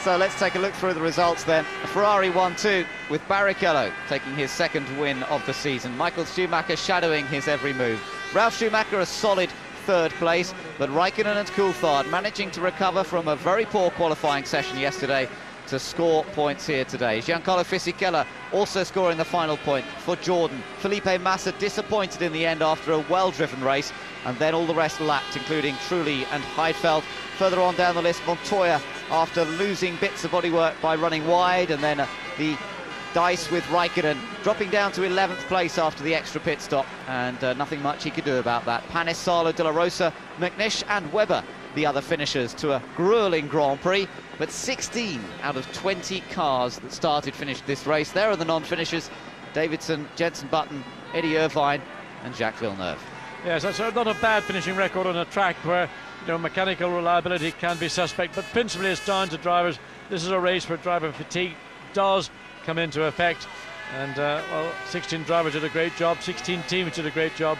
So let's take a look through the results then. Ferrari 1-2 with Barrichello taking his 2nd win of the season. Michael Schumacher shadowing his every move. Ralf Schumacher a solid 3rd place, but Raikkonen and Coulthard managing to recover from a very poor qualifying session yesterday to score points here today. Giancarlo Fisichella also scoring the final point for Jordan. Felipe Massa disappointed in the end after a well-driven race, and then all the rest lapped, including Trulli and Heidfeld. Further on down the list, Montoya, after losing bits of bodywork by running wide, and then the dice with Raikkonen, dropping down to 11th place after the extra pit stop, and nothing much he could do about that. Panis, Salo, De La Rosa, McNish and Webber, the other finishers, to a gruelling Grand Prix, but 16 out of 20 cars that finished this race. There are the non-finishers: Davidson, Jenson Button, Eddie Irvine and Jacques Villeneuve. Yes, that's not a bad finishing record on a track where, you know, mechanical reliability can be suspect, but principally it's down to drivers. This is a race where driver fatigue does come into effect, and well, 16 drivers did a great job, 16 teams did a great job.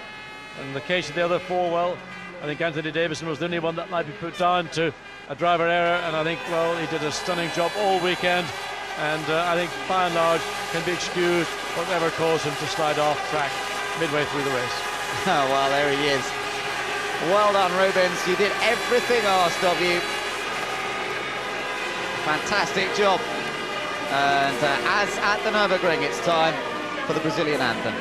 And in the case of the other four, well, I think Anthony Davidson was the only one that might be put down to a driver error, and I think, well, he did a stunning job all weekend, and I think by and large can be excused whatever caused him to slide off track midway through the race. Oh, well, there he is. Well done, Rubens. You did everything asked of you. Fantastic job. And as at the Nürburgring, it's time for the Brazilian anthem.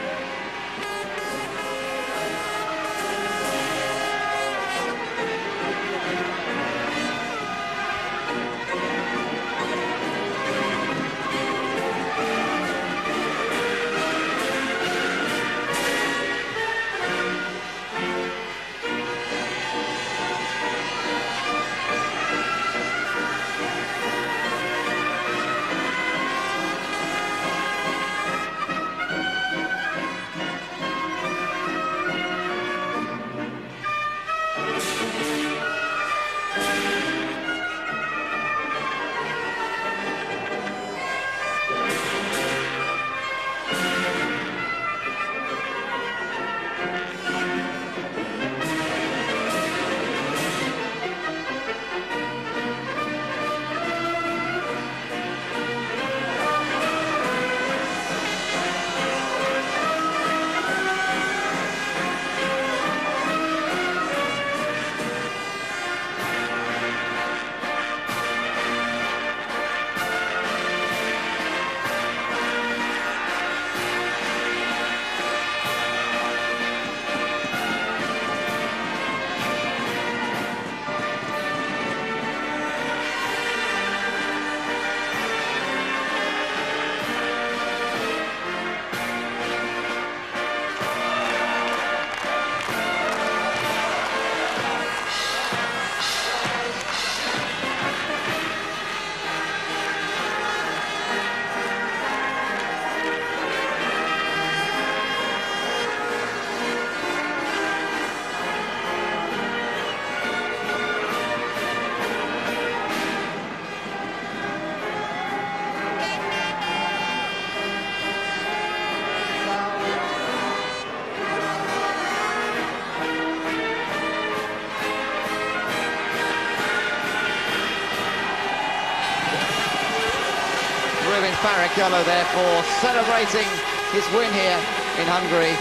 Barrichello, therefore, celebrating his win here in Hungary.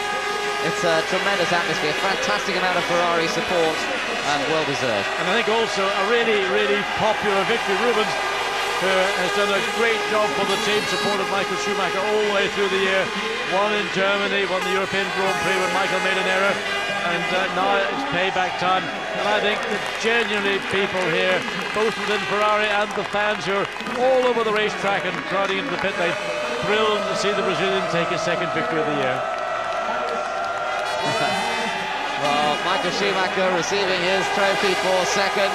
It's a tremendous atmosphere, fantastic amount of Ferrari support, and well deserved. And I think also a really, really popular victory. Rubens, who has done a great job for the team, supported Michael Schumacher all the way through the year. Won in Germany, won the European Grand Prix when Michael made an error, and now it's payback time. And I think that genuinely people here, both within Ferrari and the fans who are all over the racetrack and crowding into the pit lane, thrilled to see the Brazilian take his second victory of the year. Well, Michael Schumacher receiving his trophy for second.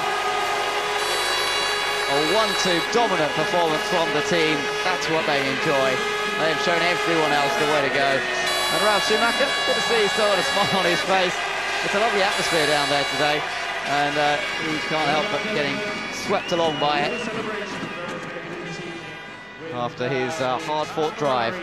A 1-2 dominant performance from the team. That's what they enjoy. They've shown everyone else the way to go. And Ralf Schumacher, good to see he's still got a smile on his face. It's a lovely atmosphere down there today, and he can't help but getting swept along by it after his hard-fought drive.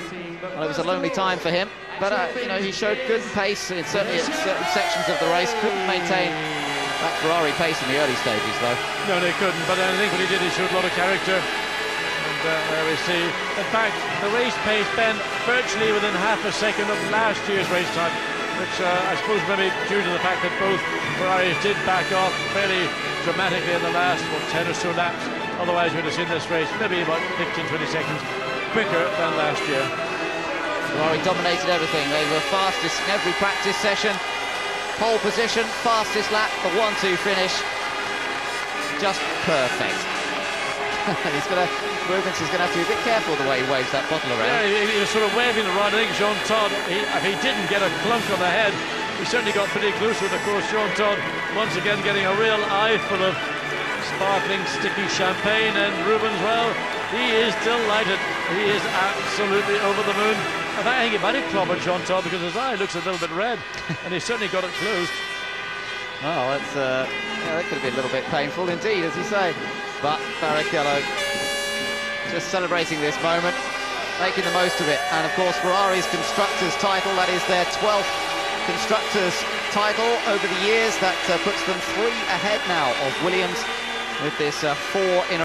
Well, it was a lonely time for him, but you know, he showed good pace, certainly at certain sections of the race. Couldn't maintain that Ferrari pace in the early stages, though. No, they couldn't, but I think what he did, he showed a lot of character. And there we see, in fact, the race pace, Ben, virtually within half a second of last year's race time, which I suppose maybe due to the fact that both Ferraris did back off fairly dramatically in the last 10 or so laps. Otherwise we'd have seen this race maybe about 15-20 seconds quicker than last year. Ferrari dominated everything. They were fastest in every practice session. Pole position, fastest lap, the 1-2 finish. Just perfect. He's got a Rubens is going to have to be a bit careful the way he waves that bottle around. Yeah, he was sort of waving around. I think Jean Todt, if he didn't get a clunk on the head, he certainly got pretty close to it. Of course, Jean Todt once again getting a real eye full of sparkling, sticky champagne, and Rubens, well, he is delighted. He is absolutely over the moon. And I think he might have clobbered Jean Todt because his eye looks a little bit red, and he certainly got it closed. Oh, that's yeah, that could have been a little bit painful indeed, as you say. But Barrichello just celebrating this moment, making the most of it. And of course, Ferrari's constructors' title, that is their 12th constructors' title over the years. That puts them 3 ahead now of Williams with this 4 in a